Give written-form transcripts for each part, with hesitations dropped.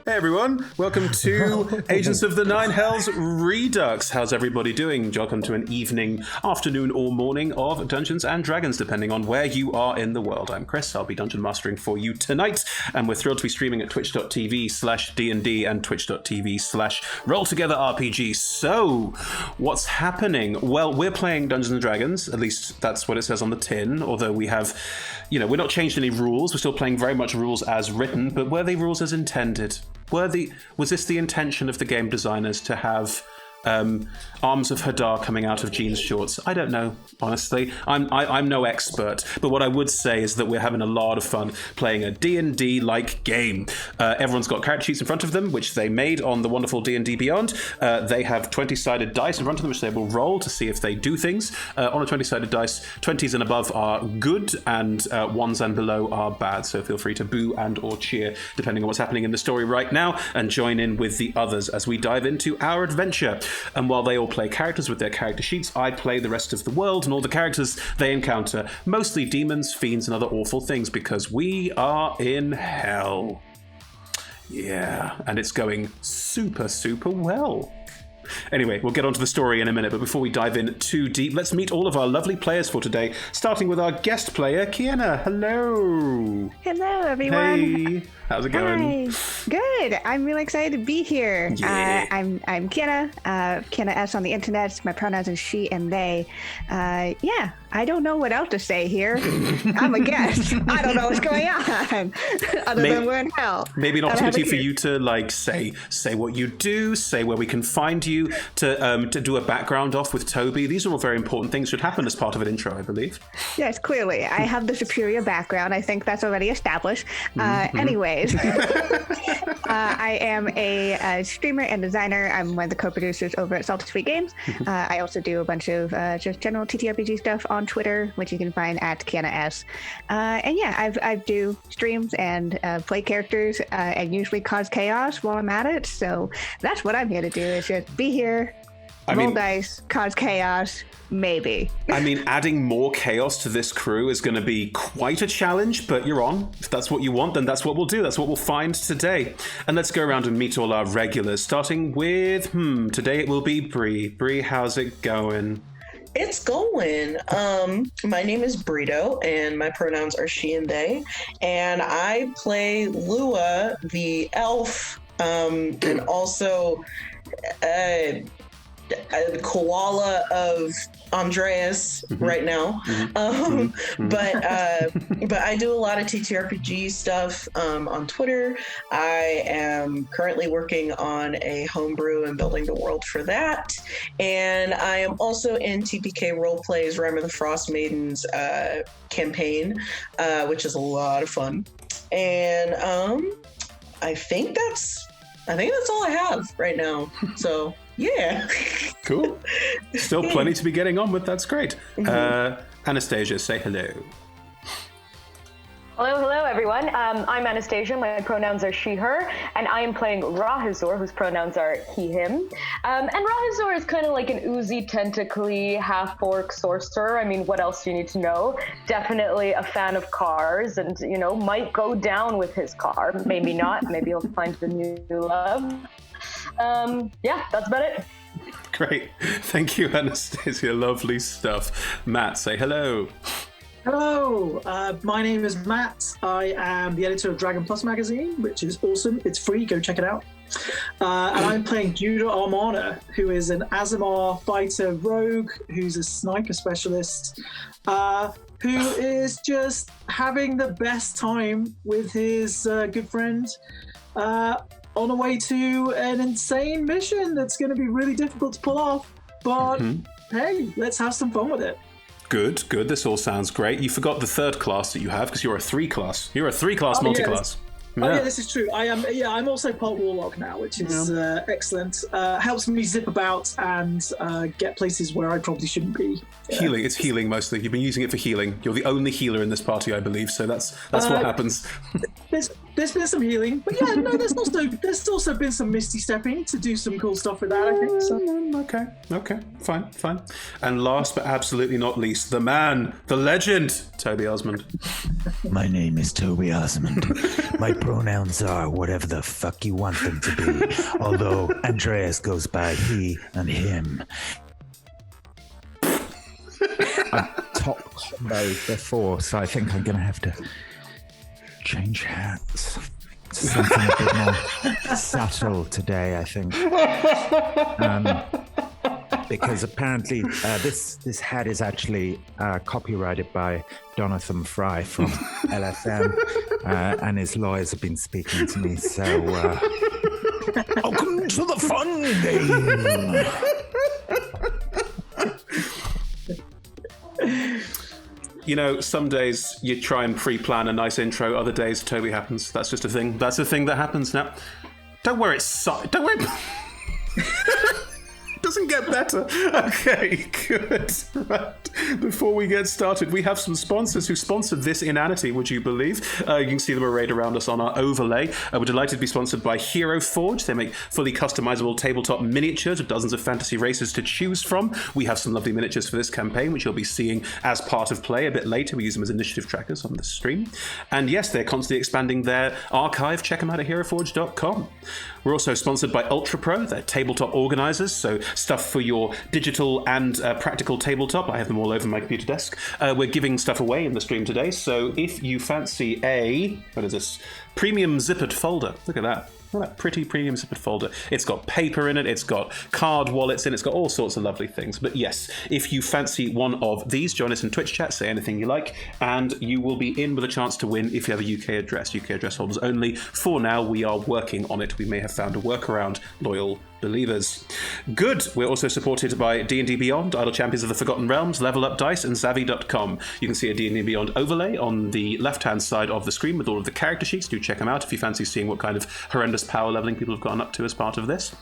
Hey everyone, welcome to Agents of the Nine Hells Redux. How's everybody doing? Welcome to an evening, afternoon or morning of Dungeons and Dragons, depending on where you are in the world. I'm Chris, I'll be dungeon mastering for you tonight, and we're thrilled to be streaming at twitch.tv/D&D and twitch.tv/RollTogetherRPG. So, what's happening? Well, we're playing Dungeons and Dragons, at least that's what it says on the tin, although we have, we're not changed any rules, we're still playing very much rules as written, but were they rules as intended? Was this the intention of the game designers to have arms of Hadar coming out of jeans shorts? I don't know, honestly. I'm no expert, but what I would say is that we're having a lot of fun playing a D&D-like game. Everyone's got character sheets in front of them, which they made on the wonderful D&D Beyond. They have 20-sided dice in front of them, which they will roll to see if they do things. On a 20-sided dice, 20s and above are good, and 1s and below are bad, so feel free to boo and or cheer, depending on what's happening in the story right now, and join in with the others as we dive into our adventure. And while they all play characters with their character sheets, I play the rest of the world and all the characters they encounter, mostly demons, fiends, and other awful things, because we are in hell. Yeah, and it's going super, super well. Anyway, we'll get onto the story in a minute, but before we dive in too deep, let's meet all of our lovely players for today, starting with our guest player, Kienna. Hello. Hello, everyone. Hey. How's it going? Hi. Good. I'm really excited to be here. Yeah. I'm Kienna. Kienna S on the internet. My pronouns are she and they. I don't know what else to say here. I'm a guest. I don't know what's going on, other than we're in hell. Maybe an opportunity for you to say what you do, say where we can find you, to do a background off with Toby. These are all very important things. Should happen as part of an intro, I believe. Yes, clearly. I have the superior background. I think that's already established. Anyways, I am a streamer and designer. I'm one of the co-producers over at Salty Sweet Games. I also do a bunch of just general TTRPG stuff on Twitter, which you can find at Kienna S. I do streams and play characters and usually cause chaos while I'm at it. So that's what I'm here to do, is just be here, roll dice, cause chaos, maybe. Adding more chaos to this crew is going to be quite a challenge, but you're on. If that's what you want, then that's what we'll do. That's what we'll find today. And let's go around and meet all our regulars, starting with, today it will be Bree. Bree, how's it going? It's going. My name is Brito, and my pronouns are she and they. And I play Lua, the elf, and also the koala of Andreas right now. But I do a lot of TTRPG stuff on Twitter. I am currently working on a homebrew and building the world for that. And I am also in TPK Roleplay's Rime of the Frost Maidens campaign, which is a lot of fun. And I think that's all I have right now. So yeah. Cool. Still plenty to be getting on with. That's great. Anastasia, say hello. Hello, everyone. I'm Anastasia. My pronouns are she, her, and I am playing Rahazor, whose pronouns are he, him. And Rahazor is kind of like an oozy, tentacly, half-orc sorcerer. What else do you need to know? Definitely a fan of cars, and, might go down with his car. Maybe not. Maybe he'll find the new love. That's about it. Great. Thank you, Anastasia. Lovely stuff. Matt, say hello. Hello, my name is Matt. I am the editor of Dragon Plus magazine, which is awesome. It's free, go check it out. And I'm playing Judah Armana, who is an Azamar fighter rogue, who's a sniper specialist, who is just having the best time with his good friend on a way to an insane mission that's going to be really difficult to pull off. But hey, let's have some fun with it. Good. This all sounds great. You forgot the third class that you have, because you're a 3-class. You're a 3-class multi-class. Yeah, this is true. I'm also part Warlock now, which is excellent. Helps me zip about and get places where I probably shouldn't be. Healing. It's healing mostly. You've been using it for healing. You're the only healer in this party, I believe, so that's what happens. there's been some healing, but yeah, no, there's also been some misty stepping to do some cool stuff with that, I think. So. Okay, fine. And last but absolutely not least, the man, the legend, Toby Osmond. My name is Toby Osmond. My pronouns are whatever the fuck you want them to be, although Andreas goes by he and him. I've top comboed before, so I think I'm going to have to change hats. Something a bit more subtle today, I think. Because apparently this hat is actually copyrighted by Jonathan Fry from LSM, and his lawyers have been speaking to me, so welcome to the fun game. You know, some days you try and pre-plan a nice intro, other days Toby happens. That's just a thing. That's a thing that happens now. Don't worry, don't worry. Doesn't get better. Okay, good. Right. Before we get started, we have some sponsors who sponsored this inanity, would you believe? You can see them arrayed around us on our overlay. We're delighted to be sponsored by Hero Forge. They make fully customizable tabletop miniatures with dozens of fantasy races to choose from. We have some lovely miniatures for this campaign, which you'll be seeing as part of play a bit later. We use them as initiative trackers on the stream. And yes, they're constantly expanding their archive. Check them out at heroforge.com. We're also sponsored by Ultra Pro. They're tabletop organizers, so stuff for your digital and practical tabletop. I have them all over my computer desk. We're giving stuff away in the stream today, so if you fancy what is this? Premium zippered folder. Look at that. Look at that pretty premium zippered folder. It's got paper in it, it's got card wallets in it, it's got all sorts of lovely things. But yes, if you fancy one of these, join us in Twitch chat, say anything you like, and you will be in with a chance to win if you have a UK address. UK address holders only. For now, we are working on it. We may have found a workaround, loyal believers. Good. We're also supported by D&D Beyond, Idle Champions of the Forgotten Realms, Level Up Dice, and Zavvy.com. You can see a D&D Beyond overlay on the left-hand side of the screen with all of the character sheets. Do check them out if you fancy seeing what kind of horrendous power leveling people have gotten up to as part of this.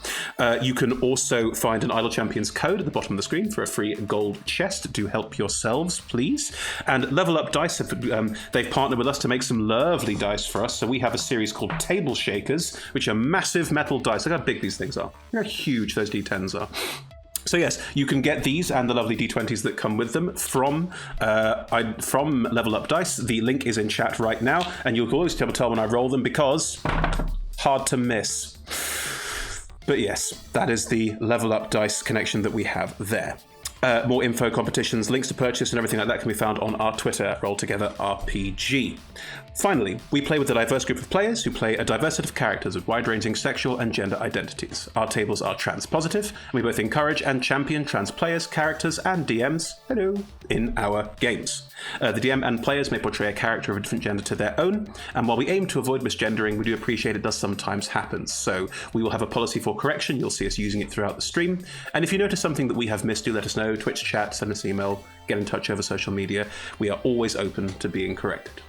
You can also find an Idle Champions code at the bottom of the screen for a free gold chest. Do help yourselves, please. And Level Up Dice, they've partnered with us to make some lovely dice for us. So we have a series called Table Shakers, which are massive metal dice. Look how big these things are. Look how huge those D10s are. So yes, you can get these and the lovely D20s that come with them from Level Up Dice. The link is in chat right now, and you'll always be able to tell when I roll them because hard to miss. But yes, that is the Level Up Dice connection that we have there. More info, competitions, links to purchase, and everything like that can be found on our Twitter, RollTogetherRPG. Finally, we play with a diverse group of players who play a diverse set of characters with wide-ranging sexual and gender identities. Our tables are trans-positive, and we both encourage and champion trans players, characters, and DMs, in our games. The DM and players may portray a character of a different gender to their own, and while we aim to avoid misgendering, we do appreciate it does sometimes happen. So we will have a policy for correction. You'll see us using it throughout the stream. And if you notice something that we have missed, do let us know. Twitch chat, send us an email, get in touch over social media. We are always open to being corrected.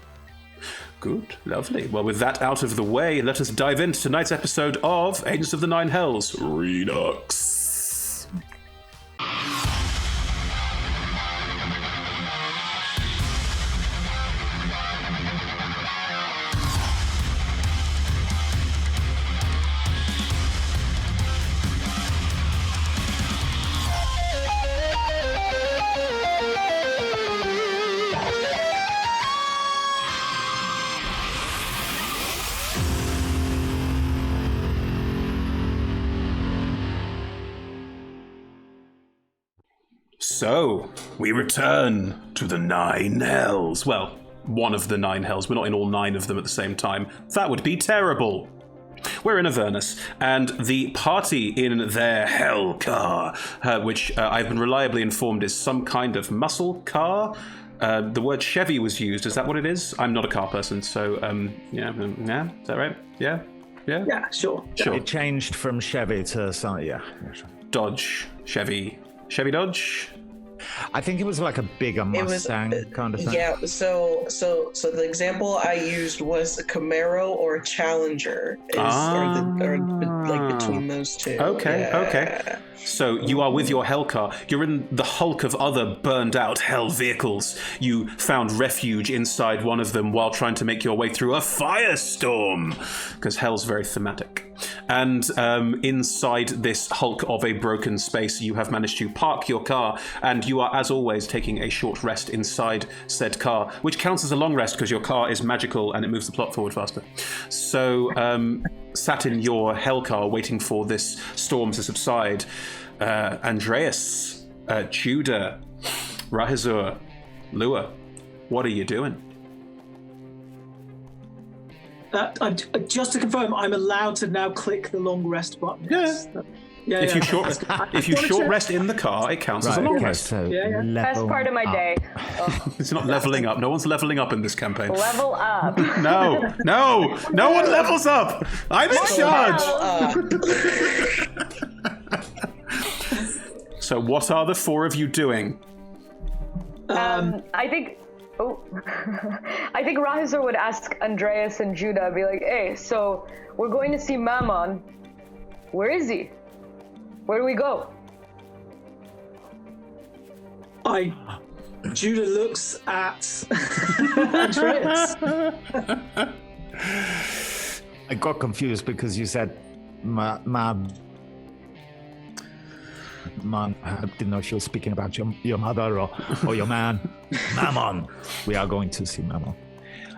Good, lovely. Well, with that out of the way, let us dive into tonight's episode of Agents of the Nine Hells Redux. So, we return to the Nine Hells. Well, one of the Nine Hells. We're not in all 9 of them at the same time. That would be terrible. We're in Avernus, and the party in their hell car, which I've been reliably informed is some kind of muscle car. The word Chevy was used. Is that what it is? I'm not a car person, so, yeah, is that right? Yeah? Yeah, sure. It changed from Chevy to Dodge, Chevy Dodge? I think it was like a bigger Mustang kind of thing. Yeah, so the example I used was a Camaro or a Challenger, like the between those two. Okay, Yeah. okay. So you are with your hell car. You're in the hulk of other burned out hell vehicles. You found refuge inside one of them while trying to make your way through a firestorm, because hell's very thematic. And inside this hulk of a broken space, you have managed to park your car, and you are, as always, taking a short rest inside said car, which counts as a long rest because your car is magical and it moves the plot forward faster. So, sat in your hell car waiting for this storm to subside, Andreas, Judah, Rahizur, Lua, what are you doing? Just to confirm, I'm allowed to now click the long rest button. Yeah. If you short rest in the car, it counts as a long rest. So Best part of my day. It's not leveling up. No one's leveling up in this campaign. Level up. No one levels up. I'm in charge. So what are the four of you doing? I think Rahizur would ask Andreas and Judah, be like, hey, so we're going to see Mammon. Where is he? Where do we go? Judah looks at Andreas. I got confused because you said Man, I didn't know if you were speaking about your mother or your man. Mammon. We are going to see Mammon.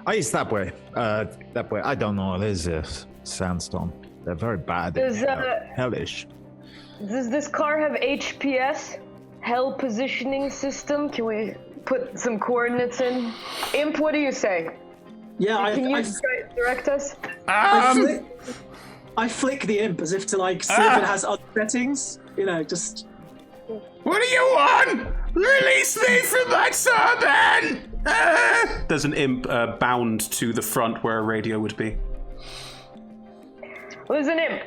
Oh, it's that way. That way. I don't know. There's a sandstorm. They're very bad. Hellish. Does this car have HPS? Hell positioning system? Can we put some coordinates in? Imp, what do you say? Yeah, Can you direct us? I flick the imp as if to see if it has other settings. Just. What do you want? Release me from my turban! There's an imp bound to the front where a radio would be. Listen, imp.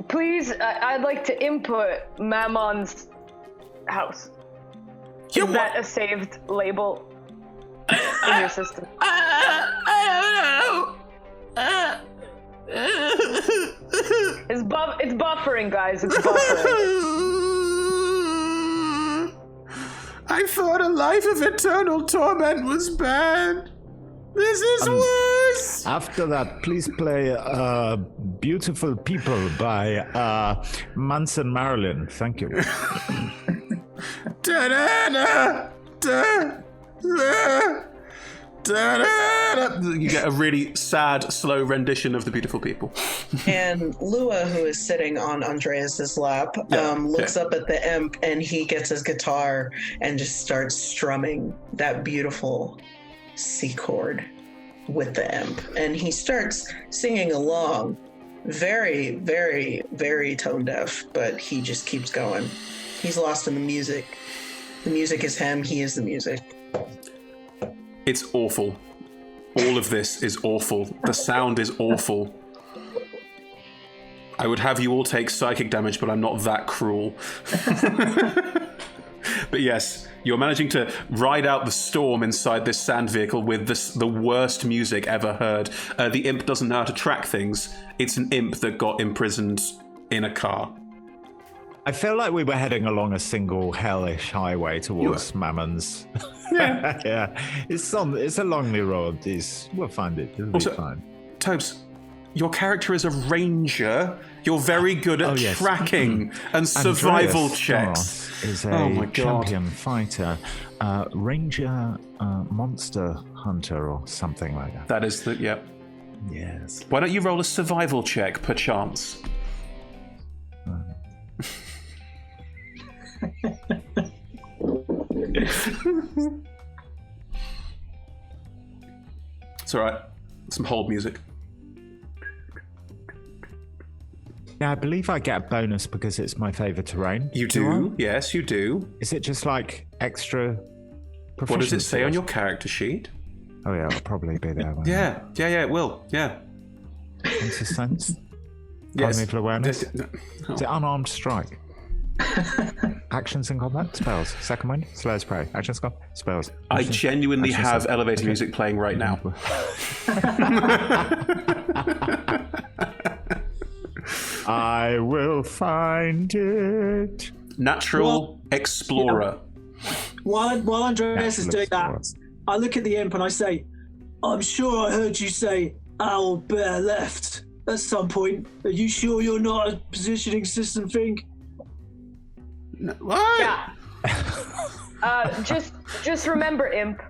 Please, I'd like to input Mammon's house. Is that a saved label in your system? I don't know. It's buffering, guys. It's buffering. I thought a life of eternal torment was bad. This is worse. After that, please play Beautiful People by Manson Marilyn. Thank you. You get a really sad, slow rendition of The Beautiful People. And Lua, who is sitting on Andreas's lap, looks up at the imp, and he gets his guitar and just starts strumming that beautiful C chord with the imp. And he starts singing along. Very, very, very tone deaf, but he just keeps going. He's lost in the music. The music is him, he is the music. It's awful. All of this is awful. The sound is awful. I would have you all take psychic damage, but I'm not that cruel. But yes, you're managing to ride out the storm inside this sand vehicle with the worst music ever heard. The imp doesn't know how to track things. It's an imp that got imprisoned in a car. I feel like we were heading along a single hellish highway towards Mammon's. Yeah. Yeah. It's a lonely road. We'll find it. It'll be fine. Tobes, your character is a ranger. You're very good at tracking and survival checks. Is a champion fighter, ranger, monster hunter, or something like that. That is the Yes. Why don't you roll a survival check, perchance? It's all right. Some hold music. Yeah, I believe I get a bonus because it's my favourite terrain. You do? Yes, you do. Is it just like extra proficiency? What does it say on your character sheet? Oh yeah, it'll probably be there. Yeah, it will. Yeah. Consistence? Yes. Primeval awareness? No. Is it unarmed strike? Actions in combat? Spells. Second wind? Slow as prey. Actions combat? Spells. I genuinely have elevator music playing right now. I will find it. Natural explorer. While Andreas is Natural doing explorer. that, I look at the imp and I say, I'm sure I heard you say owl bear left at some point. Are you sure you're not a positioning system thing? What? Yeah. Just remember, imp.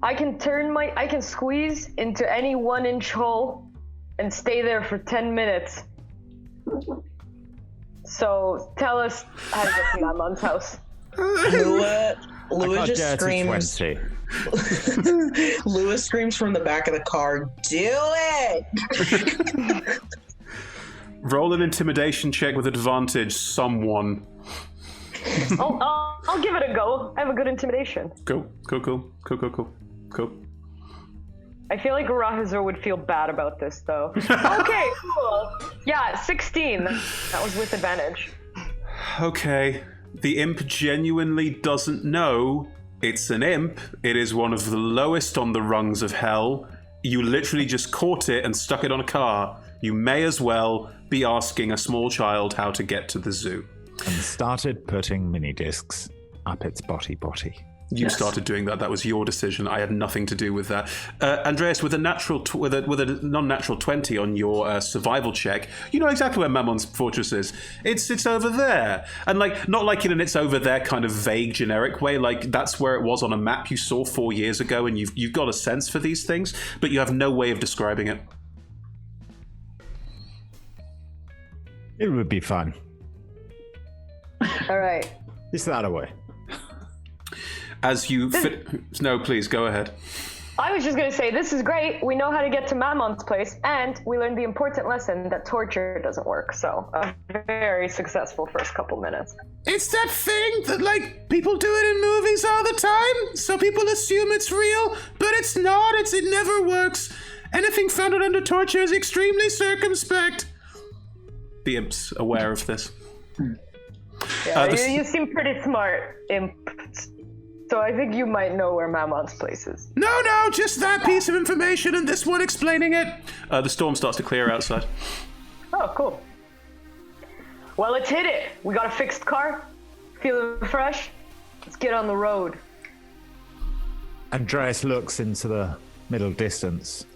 I can squeeze into any 1-inch hole and stay there for 10 minutes. So tell us how to get to Mammon's house. Lua I just got screams. 20. Lua screams from the back of the car, "Do it!" Roll an intimidation check with advantage, someone. I'll give it a go. I have a good intimidation. Cool. I feel like Rahazor would feel bad about this, though. Okay, cool. Yeah, 16. That was with advantage. Okay. The imp genuinely doesn't know it's an imp. It is one of the lowest on the rungs of hell. You literally just caught it and stuck it on a car. You may as well be asking a small child how to get to the zoo. And started putting mini discs up its body. You started doing that. That was your decision. I had nothing to do with that. Andreas, with a non-natural 20 on your survival check, you know exactly where Mammon's fortress is. It's over there, and not like in an "it's over there" kind of vague, generic way. Like that's where it was on a map you saw 4 years ago, and you've got a sense for these things, but you have no way of describing it. It would be fun. All right. Is that a way? As you no, please go ahead. I was just going to say, this is great. We know how to get to Mammon's place, and we learned the important lesson that torture doesn't work. So, a very successful first couple minutes. It's that thing that people do it in movies all the time, so people assume it's real, but it's not. It never works. Anything found under torture is extremely circumspect. The imp's aware of this. Yeah, you seem pretty smart, imp. So I think you might know where Mammon's place is. No, just that piece of information and this one explaining it. The storm starts to clear outside. Oh, cool. Well, let's hit it. We got a fixed car. Feeling fresh? Let's get on the road. Andreas looks into the middle distance,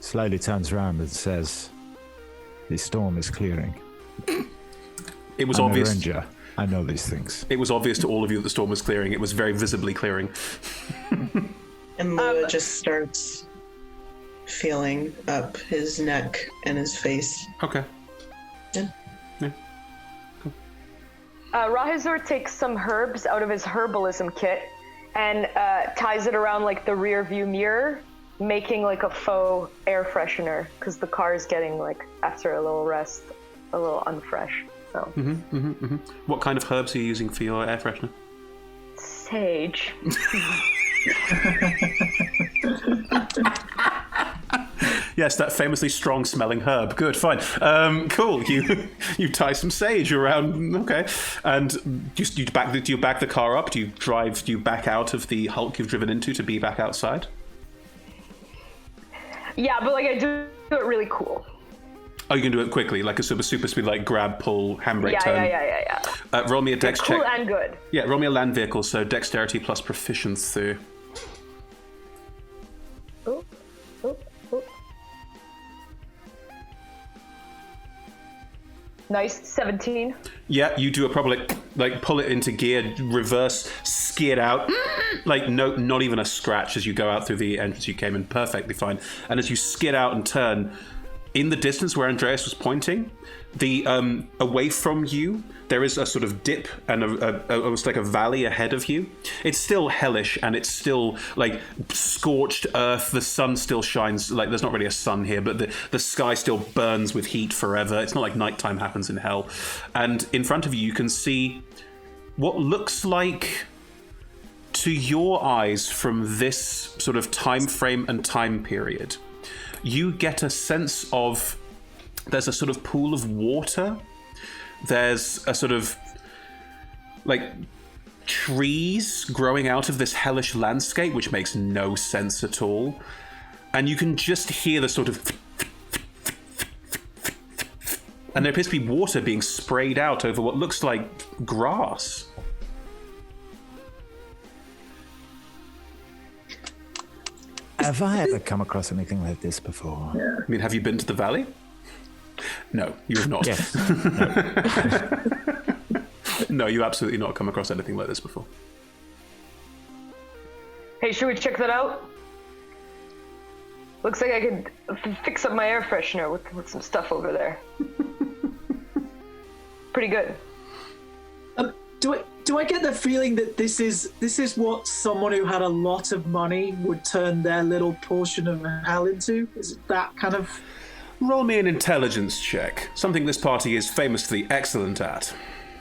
slowly turns around and says, "The storm is clearing." It was I'm obvious. a ranger. I know these things. It was obvious to all of you that the storm was clearing. It was very visibly clearing. And Lua just starts feeling up his neck and his face. Okay. Yeah. Rahazor takes some herbs out of his herbalism kit and ties it around the rear view mirror, making a faux air freshener because the car is getting after a little rest, a little unfresh. So. What kind of herbs are you using for your air freshener? Sage. Yes, that famously strong-smelling herb. Good, fine. Cool. You tie some sage around. Okay, and do you back the car up? Do you back out of the hulk you've driven into to be back outside? Yeah, but I do it really cool. Oh, you can do it quickly, like a super speed, grab, pull, handbrake turn. Yeah. Roll me a dex Cool check. and good. Yeah, roll me a land vehicle, so dexterity plus proficiency. Oh. Nice, 17. Yeah, you do a proper pull it into gear, reverse, skid out, not even a scratch as you go out through the entrance you came in, perfectly fine. And as you skid out and turn, in the distance where Andreas was pointing, the away from you, there is a sort of dip and almost like a valley ahead of you. It's still hellish and it's still scorched earth. The sun still shines. There's not really a sun here, but the sky still burns with heat forever. It's not like nighttime happens in hell. And in front of you, you can see what looks like, to your eyes from this sort of time frame and time period, you get a sense of there's a sort of pool of water. There's a sort of trees growing out of this hellish landscape, which makes no sense at all. And you can just hear the sort of And there appears to be water being sprayed out over what looks like grass. Have I ever come across anything like this before? Yeah. I mean, have you been to the valley? No, you have not. Yes. No, you absolutely not come across anything like this before. Hey, should we check that out? Looks like I could fix up my air freshener with some stuff over there. Pretty good. Do I get the feeling that this is what someone who had a lot of money would turn their little portion of hell into? Is it that kind of... Roll me an intelligence check. Something this party is famously excellent at.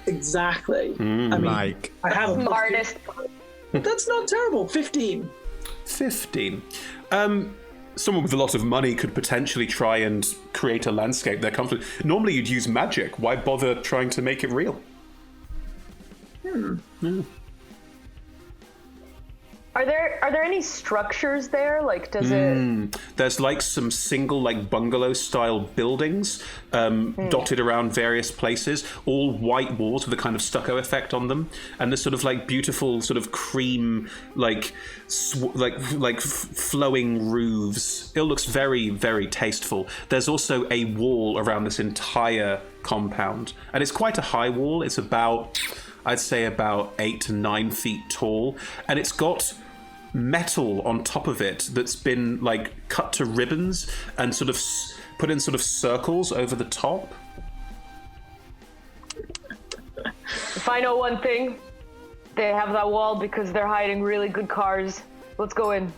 Exactly. I mean, Like, I have a Smartest. That's not terrible. 15. 15. Someone with a lot of money could potentially try and create a landscape they're comfortable. Normally you'd use magic. Why bother trying to make it real? Are there any structures there? Like, does it? There's like some single like bungalow style buildings dotted around various places, all white walls with a kind of stucco effect on them, and there's sort of like beautiful sort of cream like flowing roofs. It looks very, very tasteful. There's also a wall around this entire compound, and it's quite a high wall. It's about, I'd say, about 8 to 9 feet tall, and it's got metal on top of it that's been like cut to ribbons and sort of put in sort of circles over the top. If I know one thing, they have that wall because they're hiding really good cars. Let's go in.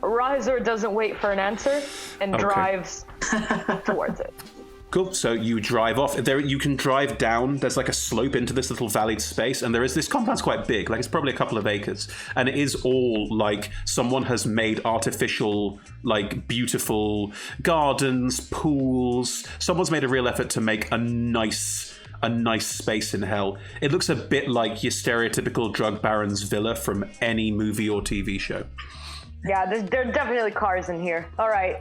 Rahazur doesn't wait for an answer and drives towards it. Cool. So you drive off. There, you can drive down. There's like a slope into this little valleyed space, and there is this compound's quite big. Like it's probably a couple of acres, and it is all like someone has made artificial, like beautiful gardens, pools. Someone's made a real effort to make a nice space in hell. It looks a bit like your stereotypical drug baron's villa from any movie or TV show. Yeah, there are definitely cars in here. All right.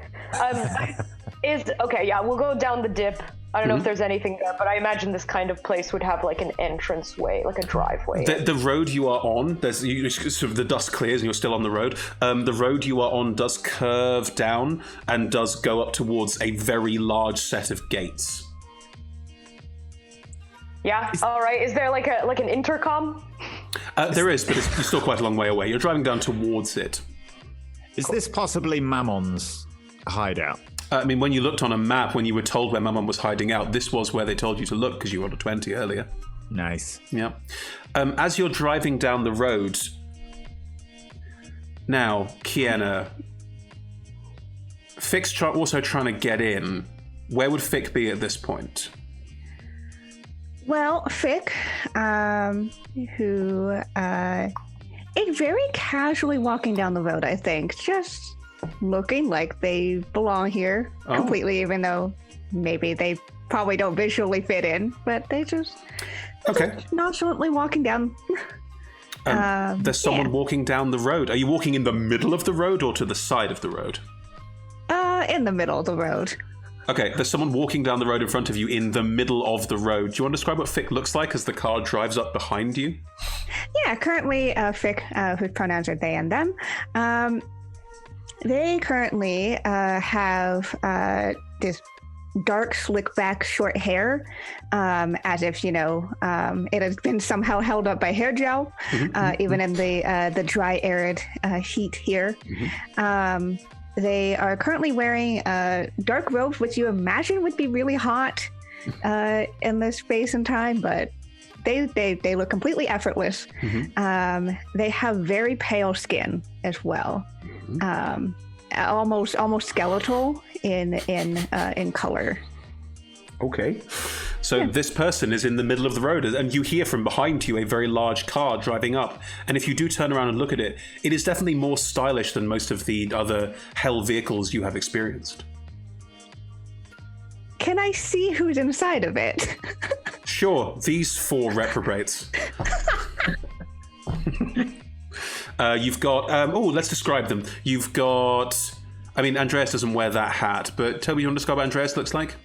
We'll go down the dip. I don't know if there's anything there, but I imagine this kind of place would have like an entrance way, like a driveway. The road you are on, sort of the dust clears and you're still on the road. The road you are on does curve down and does go up towards a very large set of gates. Yeah. All right. Is there like an intercom? There is, but you're still quite a long way away. You're driving down towards it. is this possibly Mammon's hideout? I mean, when you looked on a map, when you were told where Mammon was hiding out, this was where they told you to look because you rolled a 20 earlier. Nice. Yeah. As you're driving down the road, now, Kienna, Fick's also trying to get in. Where would Fick be at this point? Well, Fick, who is very casually walking down the road, I think, just looking like they belong here completely, even though maybe they probably don't visually fit in, but they just nonchalantly walking down. There's someone walking down the road. Are you walking in the middle of the road or to the side of the road? In the middle of the road. Okay, there's someone walking down the road in front of you in the middle of the road. Do you want to describe what Fick looks like as the car drives up behind you? Yeah, currently Fick, whose pronouns are they and them, they currently have this dark, slick back, short hair, as if, it has been somehow held up by hair gel, even in the dry, arid heat here. They are currently wearing dark robes, which you imagine would be really hot in this space and time, but they look completely effortless. They have very pale skin as well, almost skeletal in color. Okay. So this person is in the middle of the road, and you hear from behind you a very large car driving up. And if you do turn around and look at it, it is definitely more stylish than most of the other hell vehicles you have experienced. Can I see who's inside of it? Sure. These 4 reprobates. You've got... let's describe them. You've got... I mean, Andreas doesn't wear that hat, but Toby, you want to describe what Andreas looks like?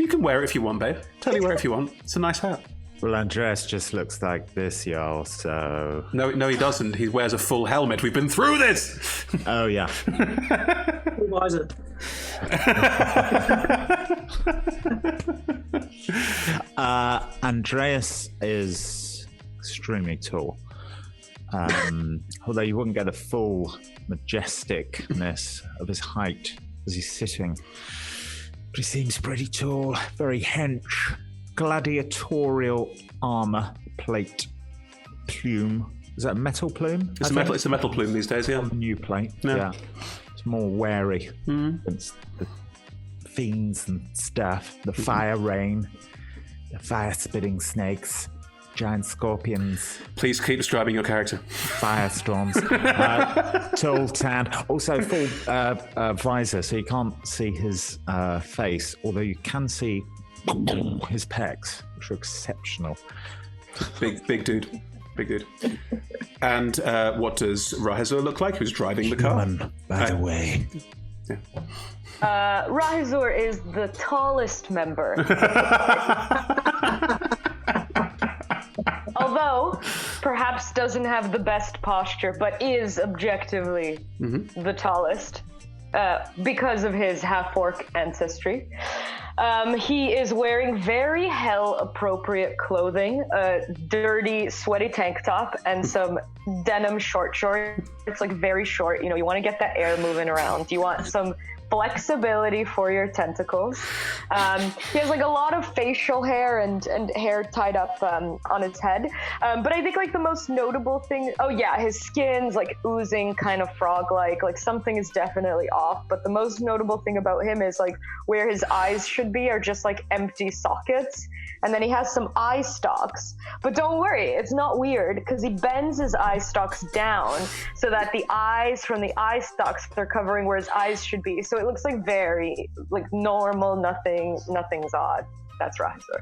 You can wear it if you want, babe. Totally wear it if you want. It's a nice hat. Well, Andreas just looks like this, y'all, so... No, he doesn't. He wears a full helmet. We've been through this! Oh, yeah. Why is it? Andreas is extremely tall. Although you wouldn't get the full majesticness of his height as he's sitting. But he seems pretty tall, very hench, gladiatorial armor plate plume. Is that a metal plume? It's a metal plume these days, yeah. New plate, yeah. It's more wary against the fiends and stuff. The fire rain, the fire-spitting snakes, giant scorpions. Please keep describing your character. Firestorms. Tall, tan. Also full visor, so you can't see his face, although you can see his pecs, which are exceptional. Big dude. Big dude. And what does Rahazur look like, who's driving the car? By the way. Yeah. Rahazur is the tallest member. Although, perhaps doesn't have the best posture, but is objectively the tallest because of his half-orc ancestry. He is wearing very hell-appropriate clothing, a dirty, sweaty tank top, and some denim short shorts. It's like very short. You know, you want to get that air moving around. You want some flexibility for your tentacles. He has like a lot of facial hair and hair tied up on his head. But I think like the most notable thing, his skin's like oozing kind of frog-like, like something is definitely off. But the most notable thing about him is like where his eyes should be are just like empty sockets. And then he has some eye stalks. But don't worry, it's not weird because he bends his eye stalks down so that the eyes from the eye stalks are covering where his eyes should be. So it looks like very like normal, nothing's odd. That's Rahazur.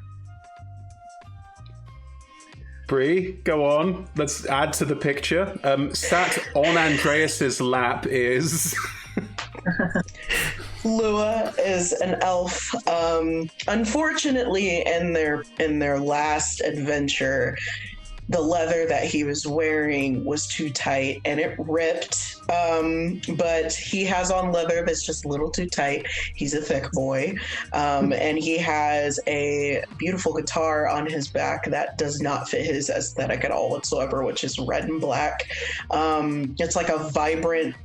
Bree, go on. Let's add to the picture. Sat on Andreas's lap is... Lua is an elf. Unfortunately, in their last adventure, the leather that he was wearing was too tight and it ripped. But he has on leather that's just a little too tight. He's a thick boy. And he has a beautiful guitar on his back that does not fit his aesthetic at all whatsoever, which is red and black. It's like a vibrant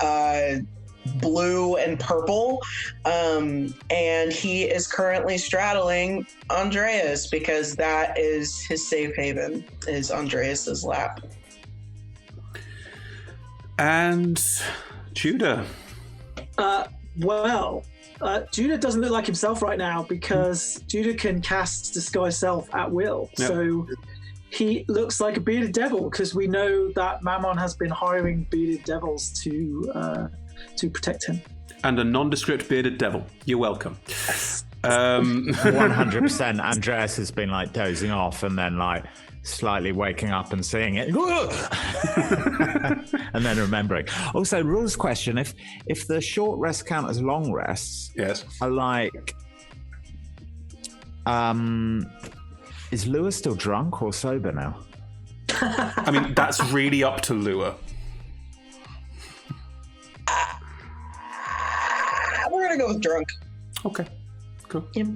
blue and purple, and he is currently straddling Andreas because that is his safe haven, is Andreas's lap. And Judah. Judah doesn't look like himself right now because Judah can cast Disguise Self at will. Yep. So he looks like a bearded devil because we know that Mammon has been hiring bearded devils to protect him. And a nondescript bearded devil. You're welcome. 100%. Andreas has been like dozing off and then like slightly waking up and seeing it. And then remembering. Also, rules question, if the short rests count as long rests, yes, I like is Lua still drunk or sober now? I mean, that's really up to Lua. We're gonna go with drunk. Okay, cool. Yep.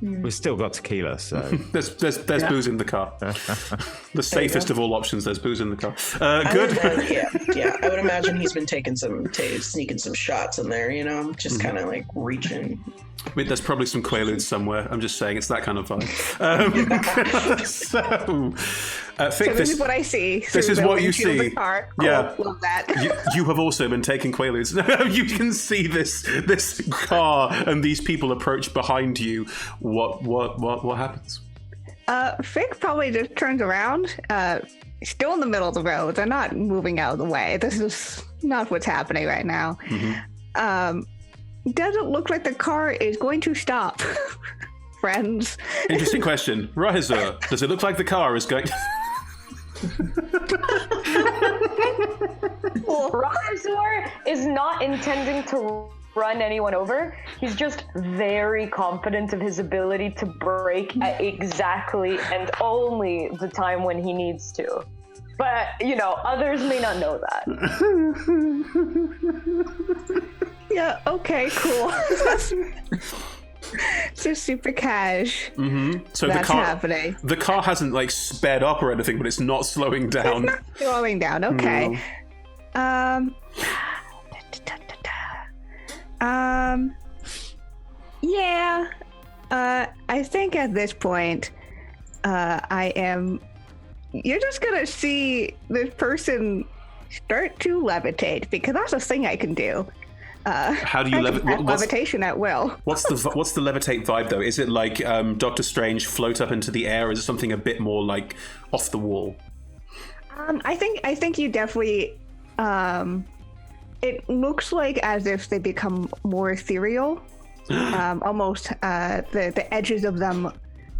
We've still got tequila, so there's booze in the car. The safest of all options. There's booze in the car. Good. I would imagine he's been sneaking some shots in there. You know, just kind of like reaching. I mean, there's probably some Quaaludes somewhere. I'm just saying, it's that kind of vibe. So this is what I see. This is what you see. Car. Yeah, cool. Love that. You have also been taking Quaaludes. You can see this car and these people approach behind you. What happens? Fick probably just turns around. Still in the middle of the road. They're not moving out of the way. This is not what's happening right now. Mm-hmm. Doesn't look like the car is going to stop, friends. Interesting question. Rahazur, does it look like the car is going... Rahazur is not intending to run anyone over. He's just very confident of his ability to brake at exactly and only the time when he needs to. But, others may not know that. Yeah, okay, cool. So super cash. Mm-hmm. So That's happening. The car hasn't like sped up or anything, but it's not slowing down. It's not slowing down, okay. No. Yeah. I think at this point, you're just gonna see this person start to levitate, because that's a thing I can do. How do you levitate? Levitation at will. What's the levitate vibe though? Is it like Doctor Strange float up into the air, or is it something a bit more like off the wall? I think you definitely. It looks like as if they become more ethereal. Almost the edges of them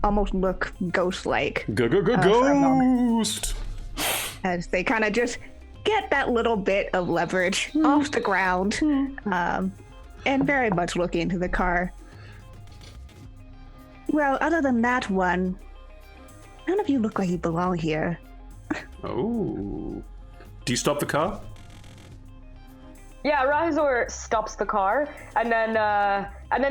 almost look ghost-like. Ghost. As they kind of just get that little bit of leverage off the ground, and very much looking into the car. Well, other than that one, none of you look like you belong here. Oh. Do you stop the car? Yeah, Rahazor stops the car and then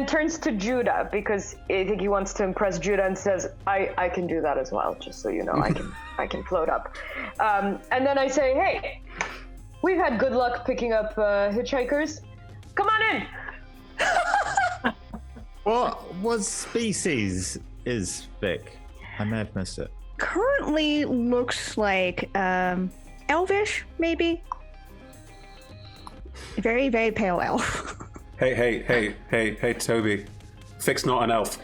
turns to Judah, because I think he wants to impress Judah, and says, I can do that as well, just so you know. I can float up. And then I say, hey, we've had good luck picking up hitchhikers. Come on in. What species is Vic? I may have missed it. Currently looks like elvish, maybe. Very, very pale elf. Hey, Toby. Vic's not an elf.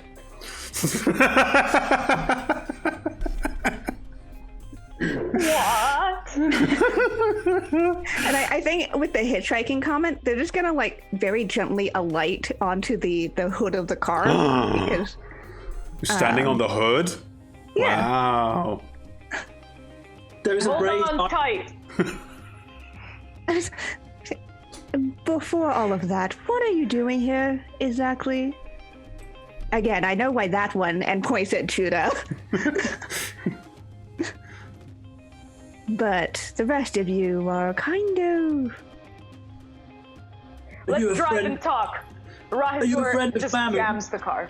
What? And I think with the hitchhiking comment, they're just gonna like very gently alight onto the hood of the car. Because Standing on the hood? Yeah. Wow. There is a Hold brave. on tight. before all of that, what are you doing here exactly? Again, I know why that one, and points at Judah. But the rest of you are kind of... Let's drive and talk. Rahazor just Mammon? jams the car.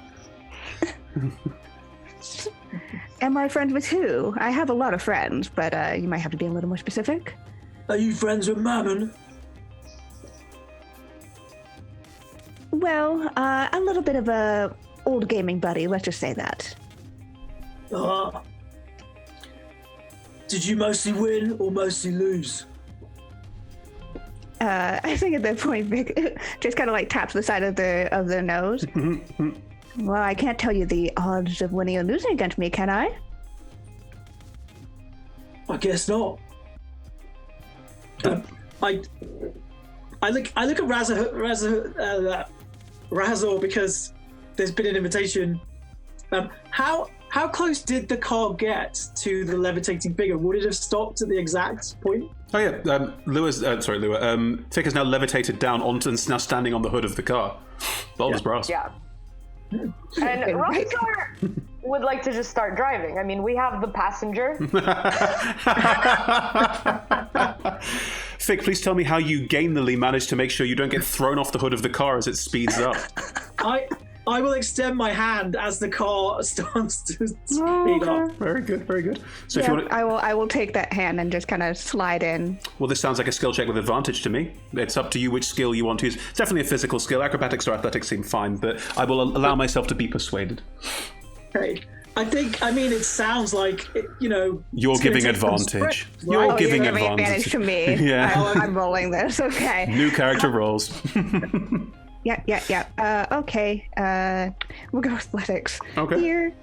Am I friends with who? I have a lot of friends, but you might have to be a little more specific. Are you friends with Mammon? Well, a little bit of a old gaming buddy, let's just say that. Did you mostly win or mostly lose? I think at that point, Vic just kind of like taps the side of the nose. Well, I can't tell you the odds of winning or losing against me, can I? I guess not. I look at Razor because there's been an invitation. How close did the car get to the levitating figure? Would it have stopped at the exact point? Oh yeah, Lua. Vic is now levitated down onto and is now standing on the hood of the car. Bold as brass. Yeah. And Rahazor would like to just start driving. I mean, we have the passenger. Vic, please tell me how you gainily manage to make sure you don't get thrown off the hood of the car as it speeds up. I will extend my hand as the car starts to speed up. Very good, very good. So Yeah, if you want to... I will take that hand and just kind of slide in. Well, this sounds like a skill check with advantage to me. It's up to you which skill you want to use. It's definitely a physical skill. Acrobatics or athletics seem fine, but I will allow myself to be persuaded. Okay. It sounds like, You're giving advantage. You're giving advantage to me. Yeah. I'm rolling this. Okay. New character rolls. Yeah. Okay. We'll go athletics. Okay. Here.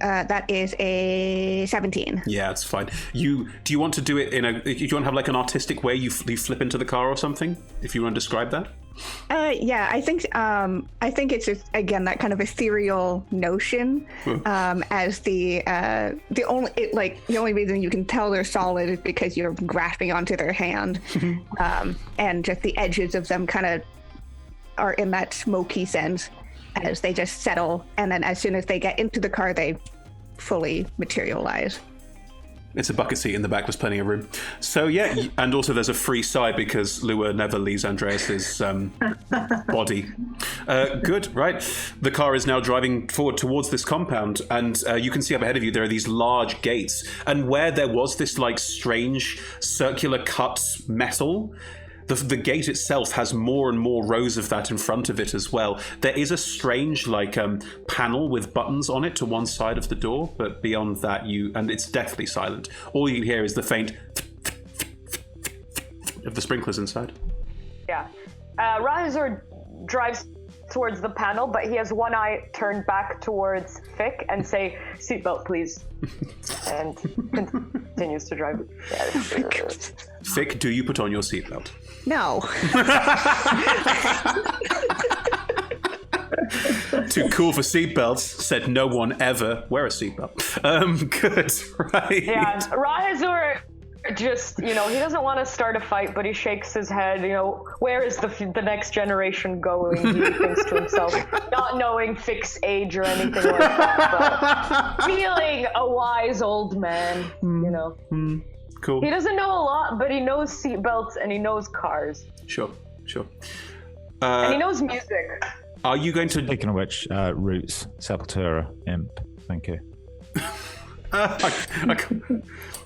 That is a 17. Yeah, it's fine. Do you want to do it do you want to have like an artistic way you flip into the car or something? If you want to describe that? Yeah, I think it's just again that kind of ethereal notion as the only reason you can tell they're solid is because you're grasping onto their hand, and just the edges of them kind of are in that smoky sense as they just settle, and then as soon as they get into the car, they fully materialize. It's a bucket seat in the back. There's plenty of room. So yeah, and also there's a free side because Lua never leaves Andreas's body. Good, right? The car is now driving forward towards this compound, and you can see up ahead of you there are these large gates. And where there was this like strange circular cut metal, the gate itself has more and more rows of that in front of it as well. There is a strange panel with buttons on it to one side of the door, but beyond that and it's deathly silent. All you can hear is the faint of the sprinklers inside. Yeah. Rahazor drives towards the panel, but he has one eye turned back towards Fick and say, "Seatbelt, please." And continues to drive. Fick, do you put on your seatbelt? No. Too cool for seatbelts, said no one ever. Wear a seatbelt. Good, right? Yeah, Rahazor just, he doesn't want to start a fight, but he shakes his head, where is the next generation going, he thinks to himself, not knowing Fick's age or anything like that, but feeling a wise old man, Cool. He doesn't know a lot, but he knows seatbelts and he knows cars. Sure. And he knows music. Are you going to... Speaking of which, Roots, Sepultura, Imp, thank you.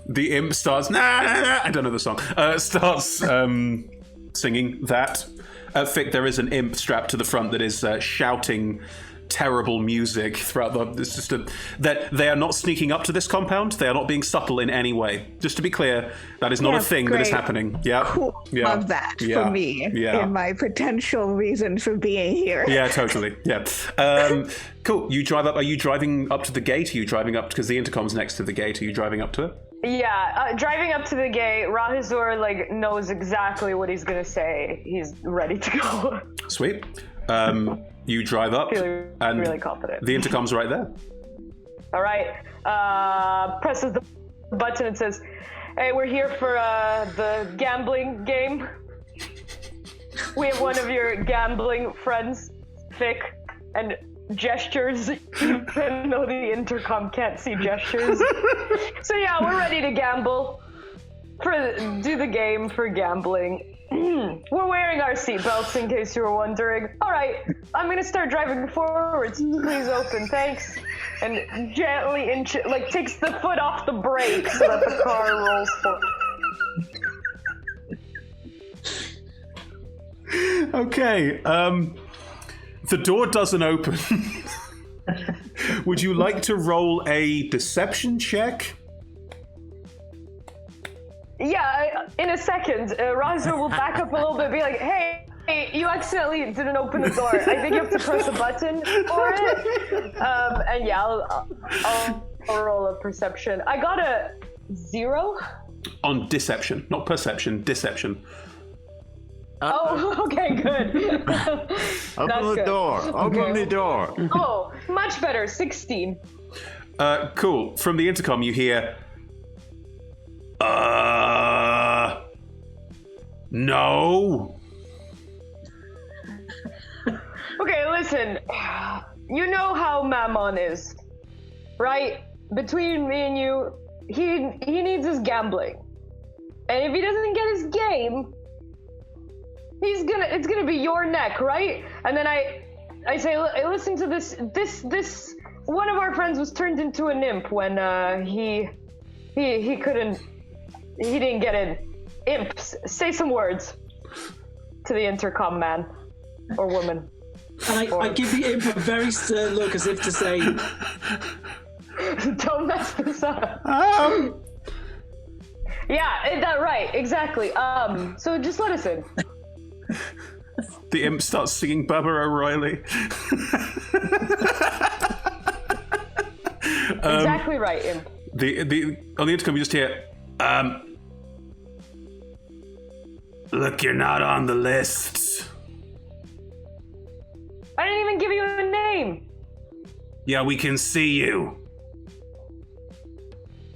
The imp starts... I don't know the song. Starts singing that. Fick, there is an imp strapped to the front that is shouting terrible music throughout it's just that they are not sneaking up to this compound. They are not being subtle in any way. Just to be clear, that is not a thing that is happening. Yeah. Cool. Yeah. Love that for me in my potential reason for being here. Yeah, totally. Yeah. Cool. You drive up. Are you driving up to the gate? Are you driving up because the intercom's next to the gate? Are you driving up to it? Yeah, driving up to the gate, Rahazor knows exactly what he's gonna say. He's ready to go. Sweet. You drive up, and really confident. The intercom's right there. All right. Presses the button and says, "Hey, we're here for the gambling game. We have one of your gambling friends, Fick, and gestures, even though the intercom can't see gestures. So yeah, we're ready to gamble. Do the game for gambling. We're wearing our seatbelts in case you were wondering. All right, I'm gonna start driving forwards. Please open, thanks." And gently takes the foot off the brake so that the car rolls forward. Okay. The door doesn't open. Would you like to roll a deception check? Yeah, in a second, Rahazor will back up a little bit and be like, hey, you accidentally didn't open the door. I think you have to press a button for it. And yeah, I'll roll a perception. I got a 0. On deception, not perception, deception. Oh, okay, good. Open the door. Open the door. Oh, much better. 16. Cool. From the intercom, you hear, no. Okay, listen. You know how Mammon is, right? Between me and you, he needs his gambling. And if he doesn't get his game, it's gonna be your neck, right? And then I say, listen to this one of our friends was turned into an imp when he didn't get in. Imp, say some words to the intercom man or woman. And I give the imp a very stern look as if to say, don't mess this up. Yeah, that right, exactly. So just let us in. The imp starts singing Baba O'Reilly. Exactly right, imp. On the intercom, you just hear, look, you're not on the list. I didn't even give you a name. Yeah, we can see you.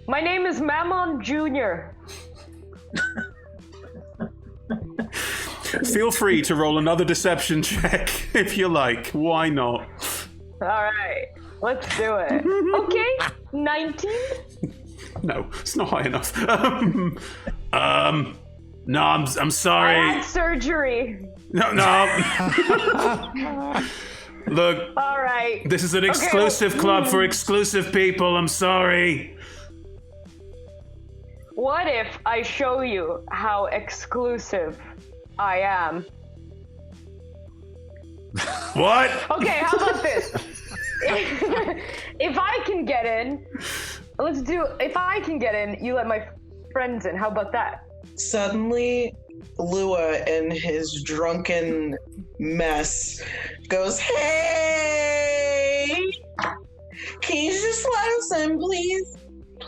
My name is Mammon Jr. Feel free to roll another deception check if you like. Why not? All right, let's do it. Okay, 19. No, it's not high enough. No, I'm sorry. I had surgery. No. Look. All right. This is an exclusive club for exclusive people. I'm sorry. What if I show you how exclusive I am? What? Okay, how about this? If I can get in, if I can get in, you let my friends in. How about that? Suddenly, Lua in his drunken mess goes, "Hey! Can you just let us in, please?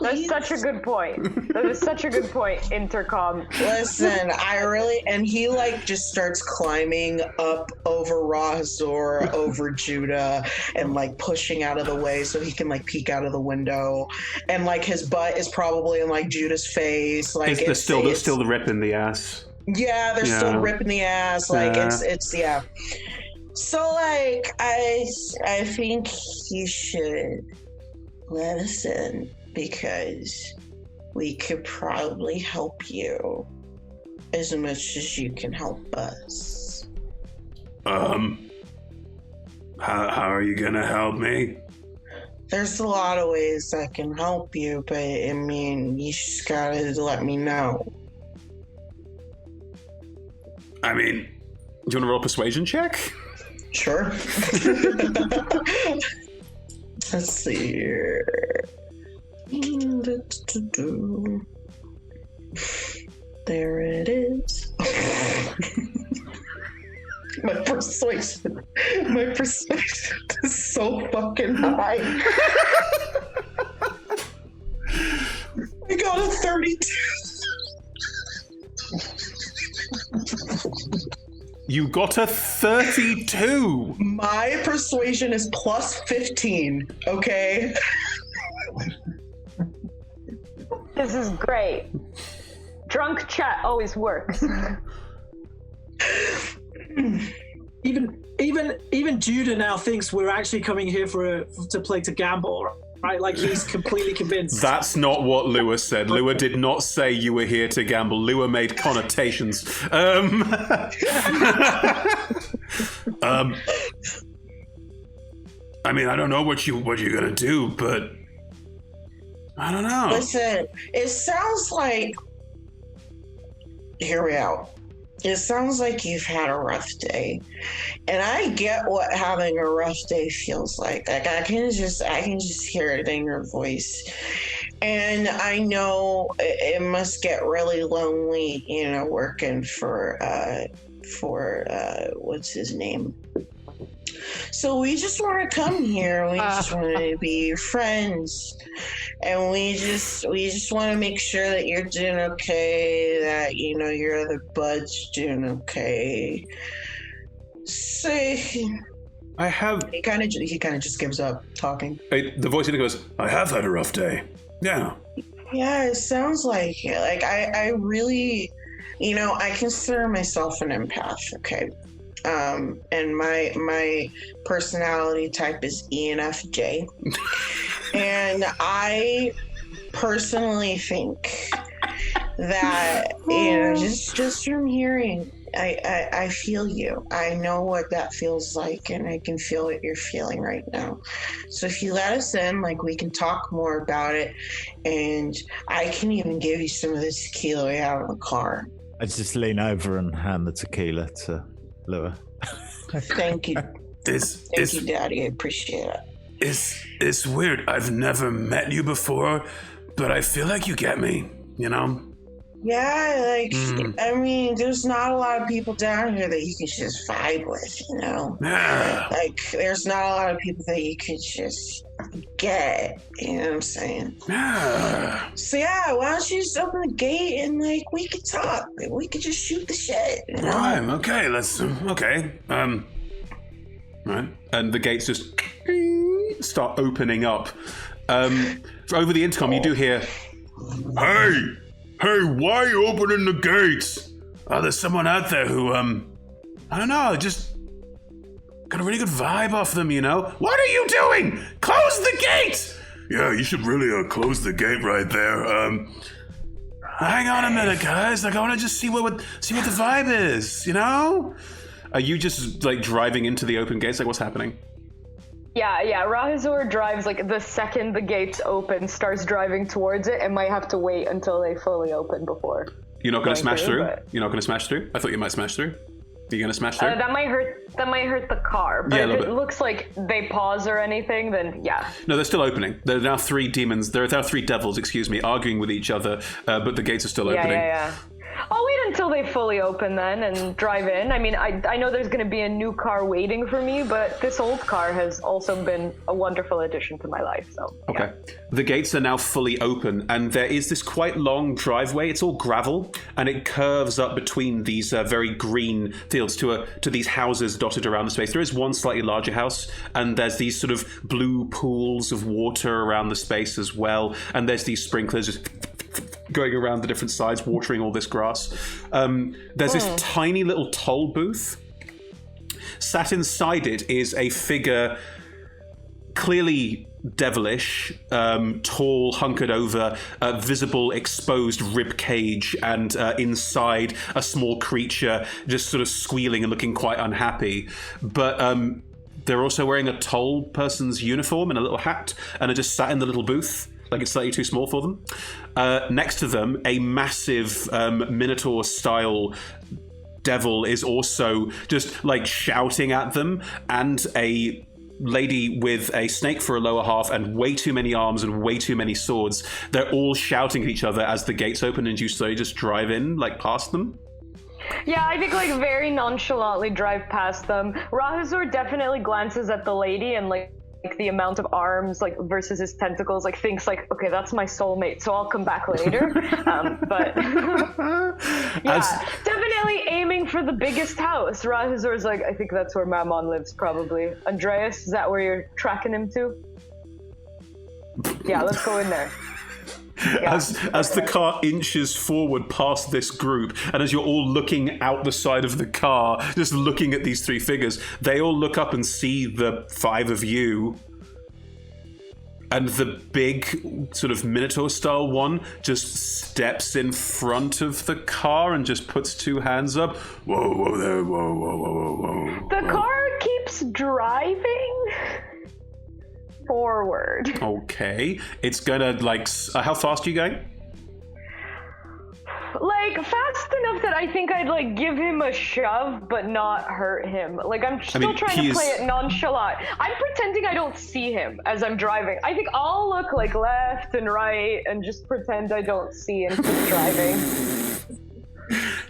That's such a good point. That is such a good point, Intercom. Listen, and he like just starts climbing up over Rahazor, over Judah, and like pushing out of the way so he can like peek out of the window. And like his butt is probably in like Judah's face. Like there's still the rip in the ass. Yeah, they're still ripping the ass. Like it's yeah. So like I think you should let us in because we could probably help you as much as you can help us. How are you gonna help me? There's a lot of ways I can help you, but I mean, you just gotta let me know. I mean, do you want to roll a persuasion check? Sure. Let's see here. There it is. My persuasion is so fucking high. I got a 32. You got a 32. My persuasion is plus 15, okay? This is great. Drunk chat always works. Even Judah now thinks we're actually coming here to play to gamble, right? Like he's completely convinced. That's not what Lua said. Lua did not say you were here to gamble. Lua made connotations. I mean, I don't know what you're gonna do, but I don't know. Listen, it sounds like. Hear me out. It sounds like you've had a rough day, and I get what having a rough day feels like. Like I can just hear it in your voice, and I know it must get really lonely, working for what's his name. So we just want to come here. We just want to be your friends, and we just want to make sure that you're doing okay. That your other bud's doing okay. So I have. He kind of just gives up talking. The voice in it goes, "I have had a rough day." Yeah. Yeah, it sounds like it. Like I really, I consider myself an empath. Okay. And my personality type is ENFJ. And I personally think that, just from hearing, I feel you. I know what that feels like, and I can feel what you're feeling right now. So if you let us in, we can talk more about it, and I can even give you some of the tequila we have in the car. I just lean over and hand the tequila to Lua. Thank you. Thank you, Daddy. I appreciate it. It's weird. I've never met you before, but I feel like you get me, Yeah, I mean, there's not a lot of people down here that you can just vibe with, Yeah. There's not a lot of people that you could just get, you know what I'm saying? Yeah. So yeah, why don't you just open the gate and we could talk. We could just shoot the shit, Right, okay, let's okay. right? And the gates just start opening up. Over the intercom, you do hear, "Hey, why are you opening the gates? Oh, there's someone out there who, I don't know, just got a really good vibe off them, you know? What are you doing? Close the gate!" "Yeah, you should really close the gate right there. Hang on a minute, guys. Like, I want to just see what the vibe is, you know?" Are you just, like, driving into the open gates? Like, what's happening? Yeah. Rahazor drives, like, the second the gates open, starts driving towards it, and might have to wait until they fully open before. You're not going to smash through? But... You're not going to smash through? I thought you might smash through. Are you going to smash through? That might hurt the car. But if it looks like they pause or anything, then yeah. No, they're still opening. There are now three demons. There are now three devils, arguing with each other, but the gates are still opening. Yeah. I'll wait until they fully open then and drive in. I mean, I know there's going to be a new car waiting for me, but this old car has also been a wonderful addition to my life. So okay, the gates are now fully open, and there is this quite long driveway. It's all gravel, and it curves up between these very green fields to these houses dotted around the space. There is one slightly larger house, and there's these sort of blue pools of water around the space as well, and there's these sprinklers just going around the different sides, watering all this grass. There's this tiny little toll booth. Sat inside it is a figure, clearly devilish, tall, hunkered over, visible exposed rib cage, and inside a small creature just sort of squealing and looking quite unhappy. But they're also wearing a toll person's uniform and a little hat, and are just sat in the little booth. Like it's slightly too small for them. Next to them, a massive Minotaur-style devil is also just like shouting at them, and a lady with a snake for a lower half and way too many arms and way too many swords. They're all shouting at each other as the gates open and you slowly just drive in, like past them. Yeah, I think like very nonchalantly drive past them. Rahazor definitely glances at the lady and like the amount of arms like versus his tentacles, like thinks like, okay, that's my soulmate, so I'll come back later. But yeah, definitely aiming for the biggest house. Rahazor's like, I think that's where Mammon lives, probably. Andreas, is that where you're tracking him to? Yeah, let's go in there. Yeah, as the car inches forward past this group, and as you're all looking out the side of the car, just looking at these three figures, they all look up and see the five of you. And the big sort of Minotaur-style one just steps in front of the car and just puts two hands up. Whoa there, whoa. The car keeps driving forward. Okay. It's gonna, like, how fast are you going? Like, fast enough that I think I'd, like, give him a shove, but not hurt him. Like, I'm still trying to play it nonchalant. I'm pretending I don't see him as I'm driving. I think I'll look, like, left and right and just pretend I don't see and keep driving.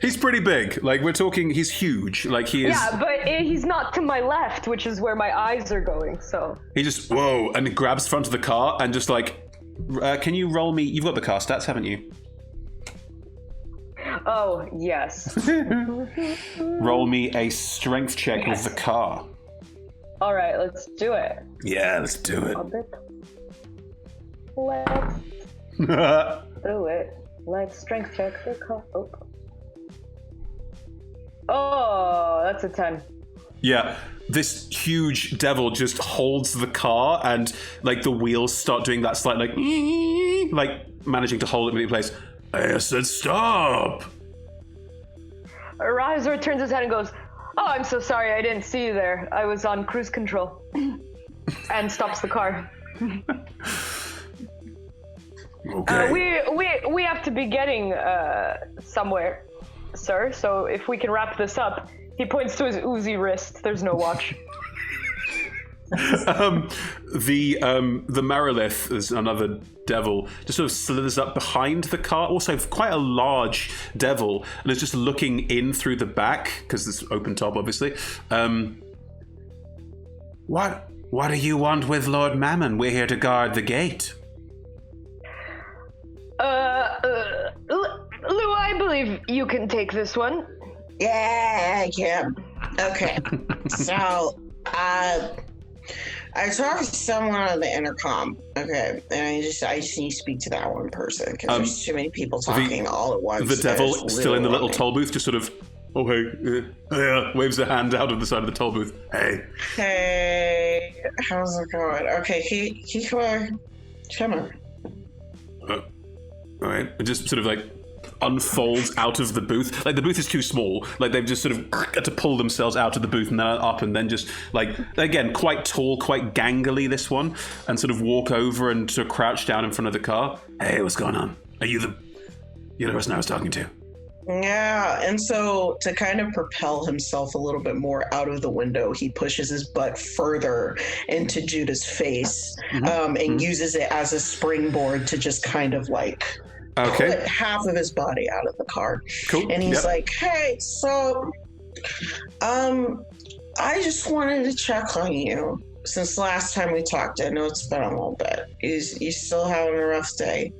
He's pretty big. Like, we're talking, he's huge. Like, he is... Yeah, but he's not to my left, which is where my eyes are going, so... He just, whoa, and grabs the front of the car and just, like, can you roll me... You've got the car stats, haven't you? Oh, yes. Roll me a strength check with the car. All right, let's do it. Yeah, let's do it. Let's do it. Let's strength check the car. Oh, that's a 10. Yeah, this huge devil just holds the car, and like the wheels start doing that slight like managing to hold it in place. I said stop. Rahazor turns his head and goes, "Oh, I'm so sorry, I didn't see you there. I was on cruise control." And stops the car. Okay. We have to be getting somewhere, sir. So if we can wrap this up. He points to his Uzi wrist. There's no watch. The Marilith is another devil, just sort of slithers up behind the car. Also, quite a large devil, and is just looking in through the back because it's open top, obviously. What do you want with Lord Mammon? We're here to guard the gate. Lou, I believe you can take this one. Yeah, I can. Okay. So, I talked to someone on the intercom, okay, and I just need to speak to that one person because there's too many people talking all at once. The devil still in the little toll booth, just sort of, oh hey, yeah, waves a hand out of the side of the toll booth. Hey, how's it going? Okay, he come on. All right, it just sort of like unfolds out of the booth. Like the booth is too small. Like they've just sort of got to pull themselves out of the booth and then up, and then just like again quite tall, quite gangly this one, and sort of walk over and sort of crouch down in front of the car. Hey, what's going on? Are you're the person I was talking to? Yeah, and so to kind of propel himself a little bit more out of the window, he pushes his butt further into Judah's face, and uses it as a springboard to just kind of like put half of his body out of the car. Cool. And he's like, hey, so I just wanted to check on you since last time we talked. I know it's been a little bit. You still having a rough day?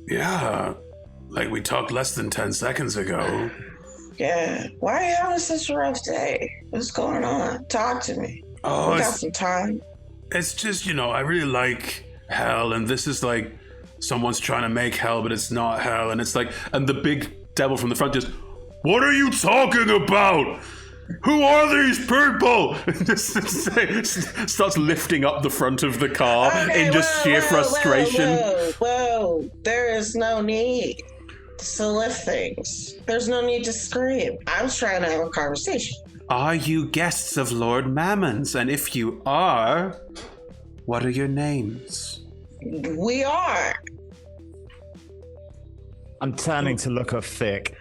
Yeah. Like we talked less than 10 seconds ago. Yeah. Why are you having such a rough day? What's going on? Talk to me. Oh, we got some time. It's just, I really like hell, and this is like someone's trying to make hell, but it's not hell. And it's like, and the big devil from the front just, what are you talking about? Who are these people? Just starts lifting up the front of the car in just sheer frustration. Whoa. There is no need to lift things. There's no need to scream. I'm trying to have a conversation. Are you guests of Lord Mammon's? And if you are, what are your names? We are. I'm turning to look at Fick.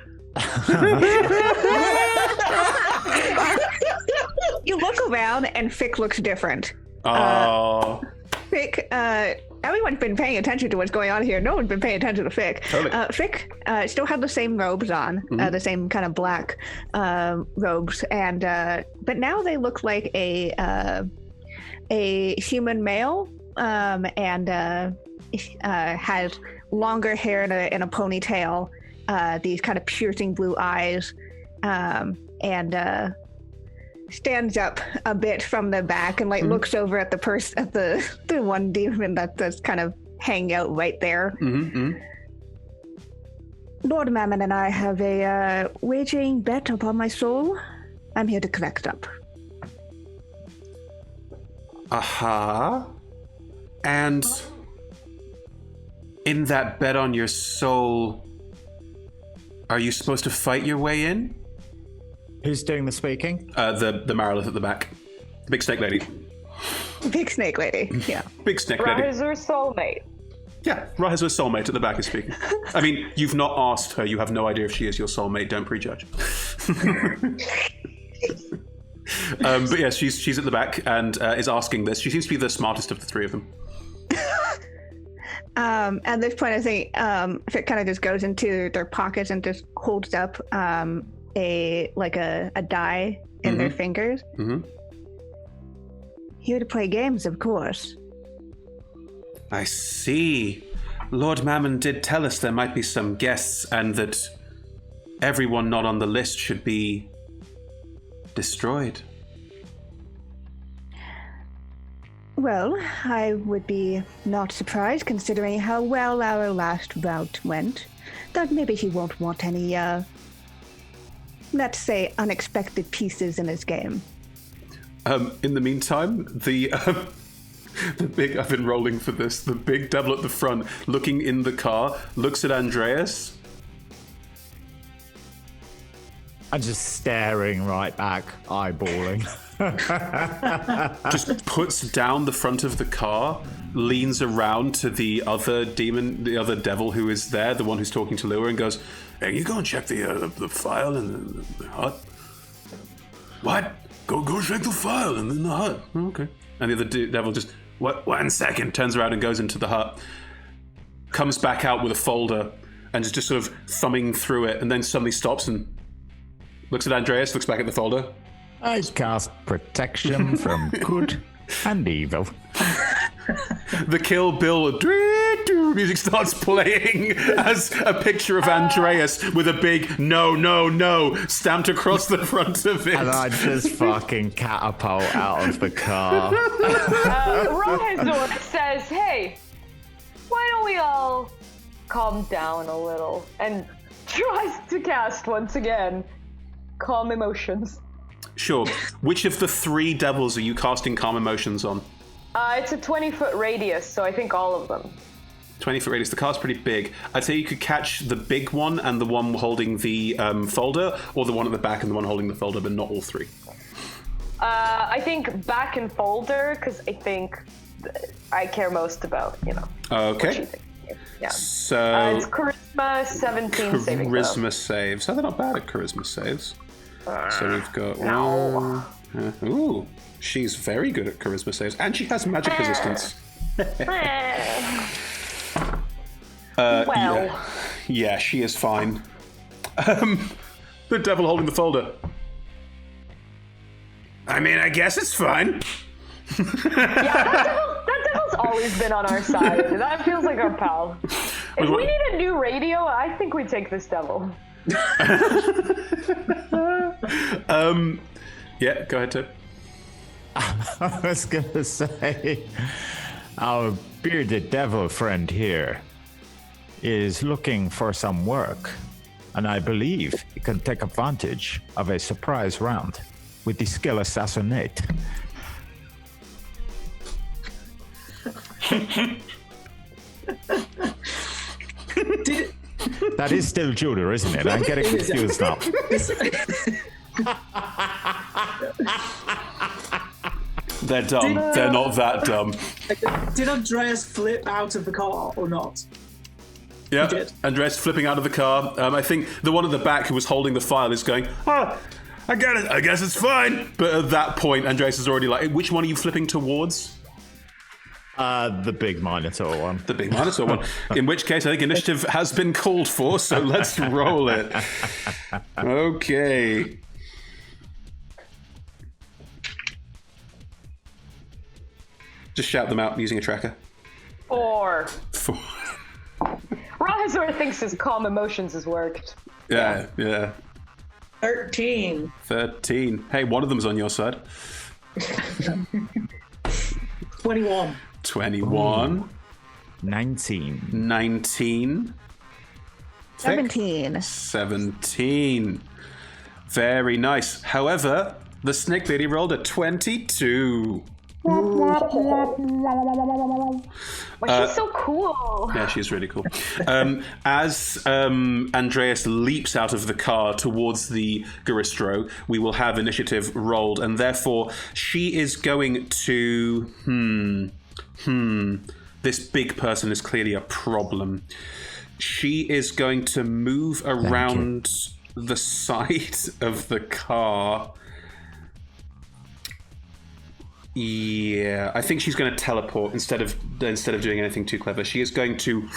You look around and Fick looks different. Oh. Fick, everyone's been paying attention to what's going on here. No one's been paying attention to Fick. Totally. Fick still had the same robes on, the same kind of black robes, and but now they look like a human male, and has longer hair in a ponytail, these kind of piercing blue eyes, and stands up a bit from the back and looks over at the one demon that's kind of hanging out right there. Lord Mammon and I have a wagering bet upon my soul. I'm here to collect up. Aha. And in that bet on your soul, are you supposed to fight your way in? Who's doing the speaking? The Marilith at the back. Big snake lady. Big snake lady, yeah. Big snake lady. Rahazur's soulmate. Yeah, Rahazur's soulmate at the back is speaking. I mean, you've not asked her. You have no idea if she is your soulmate. Don't prejudge. But yeah, she's at the back and is asking this. She seems to be the smartest of the three of them. At this point, I think Fick kind of just goes into their pockets and just holds up a die in their fingers. Here to play games, of course. I see. Lord Mammon did tell us there might be some guests and that everyone not on the list should be destroyed. Well, I would be not surprised considering how well our last bout went. That maybe he won't want any, let's say, unexpected pieces in his game. In the meantime, the big, I've been rolling for this, the big devil at the front, looking in the car, looks at Andreas. I'm just staring right back, eyeballing. Just puts down the front of the car, leans around to the other demon, the other devil who is there, the one who's talking to Lua, and goes, "Hey, you go and check the file in the hut." What? Go check the file in the hut. Oh, okay. And the other devil just, what? 1 second, turns around and goes into the hut, comes back out with a folder, and is just sort of thumbing through it, and then suddenly stops and looks at Andreas, looks back at the folder. I cast protection from good and evil. The Kill Bill music starts playing as a picture of Andreas with a big no, no, no stamped across the front of it. And I just fucking catapult out of the car. Rahazor says, hey, why don't we all calm down a little? And tries to cast, once again, Calm Emotions. Sure. Which of the 3 devils are you casting Calm Emotions on? It's a 20-foot radius, so I think all of them. 20-foot radius. The car's pretty big. I'd say you could catch the big one and the one holding the folder, or the one at the back and the one holding the folder, but not all 3. I think back and folder, because I think I care most about, Okay. what you think. Yeah. So it's Charisma 17 saving throw. Charisma saves. So they're not bad at charisma saves. So we've got no. Ooh, she's very good at charisma saves, and she has magic resistance. Well. Yeah, she is fine. The devil holding the folder. I mean, I guess it's fine. That devil's always been on our side. That feels like our pal. If we need a new radio, I think we take this devil. Yeah, go ahead, Tim. I was gonna say, our bearded devil friend here is looking for some work, and I believe he can take advantage of a surprise round with the skill Assassinate. That is still Judah, isn't it? I'm getting confused now. They're dumb. They're not that dumb. Did Andreas flip out of the car or not? Yeah, He did. Andreas flipping out of the car. I think the one at the back who was holding the file is going, I get it. I guess it's fine. But at that point, Andreas is already like, which one are you flipping towards? The big Minotaur one. The big Minotaur one. In which case, I think initiative has been called for, so let's roll it. Okay. Just shout them out using a tracker. 4. 4. Rahazor thinks his Calm Emotions has worked. Yeah. 13. 13. Hey, one of them's on your side. 21. 21. 19. 19. 17. 17. Very nice. However, the snake lady rolled a 22. But she's so cool. Yeah, she's really cool. As Andreas leaps out of the car towards the Garistro, we will have initiative rolled, and therefore she is going to... This big person is clearly a problem. She is going to move around the side of the car. Yeah, I think she's going to teleport instead of doing anything too clever. She is going to...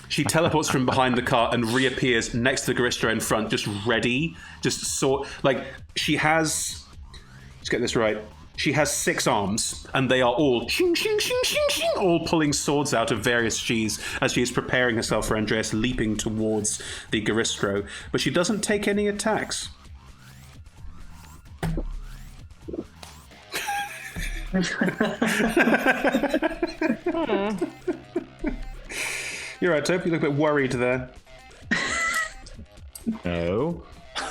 She teleports from behind the car and reappears next to the Garistro in front, just ready, she has... Let's get this right. She has 6 arms, and they are all shing, shing, shing, shing, shing, all pulling swords out of various sheaths as she is preparing herself for Andreas leaping towards the Garistro. But she doesn't take any attacks. You're right, Tope. You look a bit worried there. No.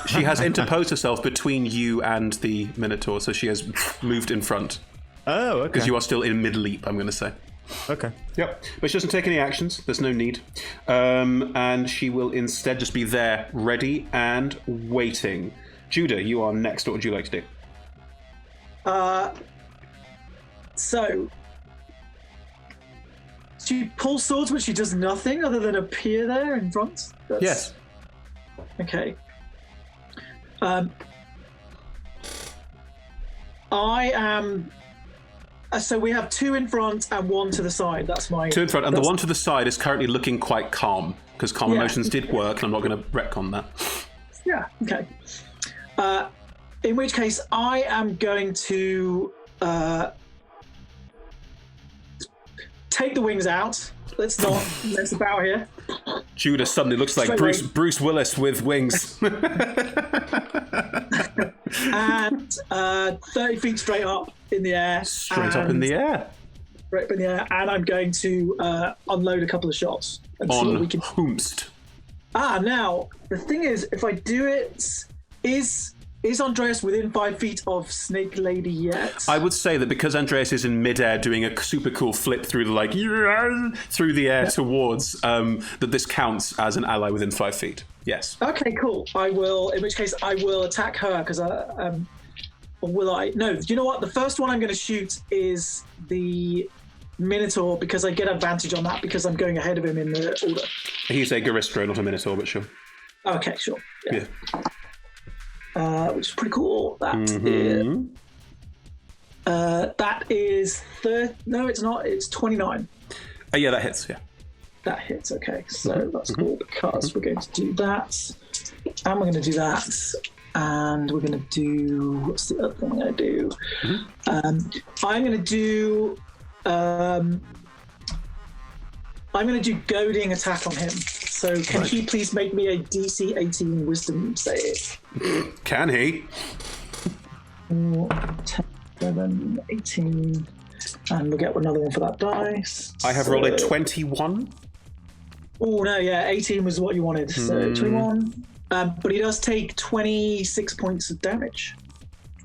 She has interposed herself between you and the Minotaur, so she has moved in front. Oh, okay. Because you are still in mid-leap, I'm going to say. Okay. Yep. But she doesn't take any actions. There's no need. And she will instead just be there, ready and waiting. Judah, you are next. What would you like to do? So she pulls swords, but she does nothing other than appear there in front? Yes. Okay. I am... so we have 2 in front and 1 to the side. That's my... 2 in front, and the one to the side is currently looking quite calm, because calm emotions did work, and I'm not going to retcon that. Yeah, okay. In which case, I am going to take the wings out. Let's not mess about here. Judah suddenly looks like Straight Bruce Willis with wings. And 30 feet straight up in the air. Straight up in the air. Straight up in the air. And I'm going to unload a couple of shots. And see what On we can... whomst. Now, the thing is, if I do it, is Andreas within 5 feet of Snake Lady yet? I would say that because Andreas is in midair doing a super cool flip through through the air towards, that this counts as an ally within 5 feet. Yes. Okay, cool. I will, in which case I will attack her because or will I? No, you know what? The first one I'm going to shoot is the Minotaur because I get advantage on that because I'm going ahead of him in the order. He's a Garistro, not a Minotaur, but sure. Okay, sure. Yeah. Which is pretty cool. That is no, it's not. It's 29. Yeah, that hits. Yeah. That hits. Okay, so that's cool because we're going to do that, and we're going to do that, and we're going to do what's the other thing I'm going to do? I'm going to do. I'm going to do goading attack on him. So can he please make me a DC 18 Wisdom save? Can he? 10, 11, 18, and we'll get another one for that dice. I have rolled a 21. Oh no, yeah, 18 was what you wanted. So 21. But he does take 26 points of damage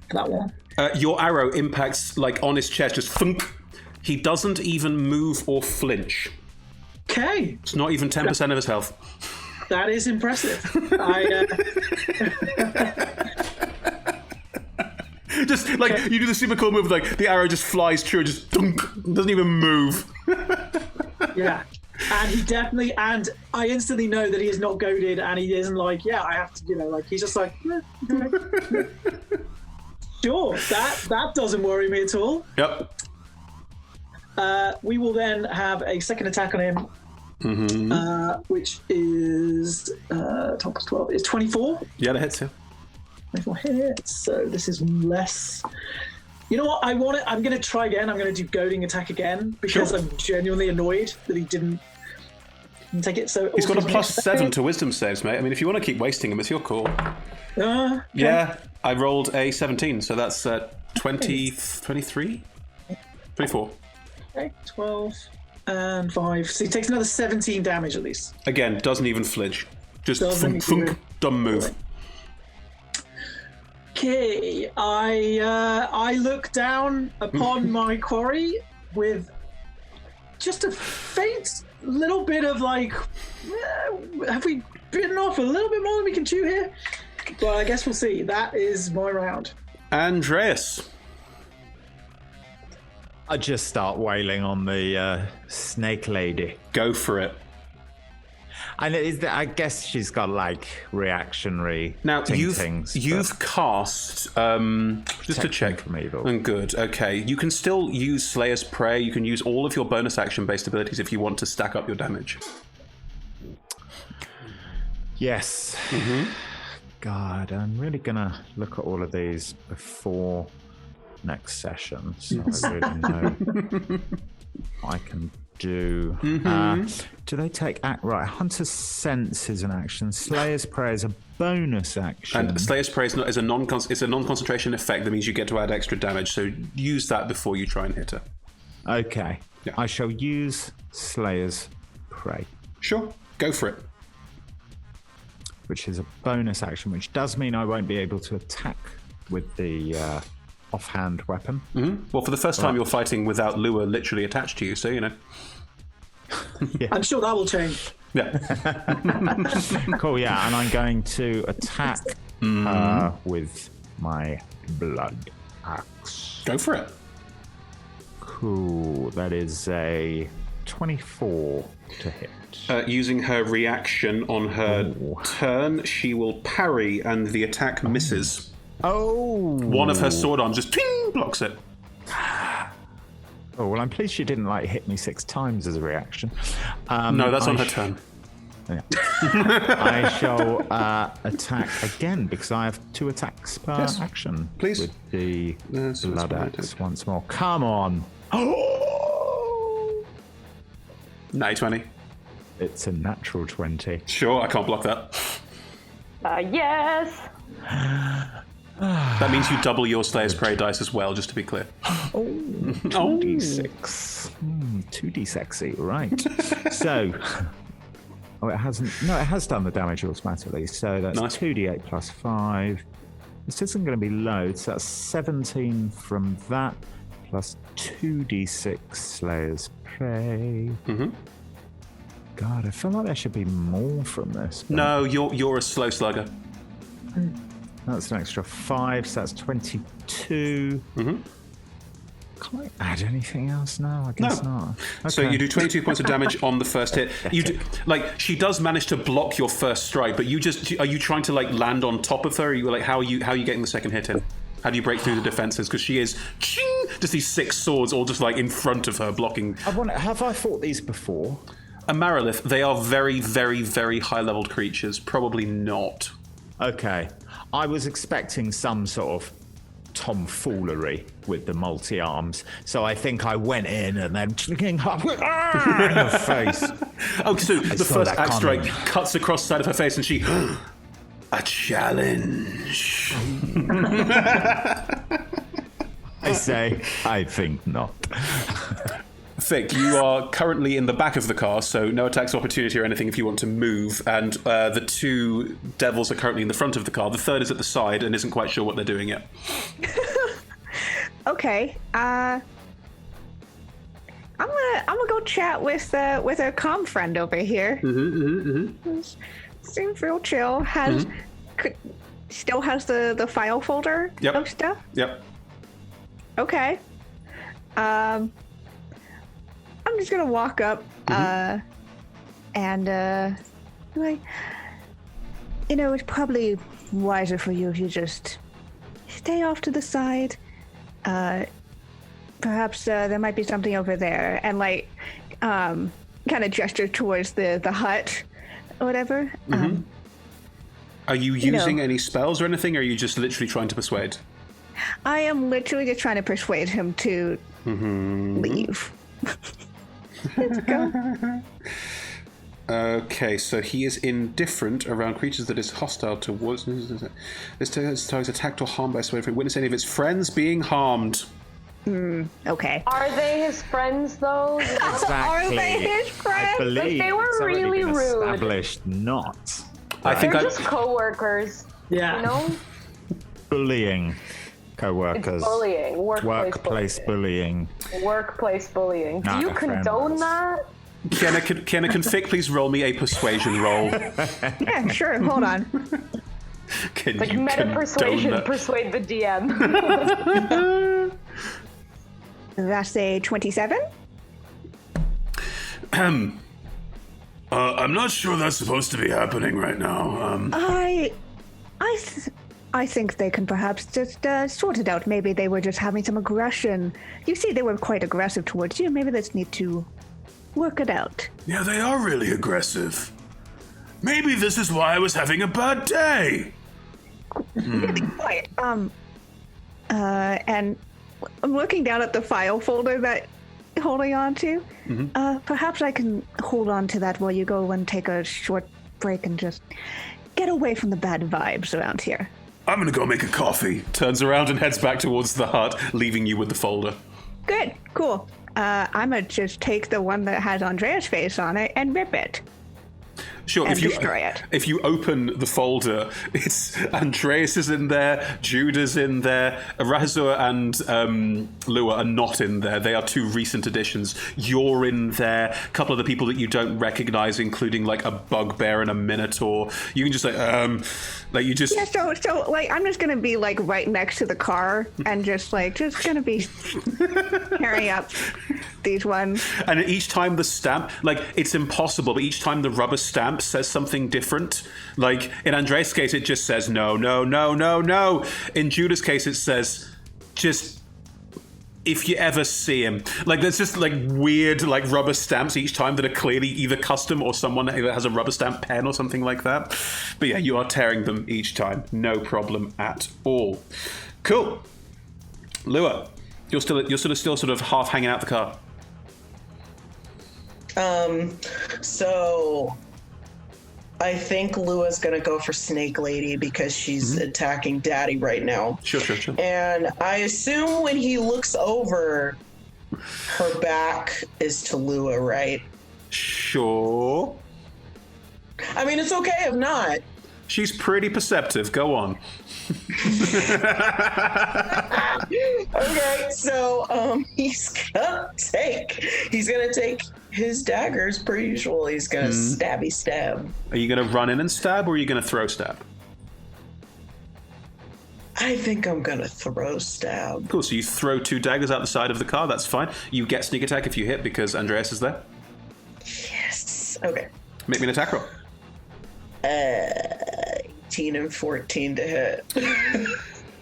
for that one. Your arrow impacts like on his chest, just thunk. He doesn't even move or flinch. Okay. It's not even 10% of his health. That is impressive. Just like you do the super cool move, like the arrow just flies through, just dunk, doesn't even move. Yeah. And he definitely, and I instantly know that he is not goaded, and he isn't like, yeah, I have to, like he's just like, sure, that doesn't worry me at all. Yep. We will then have a second attack on him, which is 12. It's 24. Yeah, that hits you. 24 hits. So this is less. You know what? I'm going to try again. I'm going to do goading attack again because I'm genuinely annoyed that he didn't take it. So he's got a +7 to wisdom saves, mate. I mean, if you want to keep wasting him, it's your call. Okay. Yeah, I rolled a 17, so that's 23, 24. Okay, 12 and 5. So he takes another 17 damage at least. Again, doesn't even flinch. Just Doesn't thunk, even- dumb move. Okay, I look down upon my quarry with just a faint little bit of like, have we bitten off a little bit more than we can chew here? Well, I guess we'll see. That is my round. Andreas. I just start wailing on the snake lady. Go for it. And I guess she's got like reactionary Now things. you've cast just to check from evil. And good. Okay, you can still use Slayer's Prey. You can use all of your bonus action based abilities if you want to stack up your damage. Yes. God, I'm really gonna look at all of these before next session, so I really know what I can do. Do they take right? Hunter's Sense is an action. Slayer's Prey is a bonus action. And Slayer's Prey is a non-concentration effect. That means you get to add extra damage. So use that before you try and hit her. Okay. Yeah. I shall use Slayer's Prey, Sure, go for it. which is a bonus action, which does mean I won't be able to attack with the offhand weapon. Well, for the first time, you're fighting without Lua literally attached to you, so you know. I'm sure that will change. Yeah. Cool, yeah, and I'm going to attack with my blood axe. Go for it. Cool, that is a 24 to hit. Using her reaction on her turn, she will parry, and the attack misses. Oh! One of her sword arms just ting, blocks it. Oh, well, I'm pleased she didn't hit me 6 times as a reaction. No, that's on her turn. Yeah. I shall attack again because I have 2 attacks per action. Please. With the That's blood what I axe did. once more. Come on! Oh! Natty 20. It's a natural 20. Sure, I can't block that. Yes. That means you double your Slayer's Prey dice as well, just to be clear. Oh, 2d6. 2d sexy, right. So, it hasn't. No, it has done the damage automatically. So that's Nice. 2d8 plus 5. This isn't going to be loads. So that's 17 from that, plus 2d6 Slayer's Prey. God, I feel like there should be more from this. but No, you're a slow slugger. That's an extra 5, so that's 22. Can I add anything else now? I guess not. So Okay. you do 22 points of damage on the first hit. You do, she does manage to block your first strike, but are you trying to land on top of her? Or are you how are you getting the second hit in? How do you break through the defenses? Because she is just these 6 swords all just in front of her blocking. Have I fought these before? A Marilith, they are very, very, very high-leveled creatures. Probably not. Okay. I was expecting some sort of tomfoolery with the multi-arms, so I think I went in and then in the face. Oh, so the saw first that axe strike coming. cuts across the side of her face and she... A challenge. I say, I think not. Fick, you are currently in the back of the car, so no attacks of opportunity or anything if you want to move, and the 2 devils are currently in the front of the car. The third is at the side and isn't quite sure what they're doing yet. Okay. I'm gonna go chat with our comm friend over here. Seems real chill. Still has the file folder of stuff. Yep. Okay. I'm just gonna walk up and it's probably wiser for you if you just stay off to the side. Perhaps there might be something over there, and kind of gesture towards the hut or whatever. Are you using any spells or anything, or are you just literally trying to persuade? I am literally just trying to persuade him to leave. Let's go. Okay, so he is indifferent around creatures that is hostile towards. This target is attacked or harmed by someone. If it witness any of its friends being harmed. Okay. Are they his friends, though? Exactly. Are they his friends? I believe They were it's already really been rude. established not. I think They're just co-workers. Yeah. You know? Bullying co-workers. Bullying. Workplace bullying. Workplace bullying. Do Not you a friend condone of that? Kienna, can Fick please roll me a persuasion roll? Yeah, sure. Hold on. Can Like you meta condone persuasion, that? persuade the DM. That's a 27. I'm not sure that's supposed to be happening right now. I think they can perhaps just sort it out. Maybe they were just having some aggression. You see, they were quite aggressive towards you. Maybe they just need to work it out. Yeah, they are really aggressive. Maybe this is why I was having a bad day. Really quiet. And I'm looking down at the file folder that you're holding on to. Perhaps I can hold on to that while you go and take a short break and just get away from the bad vibes around here. I'm gonna go make a coffee. Turns around and heads back towards the hut, leaving you with the folder. Good, cool. I'm gonna just take the one that has Andrea's face on it and rip it. Sure, And destroy it. If you open the folder, it's Andreas is in there, Judah's in there, Razor and Lua are not in there. They are 2 recent additions. You're in there. A couple of the people that you don't recognize, including a bugbear and a minotaur. You can just you just Yeah, so I'm just gonna be right next to the car and just gonna be carrying up these ones. And each time the stamp, it's impossible, but each time the rubber stamp says something different. In Andreas' case, it just says no, no, no, no, no. In Judah's case, it says just if you ever see him. There's just weird rubber stamps each time that are clearly either custom or someone that has a rubber stamp pen or something like that. But yeah, you are tearing them each time. No problem at all. Cool. Lua, you're still sort of half hanging out the car. So I think Lua's gonna go for Snake Lady because she's attacking Daddy right now. Sure. And I assume when he looks over, her back is to Lua, right? Sure. I mean, it's okay if not. She's pretty perceptive. Go on. Okay, so he's gonna take his daggers per usual. He's gonna stabby stab. Are you going to run in and stab, or are you going to throw stab? I think I'm gonna throw stab. Cool, so you throw 2 daggers out the side of the car. That's fine. You get sneak attack if you hit because Andreas is there. Yes. Okay. Make me an attack roll. 18 and 14 to hit.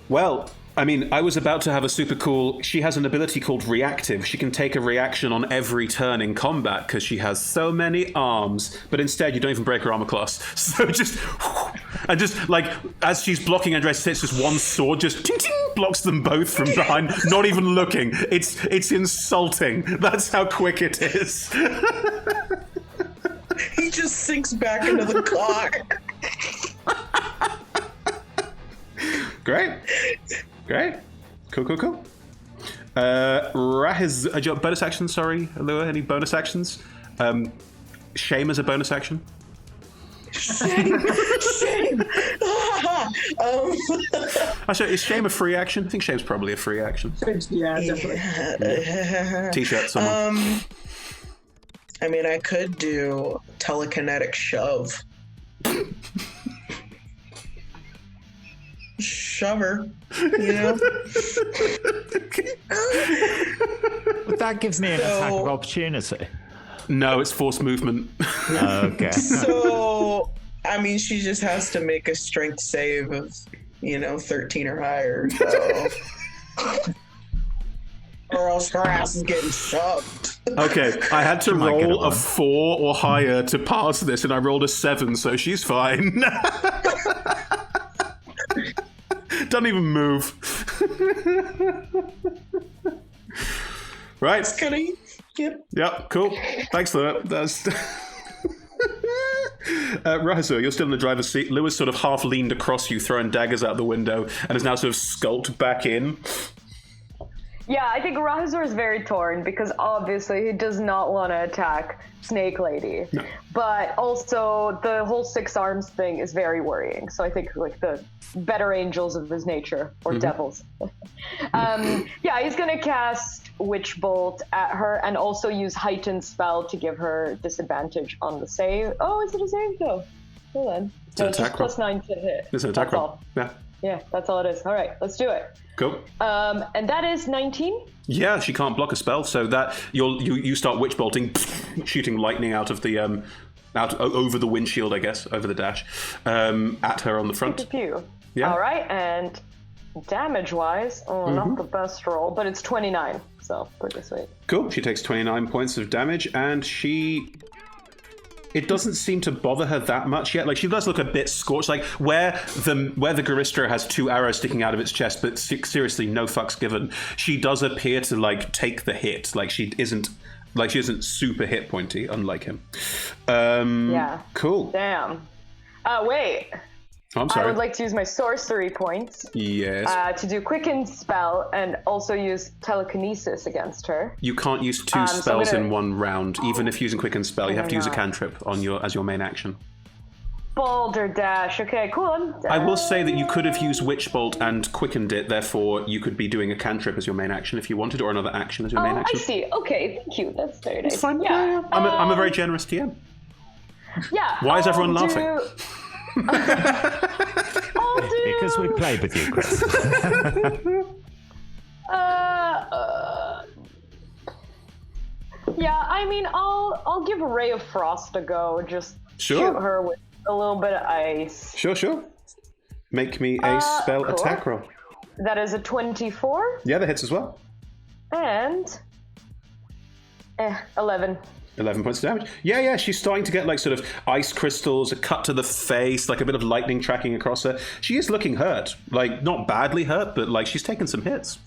Well, I mean, I was about to have a super cool... She has an ability called Reactive. She can take a reaction on every turn in combat because she has so many arms. But instead, you don't even break her armor class. So just... And just, like, as she's blocking Andres, it's just one sword just ting, ting, blocks them both from behind, not even looking. It's insulting. That's how quick it is. He just sinks back into the car. Great. Cool. Bonus action, sorry, Lua, any bonus actions? Shame as a bonus action? Shame. Actually, is shame a free action? I think shame's probably a free action. Yeah, definitely. T-shirt, someone. I mean, I could do telekinetic shove. Shove her, you know? But that gives me an attack of opportunity. No, it's forced movement. Okay. So, I mean, she just has to make a strength save of, 13 or higher, so... or else her ass is getting shoved. Okay, I had to roll a 4 or higher to pass this, and I rolled a 7, so she's fine. Doesn't even move. Right. It's gonna... Yep, cool. Thanks for that. That's... Rahazur, you're still in the driver's seat. Lewis sort of half leaned across you, throwing daggers out the window, and is now sort of skulked back in. Yeah, I think Rahazur is very torn because obviously he does not want to attack Snake Lady. No. But also the whole 6 arms thing is very worrying. So I think like the better angels of his nature, or devils. Yeah, he's going to cast Witch Bolt at her and also use Heightened Spell to give her disadvantage on the save. Oh, is it a save though? Hold on. It's an attack plus 9 to hit. It's an attack roll. Yeah. Yeah, that's all it is. All right, let's do it. Cool. And that is 19. Yeah, she can't block a spell, so that you start witch bolting, shooting lightning out of the out over the windshield, I guess, over the dash, at her on the front. Pew. Yeah. All right, and damage-wise, not the best roll, but it's 29, so pretty sweet. Cool. She takes 29 points of damage, and it doesn't seem to bother her that much yet. Like, she does look a bit scorched. Like, where the Garistro has 2 arrows sticking out of its chest, but seriously, no fucks given. She does appear to, like, take the hit. Like, she isn't super hit pointy, unlike him. Yeah. Cool. Damn. Wait. Oh, I'm sorry. I would like to use my sorcery points. Yes. To do Quicken Spell and also use Telekinesis against her. You can't use 2 spells in one round, even if using Quicken Spell. You have to use a cantrip as your main action. Boulder Dash. Okay, cool. I will say that you could have used Witch Bolt and quickened it, therefore you could be doing a cantrip as your main action if you wanted, or another action as your main action. I see. Okay, thank you. That's very nice. It's fine. Yeah. I'm a very generous TM. Yeah. Why is everyone laughing? Because we played with you, Chris. Yeah, I mean, I'll give Ray of Frost a go. Just shoot her with a little bit of ice. Sure. Make me a spell attack roll. That is a 24. Yeah, that hits as well. And 11. 11 points of damage. Yeah, she's starting to get like sort of ice crystals, a cut to the face, like a bit of lightning tracking across her. She is looking hurt. Like, not badly hurt, but like she's taken some hits.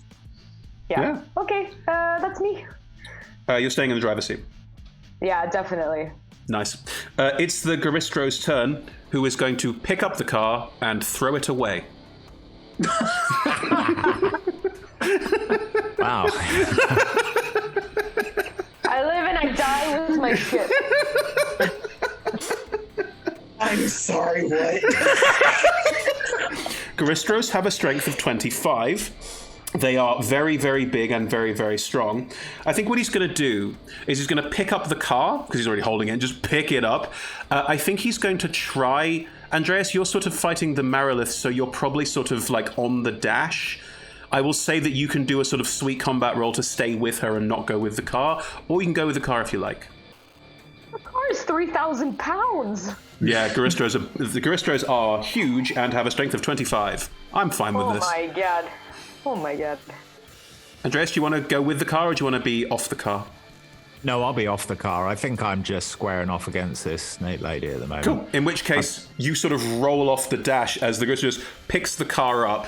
Yeah. Okay, that's me. You're staying in the driver's seat. Yeah, definitely. Nice. It's the Garistro's turn, who is going to pick up the car and throw it away. Wow. I live and I die with my ship. I'm sorry, what? Garistros have a strength of 25. They are very, very big and very, very strong. I think what he's going to do is he's going to pick up the car, because he's already holding it, and just pick it up. I think he's going to try... Andreas, you're sort of fighting the Marilith, so you're probably sort of like on the dash. I will say that you can do a sort of sweet combat roll to stay with her and not go with the car, or you can go with the car if you like. The car is 3,000 pounds. Yeah, the Garistros are huge and have a strength of 25. I'm fine with this. Oh my god. Andreas, do you want to go with the car or do you want to be off the car? No, I'll be off the car. I think I'm just squaring off against this snake lady at the moment. Cool. In which case, you sort of roll off the dash as the Garistros picks the car up.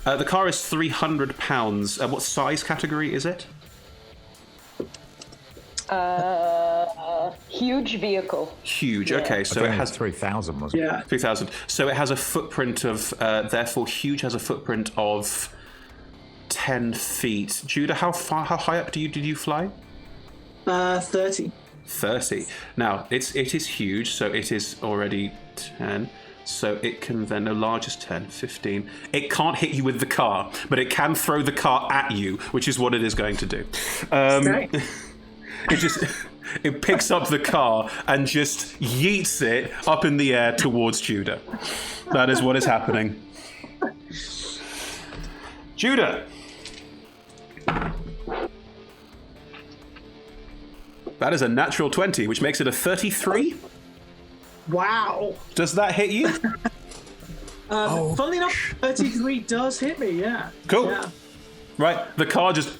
The car is 300 pounds. What size category is it? Huge vehicle. Huge. Okay, so it has 3,000, wasn't it? Yeah. 3,000. So it has a footprint of, therefore, huge has a footprint of 10 feet. Judah, how high up did you fly? 30. 30. Now, it is huge, so it is already 10. So it can then, no, largest 10, 15. It can't hit you with the car, but it can throw the car at you, which is what it is going to do. It picks up the car and just yeets it up in the air towards Judah. That is what is happening. Judah. That is a natural 20, which makes it a 33. Wow. Does that hit you? Funnily enough, 33 does hit me, yeah. Cool. Yeah. Right, the car just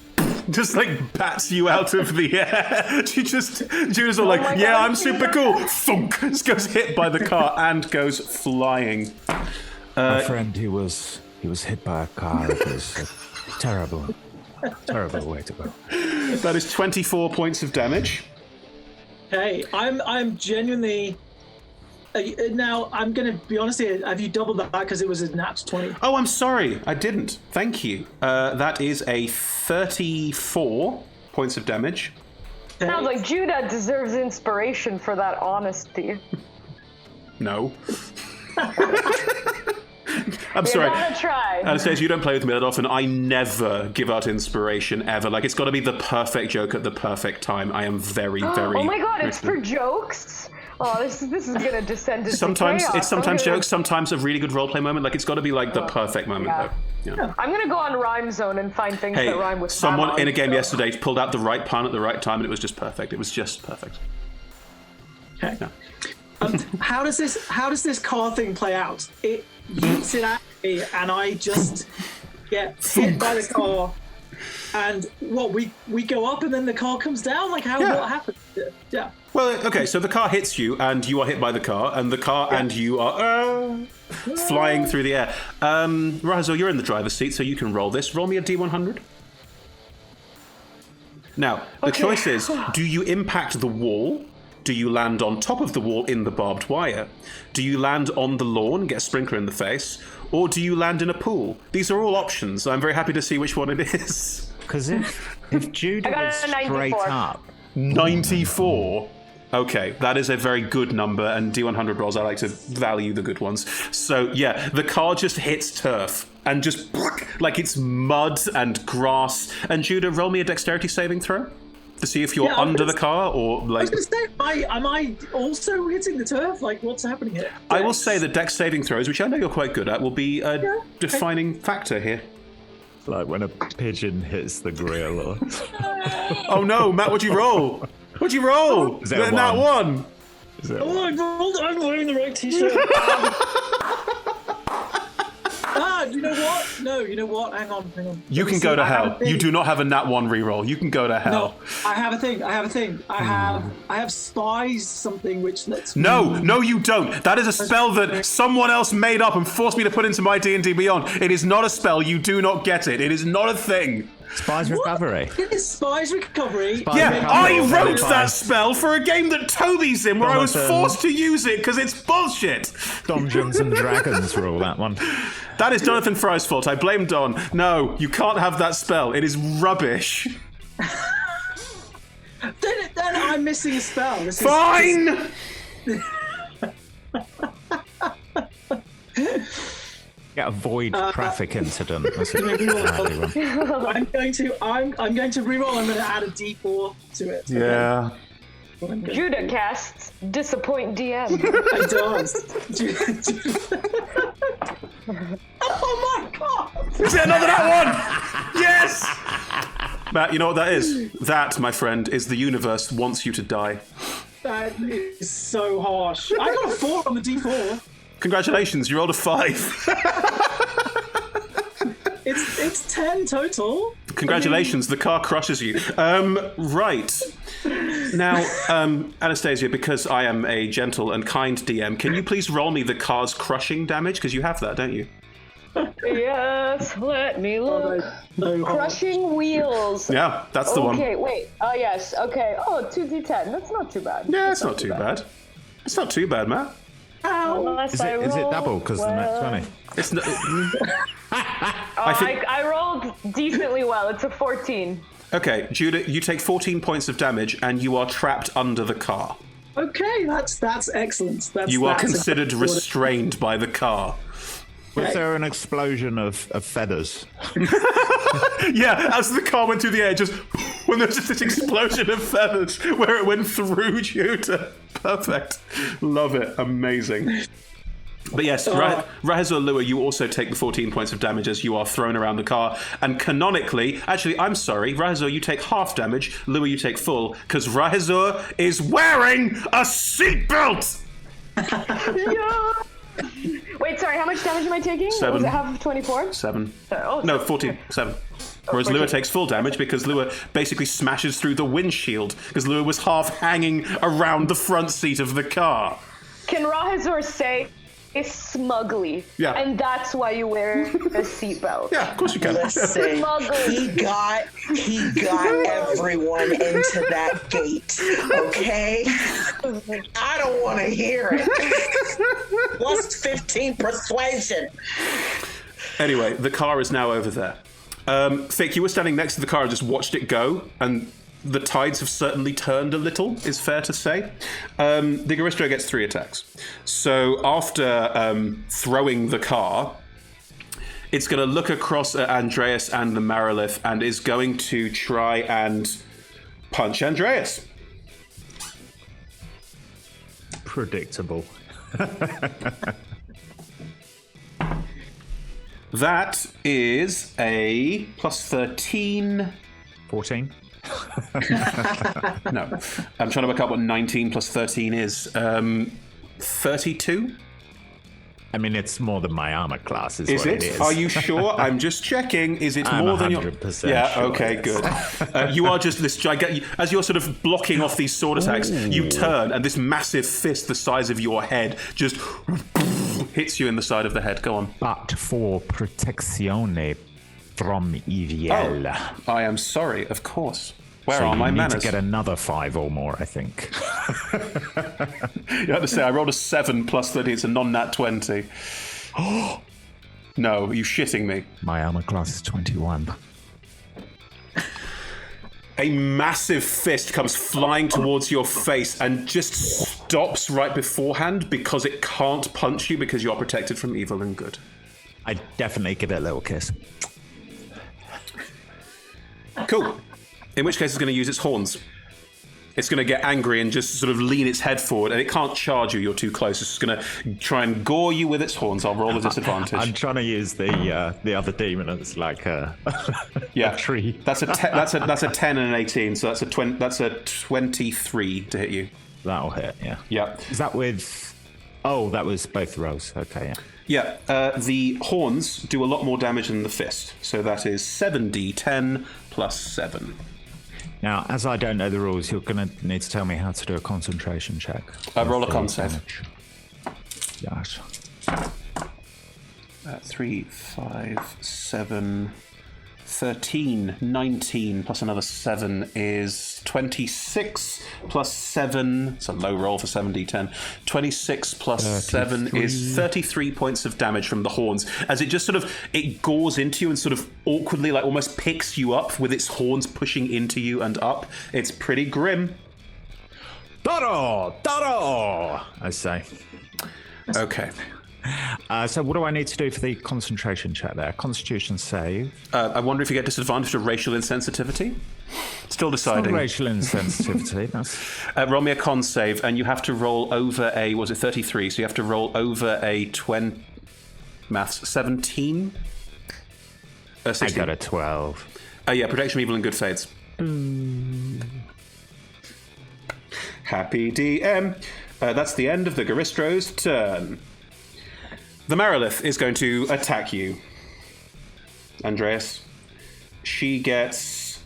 like bats you out of the air. Judah's all like, yeah, I'm super cool. Thunk! Just goes hit by the car and goes flying. My friend, he was hit by a car. It was a terrible way to go. That is 24 points of damage. Okay, I'm genuinely... now, I'm going to be honest here. Have you doubled that because it was a nat 20? Oh, I'm sorry. I didn't. Thank you. That is a 34 points of damage. Okay. Sounds like Judah deserves inspiration for that honesty. No. I'm sorry. You gotta try. Anastasia, you don't play with me that often. I never give out inspiration, ever. Like, it's got to be the perfect joke at the perfect time. I am very, very... Oh my god, it's for jokes? Oh, this is gonna descend into Sometimes chaos. it's sometimes jokes, sometimes a really good roleplay moment. Like, it's got to be like the perfect moment, yeah. though. Yeah. I'm gonna go on Rhyme Zone and find things Hey, that rhyme with someone Mammon, in a game so. yesterday pulled out the right pun at the right time, and it was just perfect. It was just perfect. Okay. Yeah. How does this car thing play out? It yeets it at me, and I just get hit by the car. And what we go up, and then the car comes down. Like what happened? Yeah. Well, okay, so the car hits you, and you are hit by the car, and the car and you are flying through the air. Rahazor, you're in the driver's seat, so you can roll this. Roll me a D100. Now, the choice is, do you impact the wall? Do you land on top of the wall in the barbed wire? Do you land on the lawn, get a sprinkler in the face? Or do you land in a pool? These are all options. I'm very happy to see which one it is. Because if Judah I got was a 94. straight up... 94. Okay, that is a very good number, and D100 rolls, I like to value the good ones. So, yeah, the car just hits turf, and just, like it's mud and grass. And Judah, roll me a dexterity saving throw to see if you're under the car, or like... I was going to say, am I also hitting the turf? Like, what's happening here? I will say that dex saving throws, which I know you're quite good at, will be a defining factor here. Like when a pigeon hits the grill. Or... Oh no, Matt, what'd you roll? What'd you roll? Is that that one? I rolled. I'm wearing the right t-shirt. You know what? No, you know what? Hang on. You can go to hell. You do not have a nat 1 reroll. You can go to hell. No, I have a thing. I have spies something which lets me... No, you don't. That is a spell that someone else made up and forced me to put into my D&D Beyond. It is not a spell. You do not get it. It is not a thing. Spies recovery. It's Spies Recovery. Spies Yeah, recovery. I wrote Spies. that spell for a game that Toby's in where I was Jonathan. forced to use it because it's bullshit. Dungeons and Dragons rule, that one. That is Jonathan Fry's fault. I blame Don. No, you can't have that spell. It is rubbish. Then I'm missing a spell. This Fine! Get a void traffic incident. That's I'm going to reroll. I'm going to add a D4 to it. Yeah. Judah casts Disappoint DM. It does. Oh my god! Is it another that one? Yes! Matt, you know what that is? That, my friend, is the universe wants you to die. That is so harsh. I got a 4 on the D4. Congratulations, you rolled a 5. It's 10 total. Congratulations, the car crushes you. Right. Now, Anastasia, because I am a gentle and kind DM, can you please roll me the car's crushing damage? Because you have that, don't you? Yes, let me look. So harsh. Crushing wheels. Yeah, that's the one. Okay, wait. Oh, yes. Okay. Oh, 2d10. That's not too bad. Yeah, it's not too bad. It's not too bad, Matt. Unless Is I it roll double because the next 20? It's not. I rolled decently well. It's a 14. Okay, Judah, you take 14 points of damage and you are trapped under the car. Okay, that's excellent. You are that's considered restrained by the car. Was there an explosion of feathers? Yeah, as the car went through the air, just when there was just this explosion of feathers where it went through Judah. Perfect. Love it. Amazing. But yes, Rahazor Lua, you also take the 14 points of damage as you are thrown around the car. And canonically, actually, I'm sorry, Rahazor, you take half damage. Lua, you take full, because Rahazor is wearing a seatbelt! Wait, sorry. How much damage am I taking? 7. Was it half of 24? 7. Oh, No, 14. 7. Whereas Lua 14. takes full damage because Lua basically smashes through the windshield because Lua was half hanging around the front seat of the car. Can Rahazor say smugly? Yeah. And that's why you wear a seatbelt. Yeah, of course you can. Listen, Smugly. he got everyone into that gate, okay? I don't want to hear it. Plus 15 persuasion. Anyway, the car is now over there. Thick, you were standing next to the car and just watched it go, and the tides have certainly turned a little, is fair to say. The Garistro gets 3 attacks. So after throwing the car, it's going to look across at Andreas and the Marilith and is going to try and punch Andreas. Predictable. That is a plus 13. 14. No. I'm trying to work out what 19 plus 13 is. 32? I mean, it's more than my armor class, is Is what it? it is. Are you sure? I'm just checking. Is it I'm more than your... 100% Yeah, sure okay, it is. good. You are just this gigantic... As you're sort of blocking off these sword attacks, you turn, and this massive fist the size of your head just hits you in the side of the head. Go on. But for protezione from evil. Oh, I am sorry, of course. Where So are you my need manners? to get another 5 or more, I think. You have to say, I rolled a 7 plus 30. It's a non-nat 20. No, are you shitting me? My armor class is 21. A massive fist comes flying towards your face and just stops right beforehand because it can't punch you because you are protected from evil and good. I definitely give it a little kiss. Cool. In which case it's going to use its horns. It's going to get angry and just sort of lean its head forward, and it can't charge you. You're too close. It's going to try and gore you with its horns. I'll roll a disadvantage. I'm trying to use the other demon as like a, Yeah, a tree. That's a 10 and an 18. So that's a 23 to hit you. That'll hit, yeah. Yeah. Is that with... Oh, that was both rows. Okay, yeah. Yeah. The horns do a lot more damage than the fist. So that is 7d10 plus 7. Now, as I don't know the rules, you're going to need to tell me how to do a concentration check. Roll a con save. Yes. 3, 5, 7, 13, 19, plus another 7 is 26, plus 7, it's a low roll for 7d10, 26 plus 7 is 33 points of damage from the horns, as it just sort of, it gores into you and sort of awkwardly, like almost picks you up with its horns pushing into you and up. It's pretty grim. Doro! Doro! I say. Okay. So what do I need to do for the concentration check there? Constitution save. I wonder if you get disadvantage of racial insensitivity? Still deciding. Not racial insensitivity. That's... roll me a con save, and you have to roll over a, was it 33? So you have to roll over a 20... Maths, 17? 16. I got a 12. Yeah, protection from evil and good fades. Happy DM. That's the end of the Garistro's turn. The Marilith is going to attack you, Andreas. She gets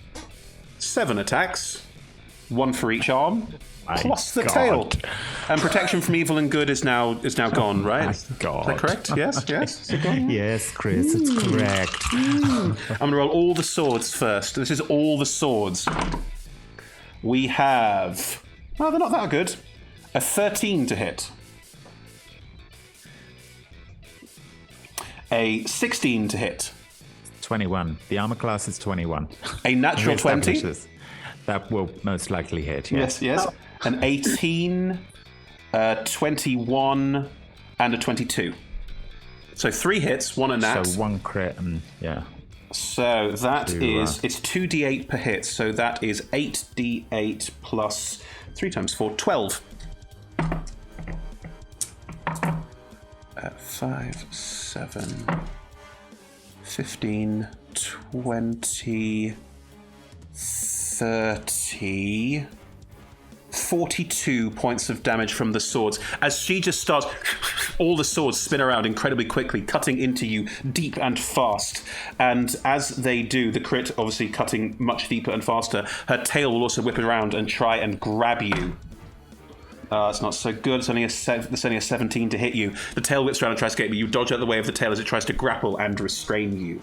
7 attacks, 1 for each arm, plus the tail. And protection from evil and good is now gone, right? My God. Is that correct? Yes, yes. Is it gone? Yes, Chris, it's correct. I'm going to roll all the swords first. This is all the swords. We have... Oh, they're not that good. A 13 to hit. A 16 to hit. 21. The armor class is 21. A natural 20. That will most likely hit, yes. Yes. An 18, 21, and a 22. So 3 hits, 1 a nat. So 1 crit and, yeah. So that is, it's 2d8 per hit. So that is 8d8 plus 3 times 4, 12. 5, 7, 15, 20, 30, 42 points of damage from the swords. As she just starts, all the swords spin around incredibly quickly, cutting into you deep and fast. And as they do, the crit obviously cutting much deeper and faster, her tail will also whip around and try and grab you. It's not so good. It's only a 17 to hit you. The tail whips around and tries to get you. You dodge out of the way of the tail as it tries to grapple and restrain you.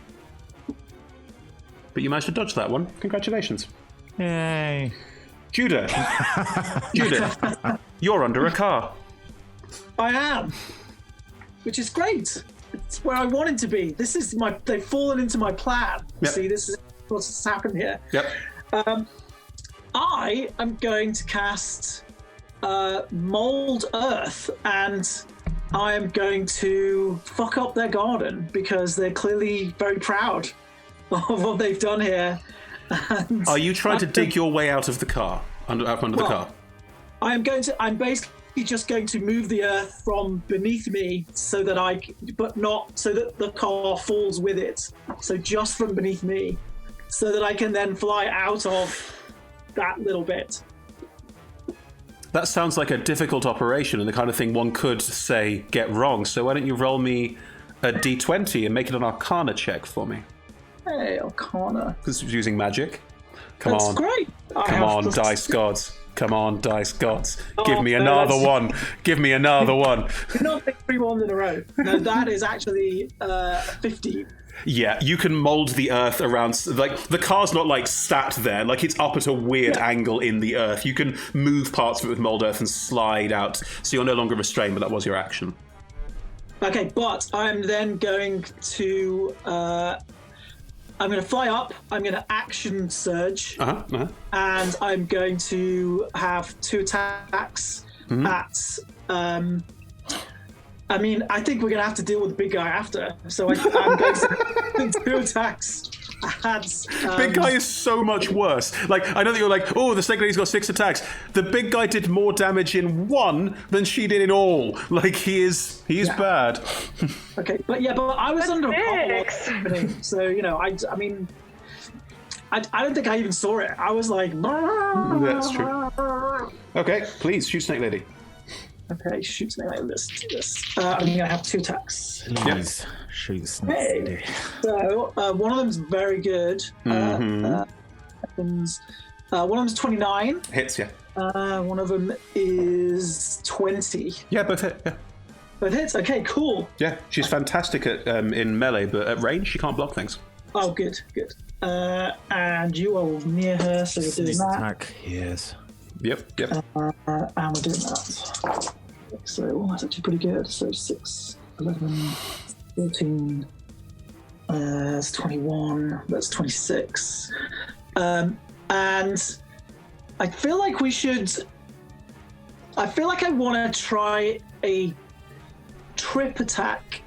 But you managed to dodge that one. Congratulations. Yay. Judah, you're under a car. I am, which is great. It's where I wanted to be. This is they've fallen into my plan. Yep. See, this is what's happened here. Yep. I am going to cast Mold Earth, and I am going to fuck up their garden because they're clearly very proud of what they've done here. And are you trying to dig your way out of the car, under the car? I'm basically just going to move the earth from beneath me so that but not so that the car falls with it. So just from beneath me, so that I can then fly out of that little bit. That sounds like a difficult operation and the kind of thing one could say get wrong. So why don't you roll me a d20 and make it an Arcana check for me? Hey, Arcana. This is using magic. Come That's on. great. Come on, dice gods. Come on, dice gods. Give me another one. Give me another one. You're not taking 3 ones in a row. No, that is actually 15. Yeah, you can mold the earth around, like, the car's not, like, sat there, like, it's up at a weird angle in the earth. You can move parts of it with mold earth and slide out, so you're no longer restrained, but that was your action. Okay, but I'm then going to... I'm going to fly up, I'm going to action surge, and I'm going to have 2 attacks at... I mean, I think we're going to have to deal with the big guy after, so I'm going to 2 attacks at... Big guy is so much worse. Like, I know that you're like, oh, the snake lady's got 6 attacks. The big guy did more damage in 1 than she did in all. Like, he is bad. Okay, but I was under a so, you know, I mean, I don't think I even saw it. I was like... That's true. Okay, please, shoot snake lady. Okay, shoot snake like this. I'm going to have 2 attacks. Please, shoot snake lady. So, one of them's very good. One of them's 29. Hits, yeah. One of them is 20. Yeah, both hit, yeah. Both hits? Okay, cool. Yeah, she's fantastic at in melee, but at range, she can't block things. Oh, good. And you are near her, so we're doing that. Attack, yes. Yep. And we're doing that. So that's actually pretty good. So 6, 11, 13. That's 21. That's 26. And I feel like we should. I feel like I want to try a trip attack.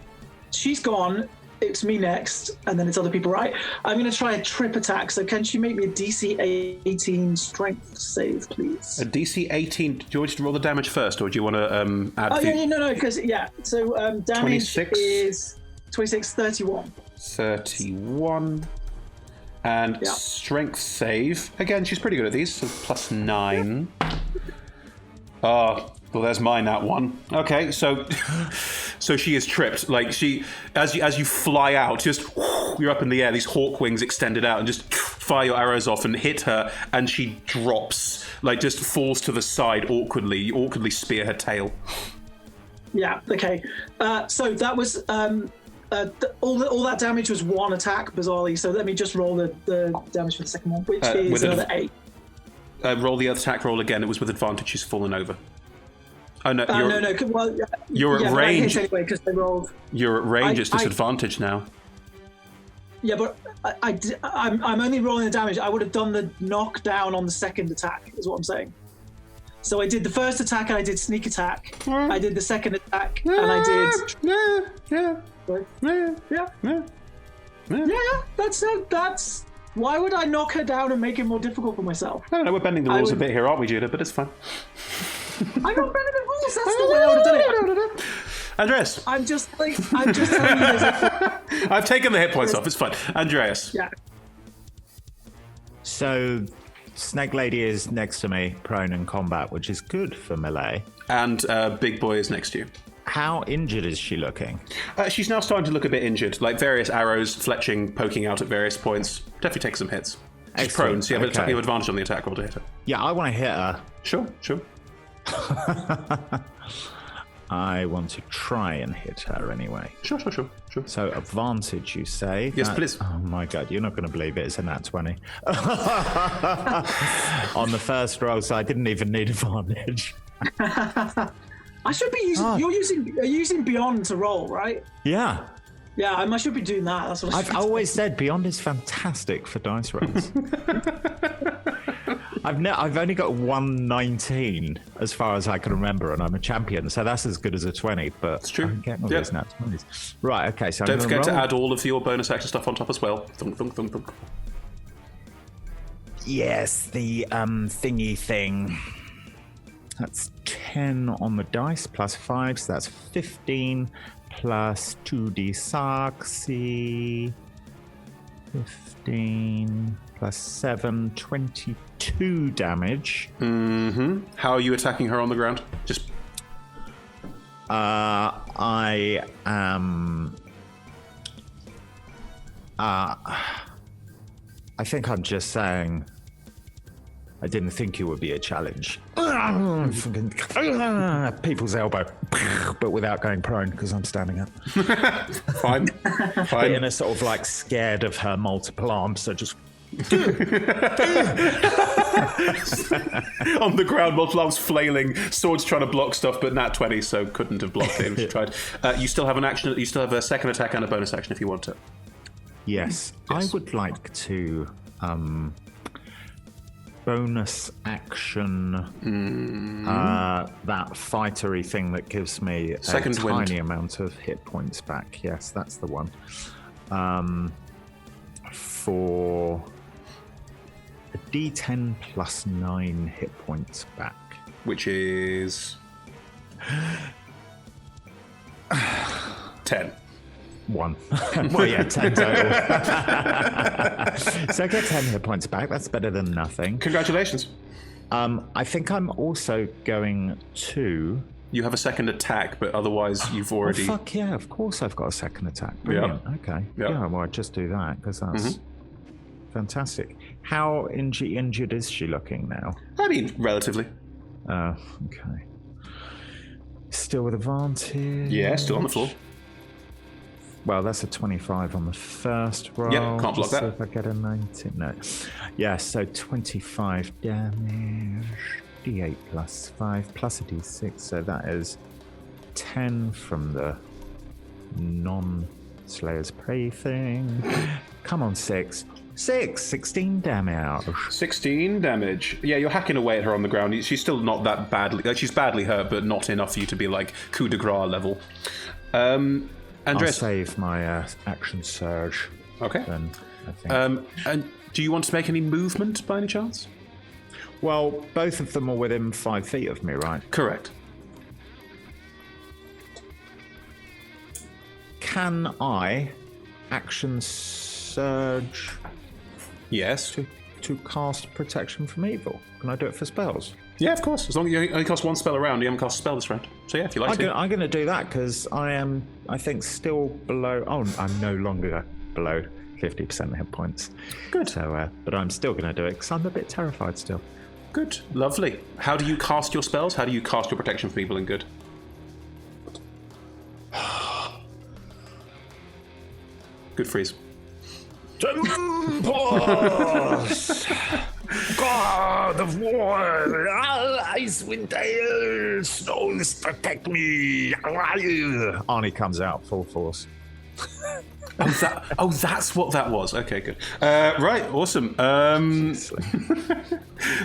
She's gone. It's me next, and then it's other people, right? I'm going to try a trip attack. So can she make me a DC 18 strength save, please? A DC 18. Do you want to roll the damage first, or do you want to add? Oh, no, because So damage 26? is 26, 31. 31. And strength save. Again, she's pretty good at these, so +9. Oh, well, there's mine, that one. Okay, so she is tripped. Like, she, as you fly out, just you're up in the air, these hawk wings extended out, and just fire your arrows off and hit her, and she drops, like, just falls to the side awkwardly. You awkwardly spear her tail. Yeah, okay. So that was... all that damage was one attack, bizarrely. So let me just roll the damage for the second one, which is another 8. Roll the attack roll again. It was with advantage. She's fallen over. Oh no! No. Well, you're at range anyway because they rolled. You're at range. It's disadvantage now. Yeah, but I'm only rolling the damage. I would have done the knockdown on the second attack. Is what I'm saying. So I did the first attack and I did sneak attack. I did the second attack and I did. Yeah. That's. Why would I knock her down and make it more difficult for myself? I don't know. We're bending the rules a bit here, aren't we, Judah? But it's fine. I'm not bending the rules. That's the way I would have done it. Andreas. I'm just telling you. There's I've taken the hit points off. It's fine. Andreas. Yeah. So, Snake Lady is next to me, prone in combat, which is good for melee. And Big Boy is next to you. How injured is she looking? She's now starting to look a bit injured, like various arrows fletching, poking out at various points. Definitely take some hits. She's prone, so you have advantage on the attack roll to hit her. Yeah, I want to hit her. Sure. I want to try and hit her anyway. Sure. So advantage, you say? Yes, please. Oh my god, you're not going to believe it. It's a nat 20. On the first roll, so I didn't even need advantage. I should be using. You're using Beyond to roll, right? Yeah. Yeah, I should be doing that. That's what I've always said Beyond is fantastic for dice rolls. I've only got 119 as far as I can remember, and I'm a champion, so that's as good as a 20. But it's true. I'm getting all these nat 20s. Right. Okay. So don't forget to add all of your bonus action stuff on top as well. Thunk, thunk, thunk, thunk. Yes, the thingy thing. That's 10 on the dice plus 5, so that's 15 plus 2d6. 15 plus 7, 22 damage. Mm-hmm. How are you attacking her on the ground? Just. I am. I think I'm just saying. I didn't think you would be a challenge. People's elbow, but without going prone because I'm standing up. Fine. In a sort of like scared of her multiple arms, so just on the ground, multiple arms flailing, swords trying to block stuff, but nat 20, so couldn't have blocked it if you tried. You still have an action. You still have a second attack and a bonus action if you want it. Yes. I would like to. Bonus action, that fightery thing that gives me a tiny amount of hit points back. Yes, that's the one. For a D10 plus 9 hit points back. Which is 10. 1. Well, yeah, 10 total. So I get 10 hit points back. That's better than nothing. Congratulations. I think I'm also going to... You have a second attack, but otherwise you've already... Oh, fuck yeah, of course I've got a second attack. Brilliant. Yeah. Okay. Yeah, well, I'd just do that, because that's fantastic. How injured is she looking now? I mean, relatively. Okay. Still with advantage? Yeah, still on the floor. Well, that's a 25 on the first roll. Yep, can't block Just see that. if I get a 19. No. Yeah, so 25 damage. D8 plus 5 plus a D6. So that is 10 from the non-Slayer's Prey thing. Come on, 6. 16 damage. 16 damage. Yeah, you're hacking away at her on the ground. She's still not that badly... Like, she's badly hurt, but not enough for you to be, like, coup de grace level. I'll Andreas... save my action surge. Okay. Then, I think. And do you want to make any movement, by any chance? Well, both of them are within 5 feet of me, right? Correct. Can I action surge Yes. to cast protection from evil? Can I do it for spells? Yeah, of course. As long as you only cast one spell a round, you haven't cast a spell this round. So yeah, if you like to. I'm going to do that because I am, I think, still below. Oh, I'm no longer below 50% hit points. Good. So, but I'm still going to do it because I'm a bit terrified still. Good. Lovely. How do you cast your spells? How do you cast your protection from evil and good? Good freeze. Tempest! God of War! Icewind Dale! Snows protect me! Arnie comes out full force. That's what that was. Okay, good. Right, awesome.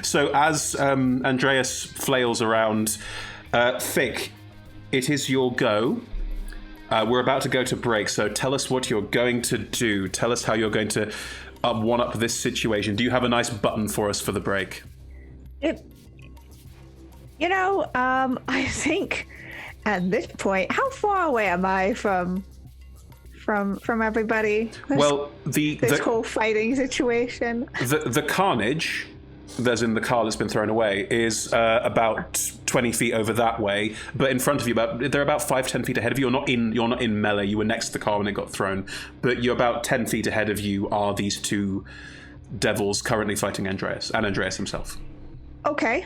So as Andreas flails around, Thick, it is your go. We're about to go to break, so tell us what you're going to do. Tell us how you're going to one-up this situation. Do you have a nice button for us for the break? I think at this point, how far away am I from everybody? This whole fighting situation. The carnage, as in the car that's been thrown away, is about 20 feet over that way. But in front of you, they're about 5-10 feet ahead of you. You're not in melee. You were next to the car when it got thrown, but you're about 10 feet ahead of you are these two devils currently fighting Andreas and Andreas himself. Okay.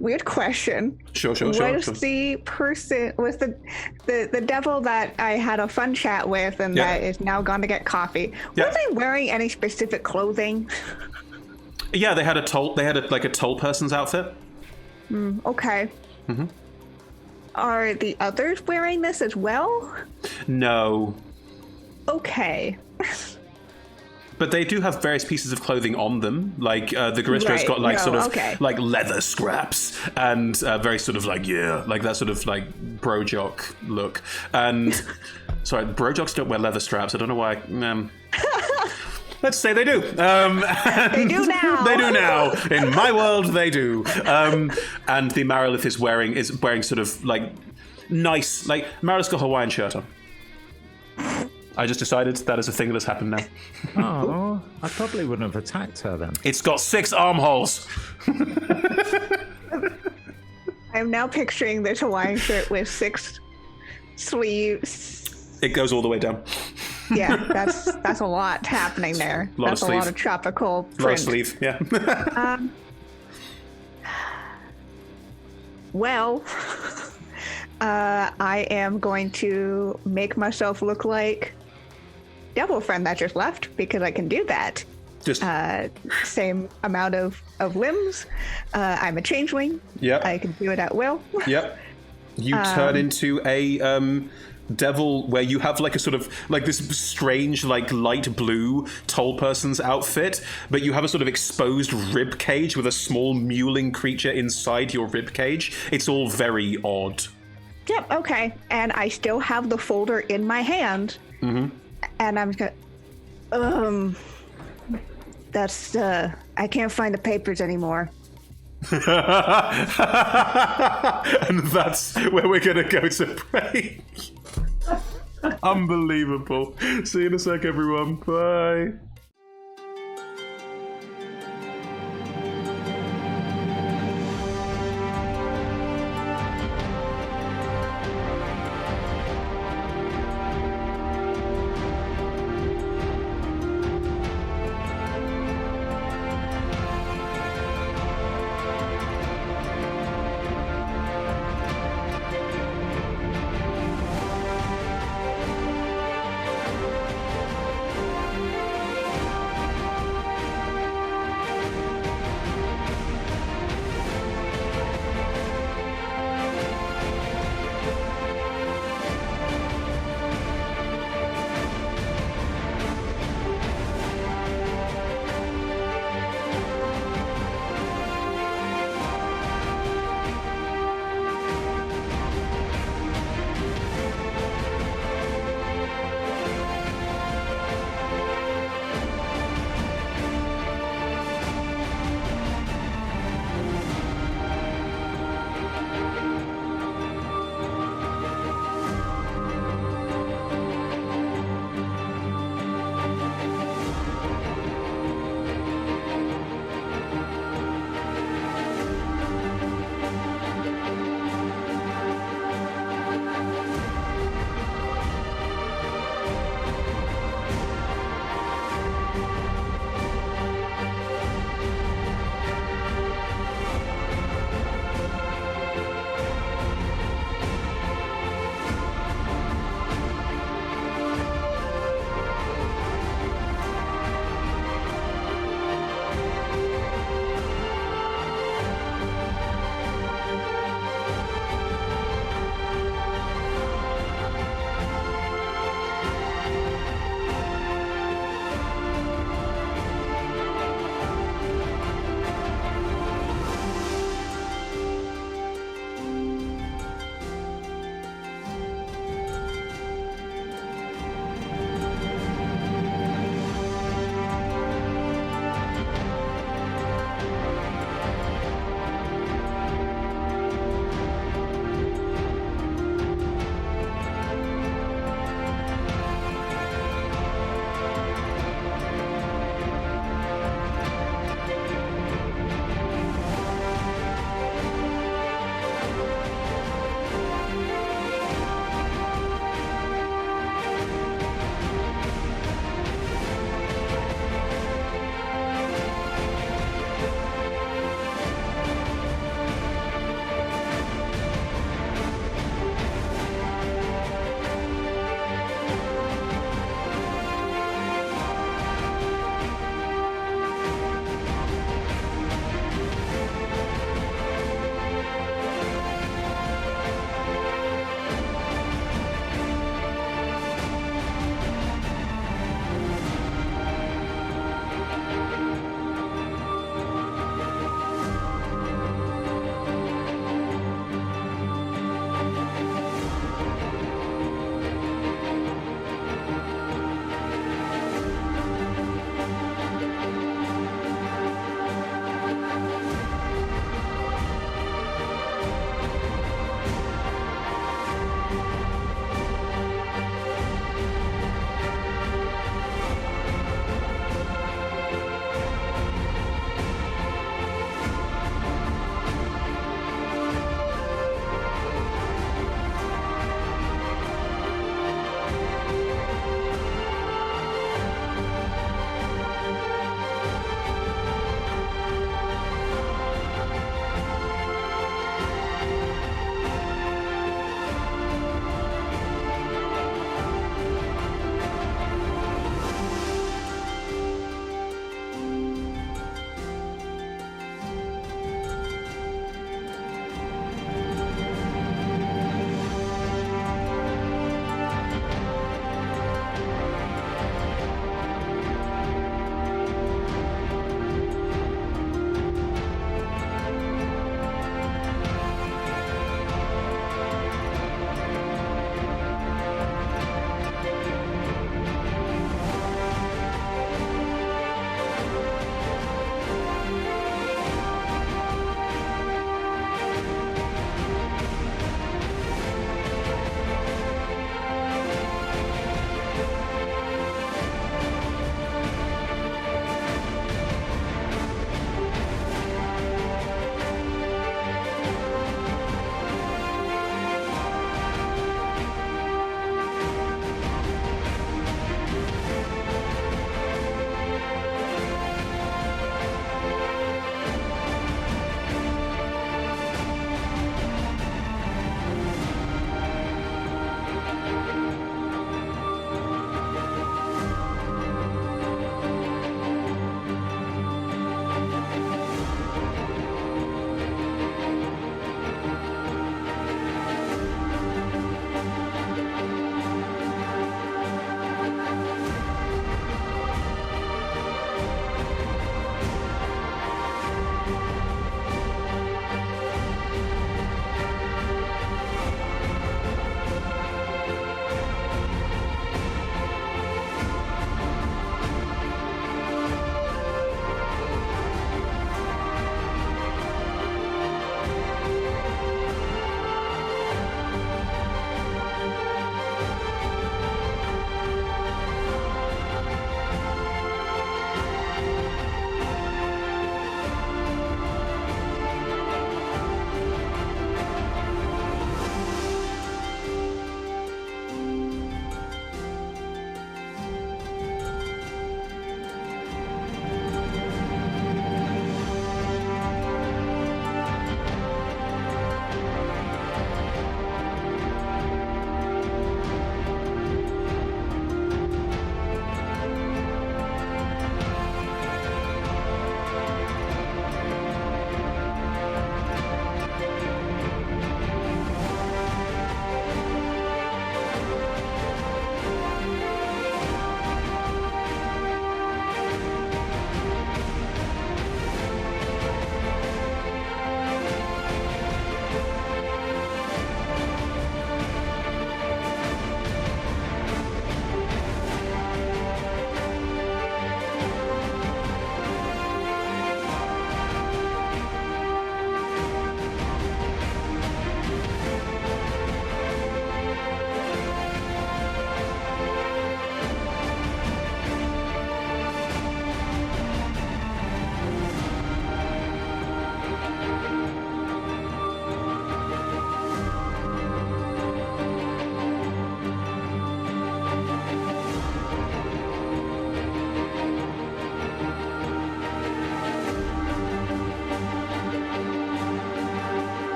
Weird question. Sure. The person was the devil that I had a fun chat with and that is now gone to get coffee. Yeah. Was they wearing any specific clothing? Yeah, they had a toll person's outfit. Okay. Mm-hmm. Are the others wearing this as well? No. Okay. But they do have various pieces of clothing on them. Like the Garisto's got like leather scraps and very sort of like that sort of like bro jock look. And sorry, bro jocks don't wear leather straps. I don't know why. Let's say they do. They do now. They do now. In my world, they do. And the Marilith is wearing sort of like nice, like Marilith's got a Hawaiian shirt on. I just decided that is a thing that has happened now. Oh, I probably wouldn't have attacked her then. It's got 6 armholes. I'm now picturing this Hawaiian shirt with 6 sleeves. It goes all the way down. Yeah, that's a lot happening there. That's a lot of tropical print. A lot of sleeve, yeah. Well, I am going to make myself look like Devil Friend that just left because I can do that. Just same amount of limbs. I'm a changeling. Yep. I can do it at will. Yep. You turn into a devil where you have like a sort of like this strange like light blue toll person's outfit, but you have a sort of exposed rib cage with a small mewling creature inside your rib cage. It's all very odd. Yep, okay. And I still have the folder in my hand. Mm-hmm. And I'm just gonna that's I can't find the papers anymore. And that's where we're gonna go to break. Unbelievable. See you in a sec, everyone. Bye.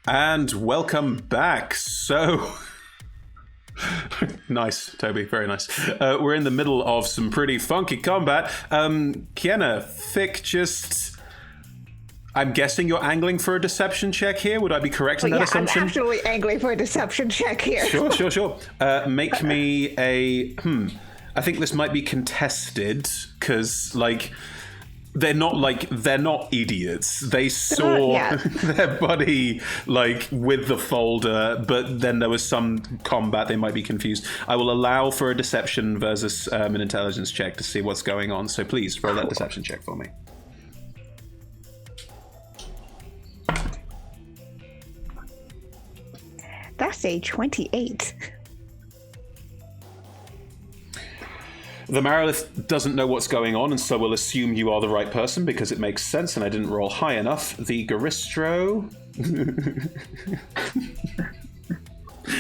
And welcome back. So, nice, Toby, very nice. We're in the middle of some pretty funky combat. Kienna, Fick, I'm guessing you're angling for a deception check here. Would I be correct in that assumption? I'm absolutely angling for a deception check here. Sure. Make me a... I think this might be contested, because, they're not idiots. They saw their buddy with the folder, but then there was some combat. They might be confused. I will allow for a deception versus an intelligence check to see what's going on. So please roll that deception check for me. That's a 28. The Marilith doesn't know what's going on, and so we'll assume you are the right person because it makes sense, and I didn't roll high enough. The Garistro...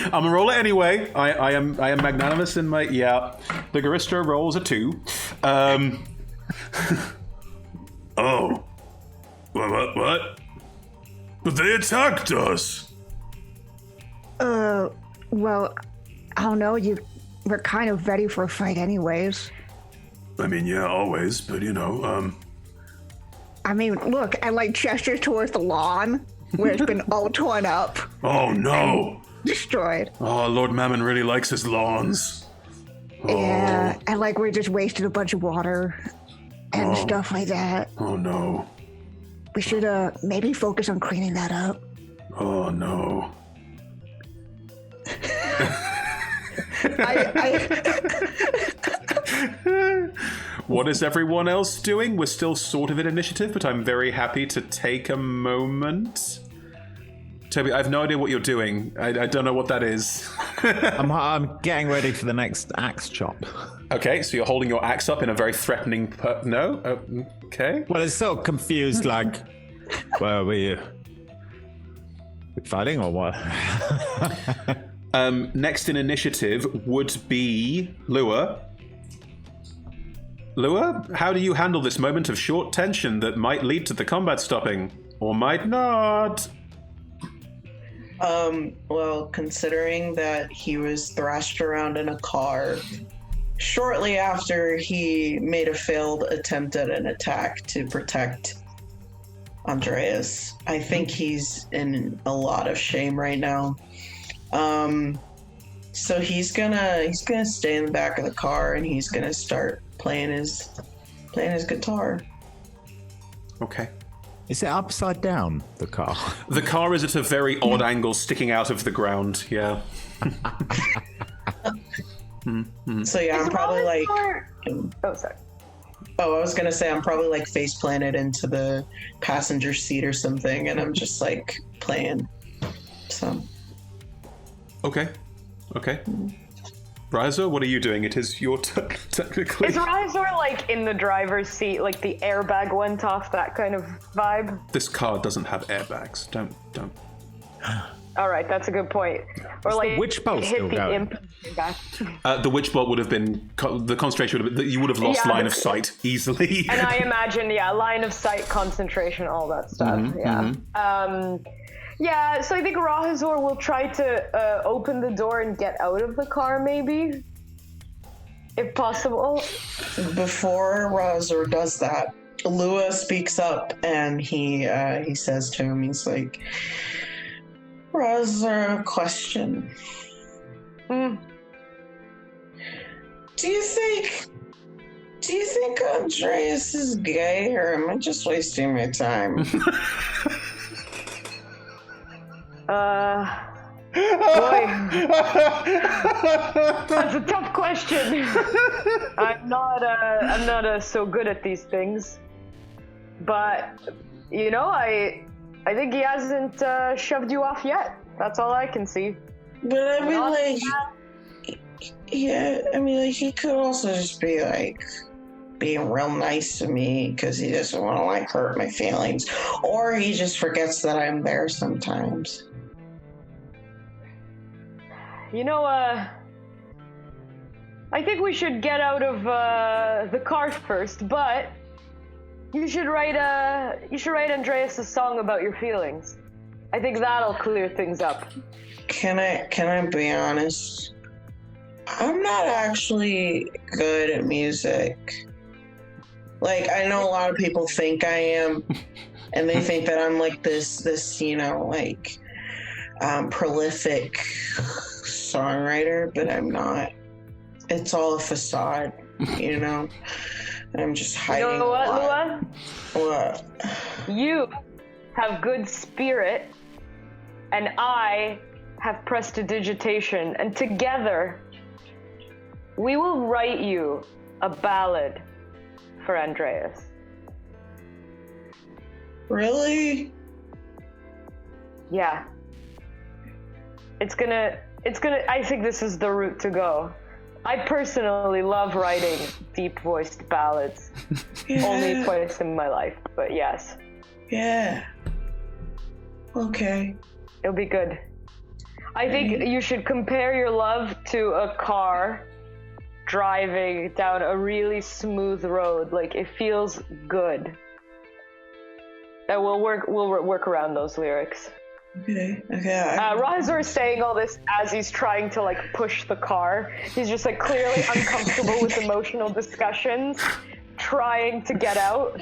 I'm gonna roll it anyway. I am magnanimous in my... Yeah. The Garistro rolls a 2. Oh. What? But they attacked us! Well, I don't know, we're kind of ready for a fight anyways. I mean, yeah, always, but I mean, look, I gesture towards the lawn where it's been all torn up. Oh, no! Destroyed. Oh, Lord Mammon really likes his lawns. Yeah, and we just wasted a bunch of water and stuff like that. Oh, no. We should maybe focus on cleaning that up. Oh, no. What is everyone else doing? We're still sort of in initiative, but I'm very happy to take a moment. Toby, I have no idea what you're doing. I don't know what that is. I'm getting ready for the next axe chop. Okay, so you're holding your axe up in a very threatening... No? Okay. Well, it's so confused, were we fighting or what? Next in initiative would be Lua. Lua, how do you handle this moment of short tension that might lead to the combat stopping? Or might not? Well, considering that he was thrashed around in a car shortly after he made a failed attempt at an attack to protect Andreas, I think he's in a lot of shame right now. So he's gonna stay in the back of the car and he's gonna start playing his guitar. Okay. Is it upside down, the car? The car is at a very odd angle sticking out of the ground, yeah. So yeah, I'm probably Oh, sorry. Oh, I was gonna say I'm probably face planted into the passenger seat or something, and I'm just playing some. Okay. Razor, what are you doing? It is your turn, technically. Is Razor in the driver's seat, the airbag went off, that kind of vibe? This car doesn't have airbags. Don't. All right, that's a good point. Or the witch bolt hit still the going? imp back. The witch bolt would have been... The concentration would have been... You would have lost line of sight easily. And I imagine, line of sight, concentration, all that stuff. Yeah, so I think Rahazor will try to open the door and get out of the car, maybe, if possible. Before Rahazor does that, Lua speaks up and he says to him, he's like, Rahazor, a question. Do you think Andreas is gay, or am I just wasting my time? Boy, that's a tough question. I'm not so good at these things, but I think he hasn't shoved you off yet. That's all I can see. But I mean, he could also just be being real nice to me because he doesn't want to hurt my feelings, or he just forgets that I'm there sometimes. I think we should get out of the car first, but you should write Andreas a song about your feelings. I think that'll clear things up. Can I be honest? I'm not actually good at music. Like, I know a lot of people think I am, and they think that I'm like this, like, prolific songwriter, but I'm not. It's all a facade, And I'm just hiding. You know what, Lua? What? You have good spirit, and I have prestidigitation, and together we will write you a ballad for Andreas. Really? Yeah. It's gonna, I think this is the route to go. I personally love writing deep-voiced ballads. Yeah. Only twice in my life, but yes. Yeah. Okay. It'll be good. I think you should compare your love to a car driving down a really smooth road. Like, it feels good. And we'll work around those lyrics. Okay. Rahazor is saying all this as he's trying to like push the car. He's just like clearly uncomfortable with emotional discussions, trying to get out.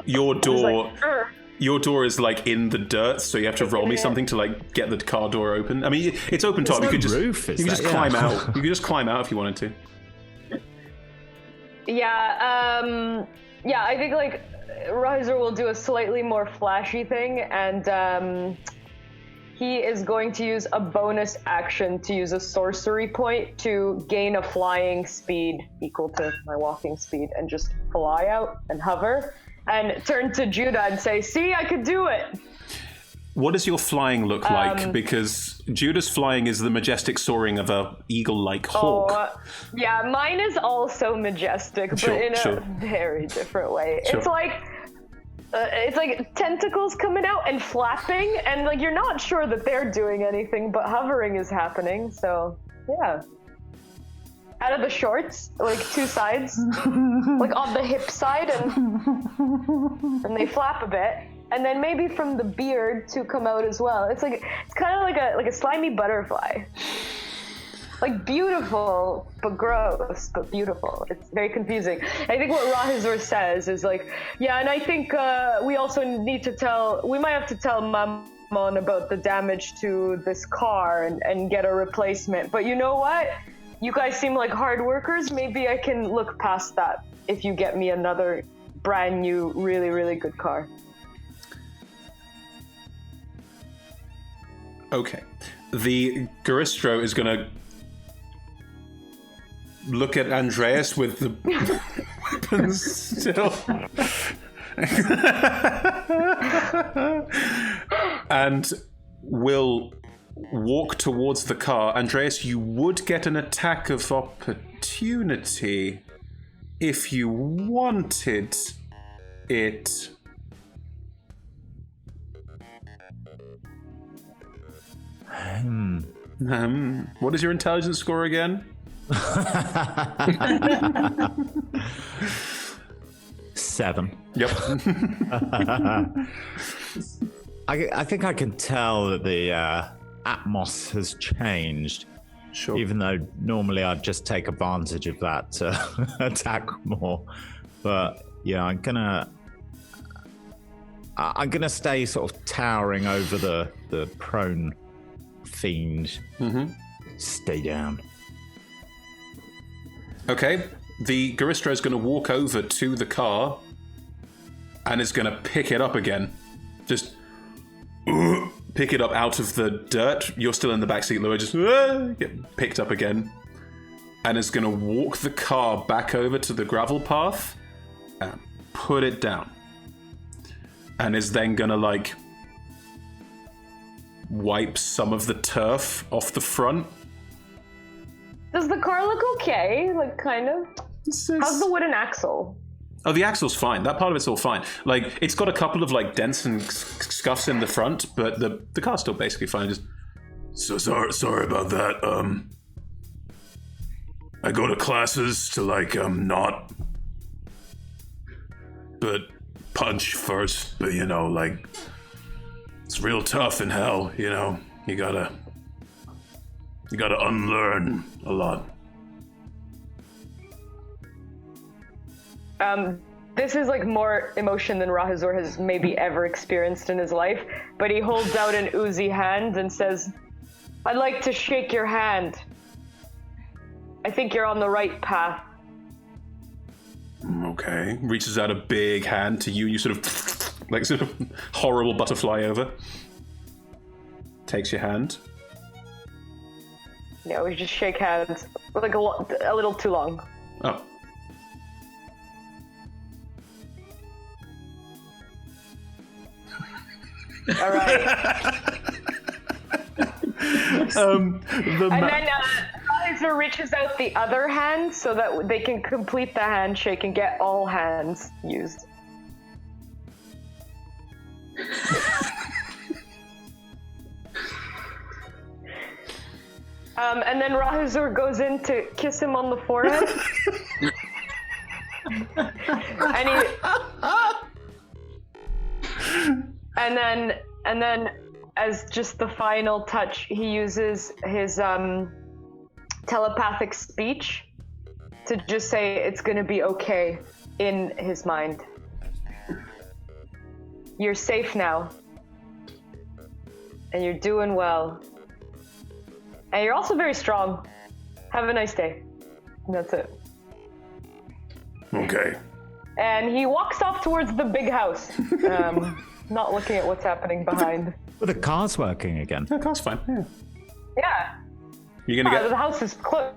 Your door. Like, "Ugh." Your door is like in the dirt, so you have to roll me something to like get the car door open. I mean, it's open top. There's You could no just roof, is you could that? just climb Yeah. out. You could just climb out if you wanted to. Yeah, I think like Riser will do a slightly more flashy thing, and he is going to use a bonus action to use a sorcery point to gain a flying speed equal to my walking speed and just fly out and hover and turn to Judah and say, "See, I could do it." What does your flying look like? Because Judah's flying is the majestic soaring of a eagle-like hawk. Oh, yeah, mine is also majestic, Sure, but in sure. a very different way. Sure. It's like tentacles coming out and flapping, and like you're not sure that they're doing anything, but hovering is happening. So yeah, out of the shorts, like two sides, like on the hip side, and they flap a bit. And then maybe from the beard to come out as well. It's kind of like a slimy butterfly. Like beautiful, but gross, but beautiful. It's very confusing. I think what Rahazor says is like, yeah, and I think we also need to we might have to tell Mammon about the damage to this car and get a replacement. But you know what? You guys seem like hard workers. Maybe I can look past that if you get me another brand new, really, really good car. Okay. The Garistro is going to look at Andreas with the weapons still. And will walk towards the car. Andreas, you would get an attack of opportunity if you wanted it. What is your intelligence score again? 7. Yep. I think I can tell that the atmos has changed. Sure. Even though normally I'd just take advantage of that to attack more. But yeah, I'm gonna stay sort of towering over the prone fiend. Mm-hmm. Stay down. Okay. The Garistro is going to walk over to the car and is going to pick it up again. Just pick it up out of the dirt. You're still in the backseat, Lua. Just get picked up again. And is going to walk the car back over to the gravel path and put it down. And is then going to, like, wipe some of the turf off the front. Does the car look okay? Like, kind of? How's the wooden axle? Oh, the axle's fine. That part of it's all fine. Like, it's got a couple of, like, dents and scuffs in the front, but the car's still basically fine. Just So sorry about that. I go to classes to not but punch first, but It's real tough in hell, you know. You gotta unlearn a lot. This is like more emotion than Rahazor has maybe ever experienced in his life, but he holds out an oozy hand and says, I'd like to shake your hand. I think you're on the right path. Okay. Reaches out a big hand to you. You sort of horrible butterfly over. Takes your hand. Yeah, we just shake hands. Like a little too long. Oh. All right. And then Kaiser reaches out the other hand so that they can complete the handshake and get all hands used. And then Rahazor goes in to kiss him on the forehead. And then as just the final touch, he uses his telepathic speech to just say it's gonna be okay in his mind. You're safe now. And you're doing well. And you're also very strong. Have a nice day. And that's it. Okay. And he walks off towards the big house, not looking at what's happening behind. But the car's working again. The car's fine. Yeah. Yeah. You're gonna get. The house is close.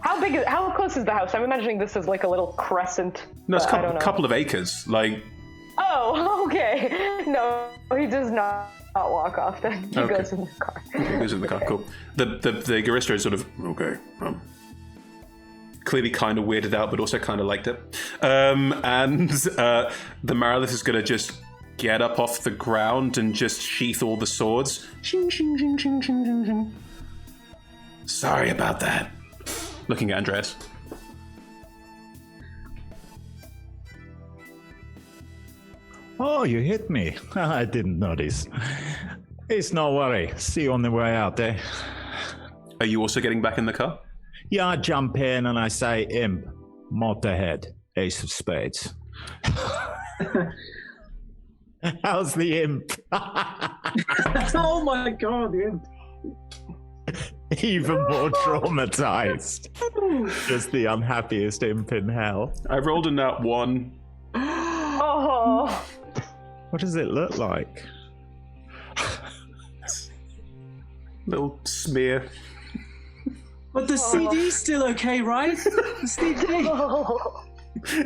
How close is the house? I'm imagining this is like a little crescent. No, it's I don't a know. couple of acres. Like. Oh, okay. No, he does not walk off then. He goes in the car. Okay, he goes in the car. Cool. The Garista is sort of okay. Clearly kind of weirded out, but also kind of liked it. And the Marilith is going to just get up off the ground and just sheath all the swords. Shing, shing, shing, shing, shing, shing, shing. Sorry about that. Looking at Andreas. Oh, you hit me. I didn't notice. It's no worry. See you on the way out there. Are you also getting back in the car? Yeah, I jump in and I say, imp, mot ahead, ace of spades. How's the imp? Oh my god, the imp. Even more traumatized. Just the unhappiest imp in hell. I rolled a nat 1. Oh. What does it look like? Little smear. But the CD's still okay, right? The CD.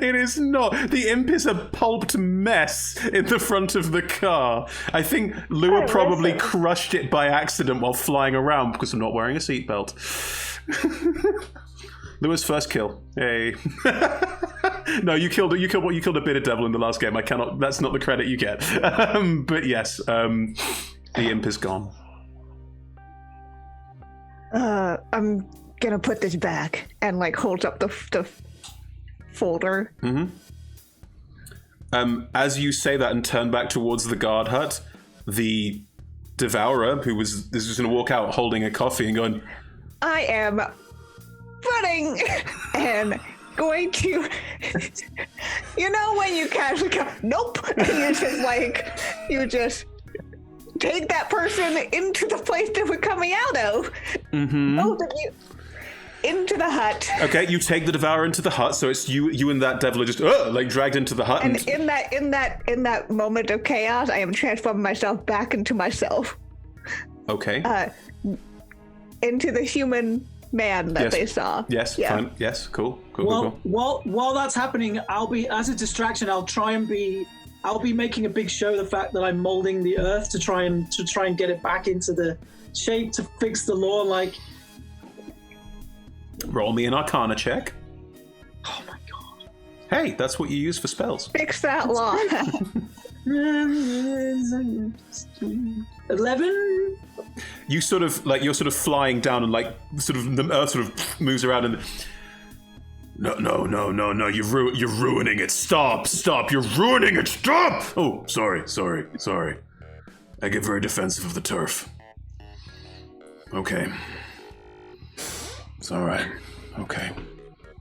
It is not. The imp is a pulped mess in the front of the car. I think Lua probably crushed it by accident while flying around because I'm not wearing a seatbelt. Lua's first kill. Hey. No, you killed a bitter devil in the last game. I cannot. That's not the credit you get. But yes, the imp is gone. I'm gonna put this back and like holds up the folder. Mm-hmm. As you say that and turn back towards the guard hut, the devourer is just going to walk out holding a coffee and going, I am running and going to, you know, when you casually go, nope, and you just take that person into the place that we're coming out of. Mm-hmm. Both of you into the hut. Okay, you take the devourer into the hut, so it's you and that devil are just like dragged into the hut. And in that moment of chaos, I am transforming myself back into myself. Okay. Into the human man that they saw. Yes, yeah. Fine. Yes, cool. While that's happening, I'll be, as a distraction, I'll be making a big show of the fact that I'm molding the earth to try and get it back into the shape to fix the law. Like, roll me an Arcana check. oh my god! Hey, that's what you use for spells. Fix that law. 11. You sort of you're sort of flying down and the earth sort of moves around and. No! You're ruining it. Stop! You're ruining it. Stop! Oh, sorry. I get very defensive of the turf. Okay. It's all right. Okay.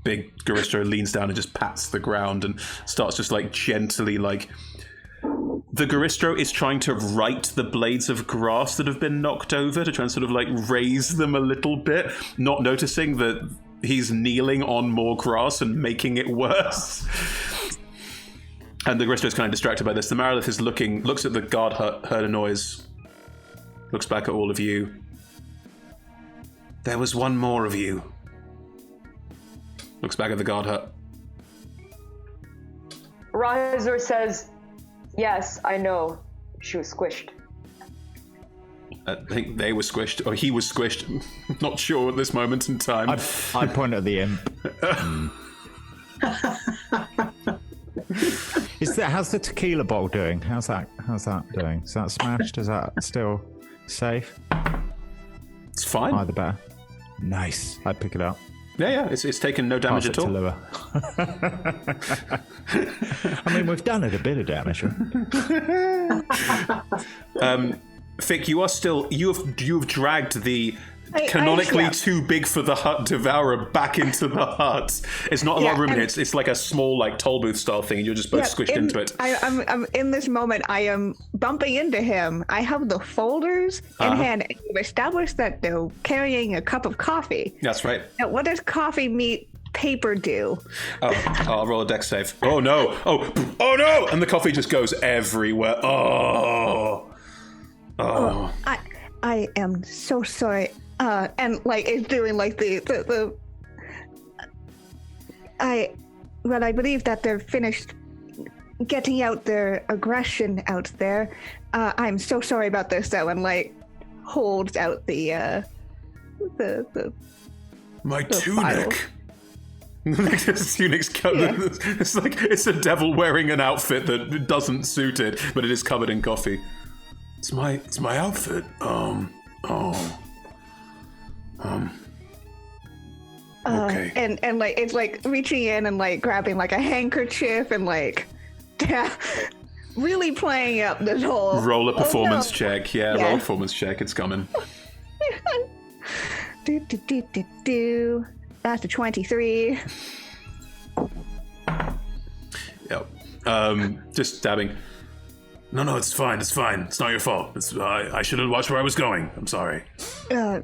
Big Garistro leans down and just pats the ground and starts just like gently like... The Garistro is trying to right the blades of grass that have been knocked over to try and sort of like raise them a little bit, not noticing that he's kneeling on more grass and making it worse. And the Garistro is kind of distracted by this. The Marilith is looks at the guard hut, heard a noise, looks back at all of you. There was one more of you. Looks back at the guard hut. Rahazur says, yes, I know. She was squished. I think they were squished, or he was squished. Not sure at this moment in time. I point at the imp. How's the tequila bowl doing? How's that doing? Is that smashed? Is that still safe? It's fine. Either better. Nice. I pick it up. Yeah, it's taken no damage at all. To Lua. I mean, we've done it a bit of damage. Fick, you are still you've dragged the canonically too big for the hut devourer back into the hut. It's not a lot of room in it. It's like a small like toll booth style thing, and you're just both squished into it. I'm in this moment. I am bumping into him. I have the folders in hand. And we've established that they're carrying a cup of coffee. That's right. Now, what does coffee meet paper do? I'll roll a dex save. Oh no! Oh no! And the coffee just goes everywhere. Oh. I am so sorry. And like it's doing like the I believe that they're finished getting out their aggression out there. I'm so sorry about this though, and like holds out the my tunic. This tunic's covered. It's like it's a devil wearing an outfit that doesn't suit it, but it is covered in coffee. It's my outfit. Okay. And like it's like reaching in and like grabbing like a handkerchief and like really playing up this whole roll a performance check. Yeah, roll a performance check. It's coming. That's a 23. Yep. Just stabbing. No, it's fine. It's fine. It's not your fault. I should have watched where I was going. I'm sorry.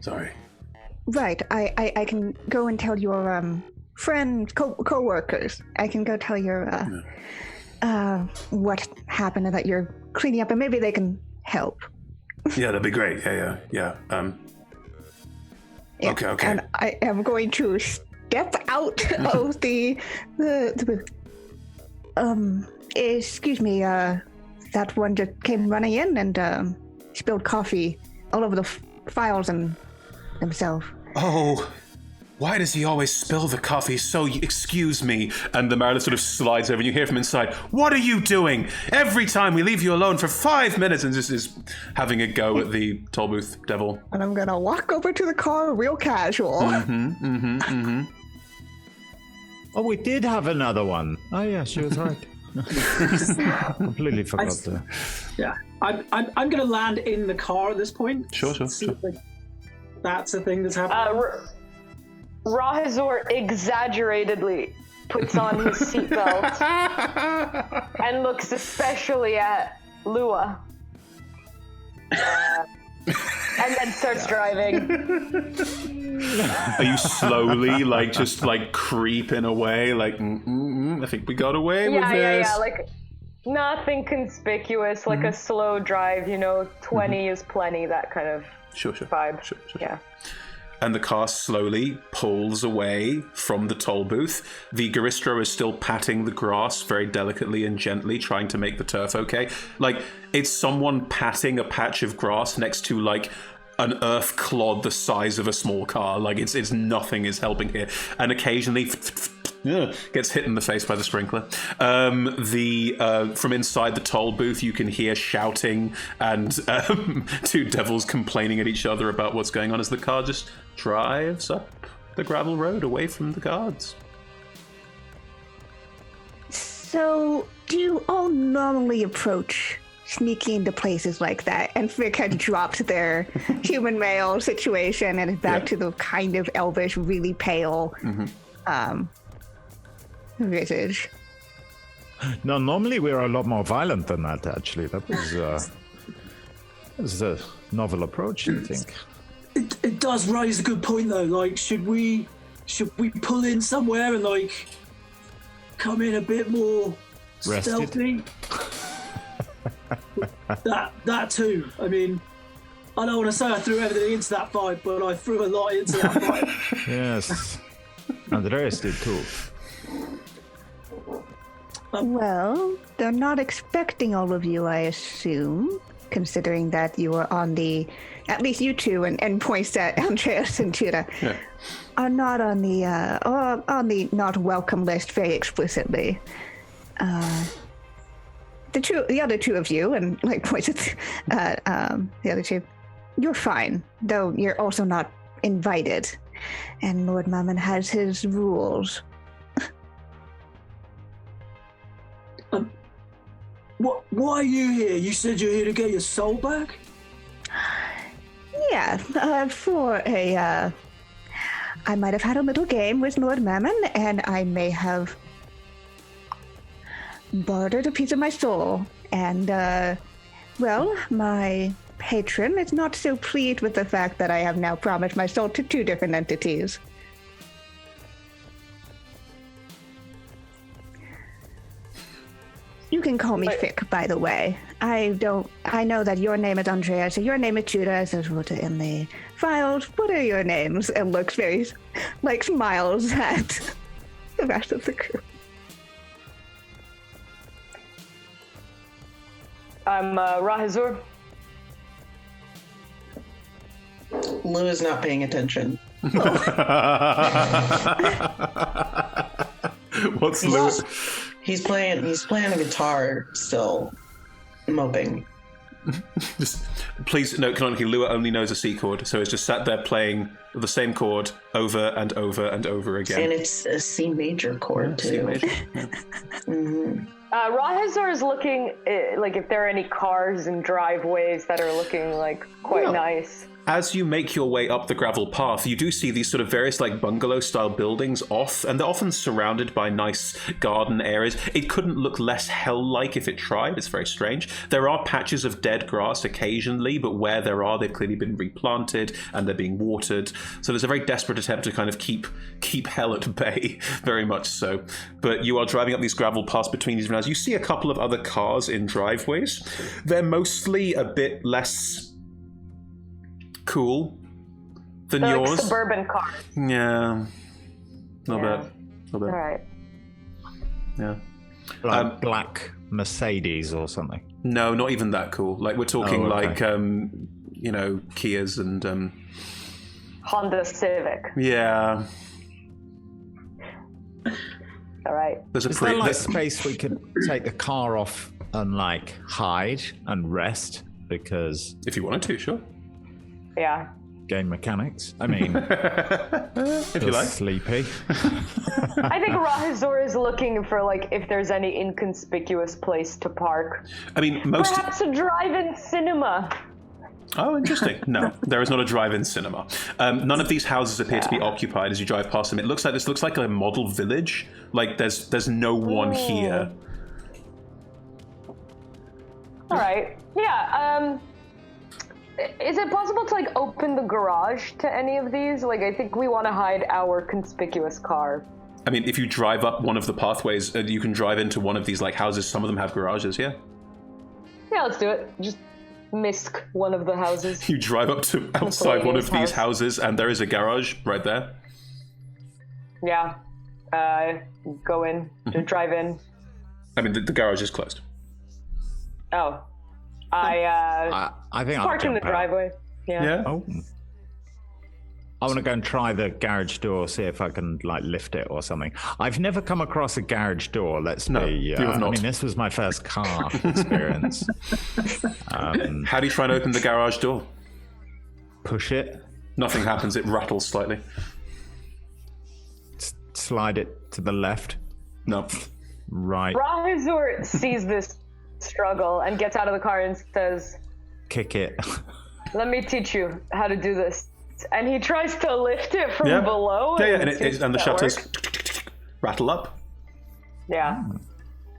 Sorry. Right. I can go and tell your friends, co-workers. I can go tell your what happened and that you're cleaning up, and maybe they can help. Yeah, that'd be great. Yeah. Okay. And I am going to step out of the excuse me, that one just came running in and spilled coffee all over the files and himself. Oh, why does he always spill the coffee? So, excuse me. And the Marilyn sort of slides over and you hear from inside, what are you doing? Every time we leave you alone for 5 minutes, and just is having a go at the toll booth devil. And I'm going to walk over to the car real casual. Oh, we did have another one. Oh, yeah, she was right. Completely forgot that. Yeah, I'm going to land in the car at this point. Sure. Like, that's a thing that's happening. Rahazor exaggeratedly puts on his seatbelt and looks especially at Lua. And then starts driving. Are you slowly, like, just, like, creeping away? Like, I think we got away with this. Yeah, like, nothing conspicuous, like a slow drive, 20 is plenty, that kind of vibe. Sure. Yeah. And the car slowly pulls away from the toll booth. The Garistro is still patting the grass very delicately and gently, trying to make the turf okay. Like, it's someone patting a patch of grass next to, like, an earth clod the size of a small car. Like, it's nothing is helping here. And occasionally gets hit in the face by the sprinkler. From inside the toll booth, you can hear shouting and two devils complaining at each other about what's going on as the car just drives up the gravel road away from the guards. So, do you all normally approach sneaking into places like that. And Frick had dropped their human male situation and is back to the kind of elvish, really pale visage. No, normally we're a lot more violent than that, actually. That was a novel approach, I think. It does raise a good point, though. Like, should we pull in somewhere and, like, come in a bit more Rested. stealthy? that too. I mean, I don't want to say I threw everything into that fight, but I threw a lot into that fight. Yes. Andreas did too. Well, they're not expecting all of you, I assume, considering that you were on the, at least you two, and points at Andreas and Judah, are not on the not welcome list very explicitly. The other two of you, and like points at the other two, you're fine, though you're also not invited, and Lord Mammon has his rules. Why are you here? You said you're here to get your soul back? Yeah, for a, I might have had a little game with Lord Mammon, and I may have bartered a piece of my soul. And, well, my patron is not so pleased with the fact that I have now promised my soul to two different entities. You can call me Fick, by the way. I know that your name is Andrea, so your name is Judah, so put it in the files. What are your names? And looks very, like, smiles at the rest of the crew. I'm Rahazur. Lou is not paying attention. What's Lou? He's playing a guitar still, moping. Just, please note, canonically, Lua only knows a C chord, so it's just sat there playing the same chord over and over and over again. And it's a C major chord, too. C major. Yeah. Mm-hmm. Rahazur is looking, like, if there are any cars and driveways that are looking, like, quite nice. As you make your way up the gravel path, you do see these sort of various like bungalow-style buildings and they're often surrounded by nice garden areas. It couldn't look less hell-like if it tried. It's very strange. There are patches of dead grass occasionally, but where there are, they've clearly been replanted and they're being watered. So there's a very desperate attempt to kind of keep hell at bay, very much so. But you are driving up these gravel paths between these now. You see a couple of other cars in driveways. They're mostly a bit less cool than They're yours. like suburban cars. Yeah. Not bad. All right. Yeah. Like black Mercedes or something. No, not even that cool. Like we're talking like Kias and Honda Civic. Yeah. All right. There's a Is there like space we could take the car off and like hide and rest? Because if you wanted to, sure. Yeah. Game mechanics. I mean, if you like. Sleepy. I think Rahazur is looking for like if there's any inconspicuous place to park. I mean, perhaps a drive-in cinema. Oh, interesting. No, there is not a drive-in cinema. None of these houses appear to be occupied as you drive past them. This looks like a model village. Like there's no one here. All right. Yeah. Is it possible to like open the garage to any of these? Like, I think we want to hide our conspicuous car. I mean, if you drive up one of the pathways, you can drive into one of these like houses. Some of them have garages. Yeah. Yeah, let's do it. Just misc one of the houses. You drive up to outside one of these houses, and there is a garage right there. Yeah. Go in. Just drive in. I mean, the garage is closed. Oh. I think park in the driveway. Yeah. Oh. I want to go and try the garage door, see if I can like lift it or something. I've never come across a garage door. You have not. I mean, this was my first car experience. How do you try and open the garage door? Push it. Nothing happens. It rattles slightly. Slide it to the left. No. Right. Rahazur sees this struggle and gets out of the car and says, Kick it. "Let me teach you how to do this." And he tries to lift it from below. Yeah, and the shutters rattle up. Yeah.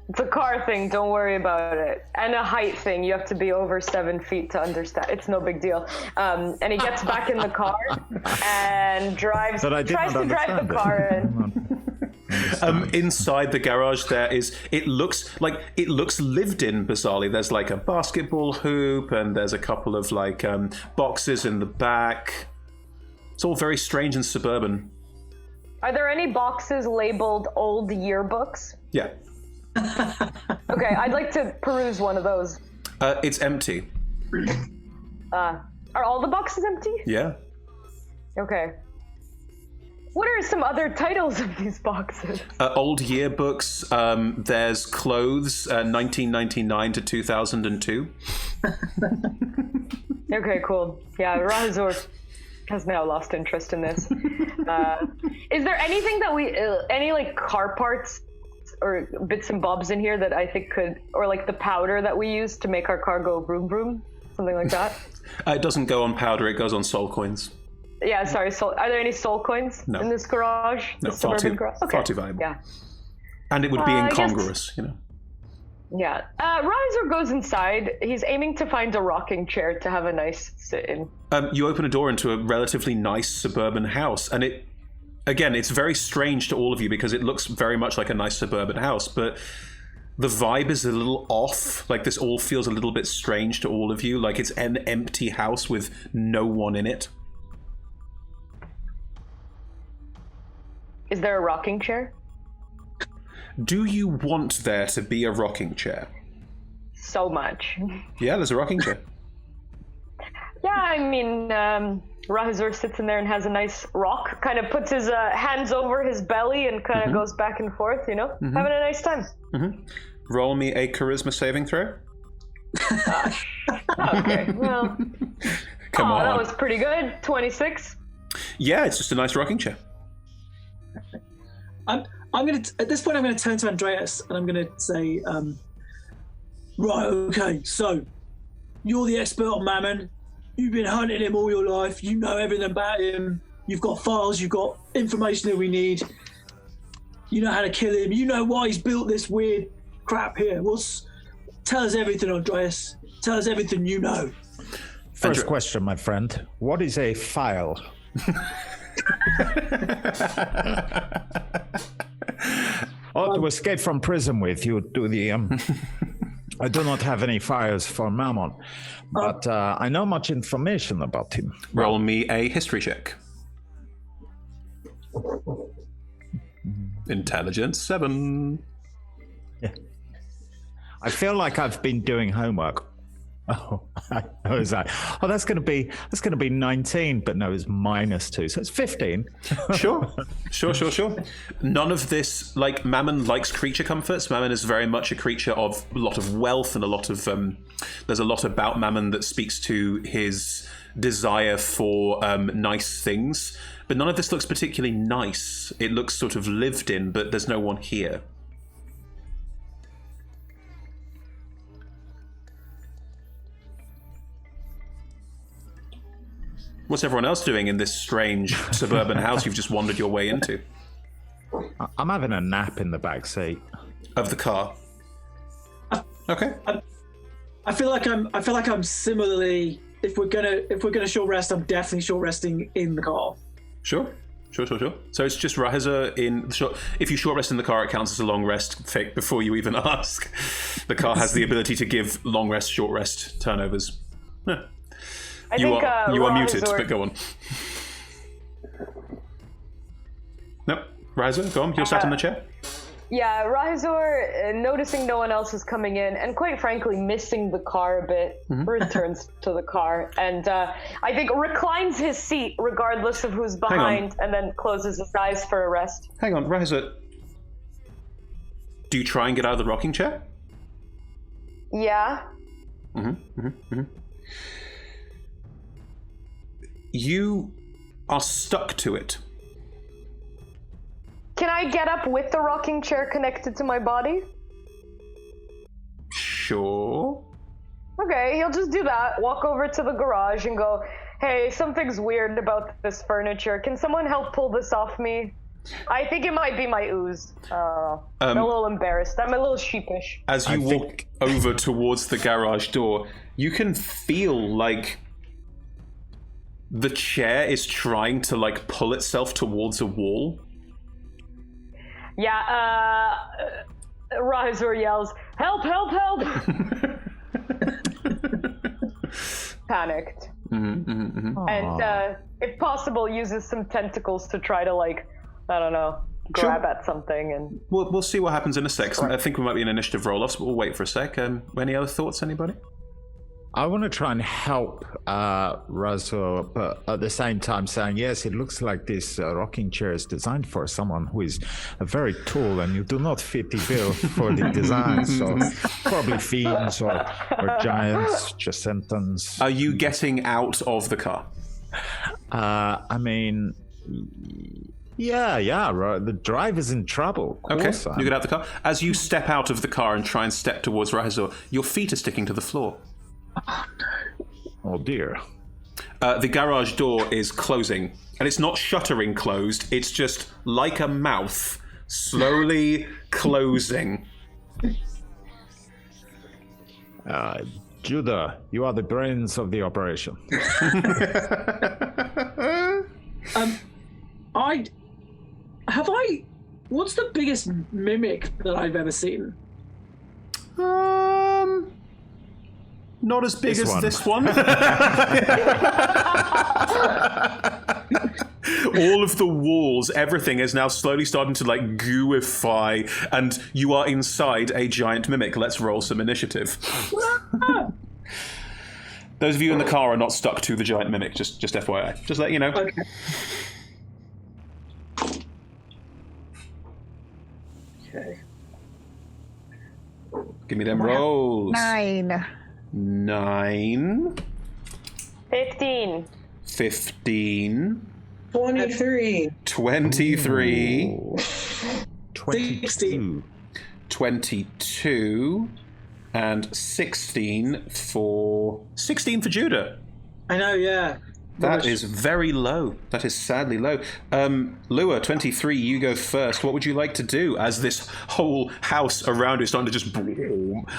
It's a car thing, don't worry about it. And a height thing, you have to be over 7 feet to understand. It's no big deal. And he gets back in the car and tries to drive the car in. Inside the garage it looks lived in bizarrely. There's like a basketball hoop and there's a couple of like boxes in the back. It's all very strange and suburban. Are there any boxes labeled old yearbooks? Yeah. Okay, I'd like to peruse one of those. It's empty. Are all the boxes empty? Yeah. Okay. What are some other titles of these boxes? Old yearbooks. There's clothes, 1999 to 2002. Okay, cool. Yeah, Rahazor has now lost interest in this. Is there anything that any like car parts or bits and bobs in here that I think could, or like the powder that we use to make our car go vroom vroom, something like that? It doesn't go on powder, it goes on soul coins. Yeah, sorry, are there any soul coins in this garage? No, far too valuable. Yeah. And it would be incongruous, you know. Yeah. Riser goes inside. He's aiming to find a rocking chair to have a nice sit in. You open a door into a relatively nice suburban house, and it's very strange to all of you because it looks very much like a nice suburban house, but the vibe is a little off. Like, this all feels a little bit strange to all of you. Like, it's an empty house with no one in it. Is there a rocking chair? Do you want there to be a rocking chair? So much. Yeah, there's a rocking chair. Yeah, I mean, Rahazor sits in there and has a nice rock, kind of puts his hands over his belly and kind of goes back and forth, you know, having a nice time. Roll me a charisma saving throw. Okay, well. Come on. That was pretty good. 26. Yeah, it's just a nice rocking chair. At this point, I'm gonna turn to Andreas and I'm gonna say, right, okay, so you're the expert on Mammon. You've been hunting him all your life. You know everything about him. You've got files. You've got information that we need. You know how to kill him. You know why he's built this weird crap here. Tell us everything, Andreas. Tell us everything you know. First question, my friend. What is a file? To escape from prison with, you do the... I do not have any files for Mammon, but I know much information about him. Roll me a history check. Intelligence 7. Yeah. I feel like I've been doing homework. Oh, I was like, that's going to be 19, but no, it's -2, so it's 15. Sure. None of this, like, Mammon likes creature comforts. Mammon is very much a creature of a lot of wealth and a lot of, there's a lot about Mammon that speaks to his desire for nice things, but none of this looks particularly nice. It looks sort of lived in, but there's no one here. What's everyone else doing in this strange suburban house you've just wandered your way into? I'm having a nap in the back seat of the car. Okay. I feel like I'm similarly. If we're gonna short rest, I'm definitely short resting in the car. Sure. So it's just Rahazor in the short. If you short rest in the car, it counts as a long rest before you even ask. The car has the ability to give long rest, short rest turnovers. Yeah. You are muted, but go on. Nope. Rahazor, go on. You're sat in the chair. Yeah, Rahazor, noticing no one else is coming in, and quite frankly, missing the car a bit, returns to the car, and I think reclines his seat regardless of who's behind, and then closes his eyes for a rest. Hang on, Rahazor. Do you try and get out of the rocking chair? Yeah. You are stuck to it. Can I get up with the rocking chair connected to my body? Sure. Okay, he'll just do that. Walk over to the garage and go, "Hey, something's weird about this furniture. Can someone help pull this off me? I think it might be my ooze. I'm a little embarrassed. I'm a little sheepish." As you walk over towards the garage door, you can feel like the chair is trying to like pull itself towards a wall. Yeah, Rahazur yells, "Help, help, help!" Panicked. And if possible, uses some tentacles to try to, like, I don't know, grab at something. And We'll see what happens in a sec. I think we might be an initiative roll-off, but we'll wait for a sec. Any other thoughts, anybody? I want to try and help Razor, but at the same time saying, yes, it looks like this rocking chair is designed for someone who is very tall, and you do not fit the bill for the design, so probably fiends or giants, Jacentans. Are you getting out of the car? I mean... Yeah, the driver's in trouble. Okay, you get out of the car. As you step out of the car and try and step towards Rahazur, your feet are sticking to the floor. Oh dear. The garage door is closing, and it's not shuttering closed, it's just like a mouth, slowly closing. Judah, you are the brains of the operation. What's the biggest mimic that I've ever seen? Not as big as this one. All of the walls, everything is now slowly starting to like gooify, and you are inside a giant mimic. Let's roll some initiative. Those of you in the car are not stuck to the giant mimic, just FYI. Just let you know. Okay. Okay. Give me them rolls. 9. 15. 15. 23. 23. 22. 22. And 16 for Judah. I know, yeah. That is very low. That is sadly low. Lua, 23, you go first. What would you like to do as this whole house around you is starting to just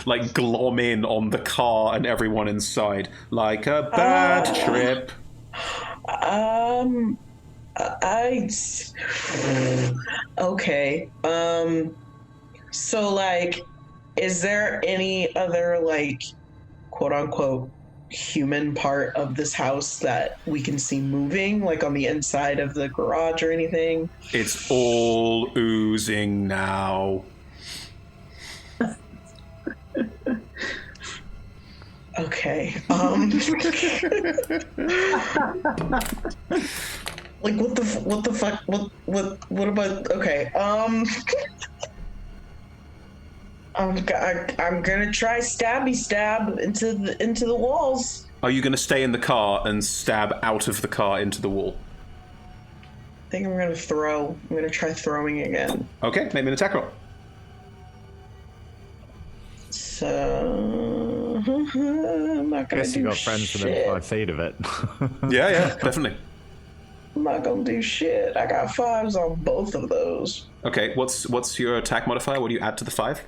like glom in on the car and everyone inside? Like a bad trip. Okay. So, like, is there any other, like, quote-unquote human part of this house that we can see moving, like on the inside of the garage or anything? It's all oozing now. Okay. Like, what the fuck? What about? Okay. I'm gonna try stab into the walls. Are you going to stay in the car and stab out of the car into the wall? I think I'm gonna throw. I'm gonna try throwing again. Okay, make me an attack roll. So I'm not gonna Guess you got friends within 5 feet of it. Yeah, definitely. I'm not gonna do shit. I got 5s on both of those. Okay, what's your attack modifier? What do you add to the 5?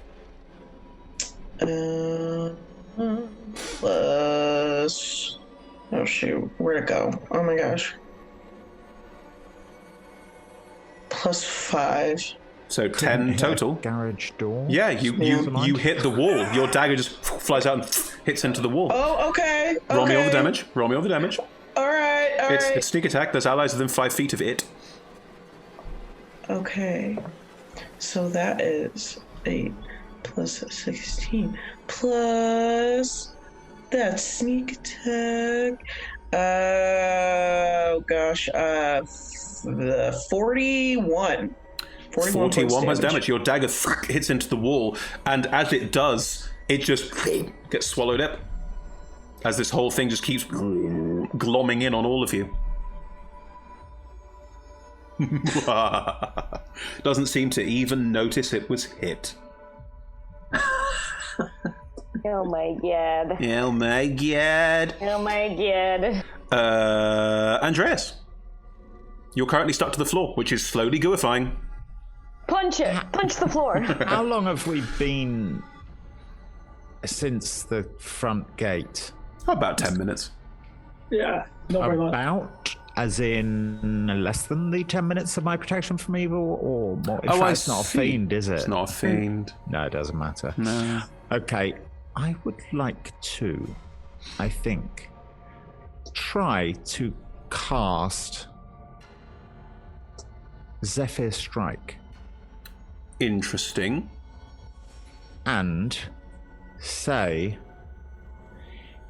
Plus... Oh shoot, where'd it go? Oh my gosh. Plus 5. So 10 total. Garage door. Yeah, you hit the wall. Your dagger just flies out and hits into the wall. Oh, okay. Roll me all the damage. Roll me all the damage. All right. It's sneak attack. There's allies within 5 feet of it. Okay. So that is 8 plus 16 plus... That's sneak attack. Oh gosh. 41. 41 points damage. Your dagger hits into the wall, and as it does, it just gets swallowed up. As this whole thing just keeps glomming in on all of you. Doesn't seem to even notice it was hit. Oh my god. Oh my god. Oh my god. Andreas, you're currently stuck to the floor, which is slowly gooifying. Punch it! Punch the floor! How long have we been since the front gate? About 10 minutes. Yeah, not very much. About, as in less than the 10 minutes of my protection from evil, or more? In Oh, fact, I it's not a see. fiend, is it? It's not a fiend. No, it doesn't matter. No. Okay, I would like to, I think, try to cast Zephyr Strike Interesting. and say,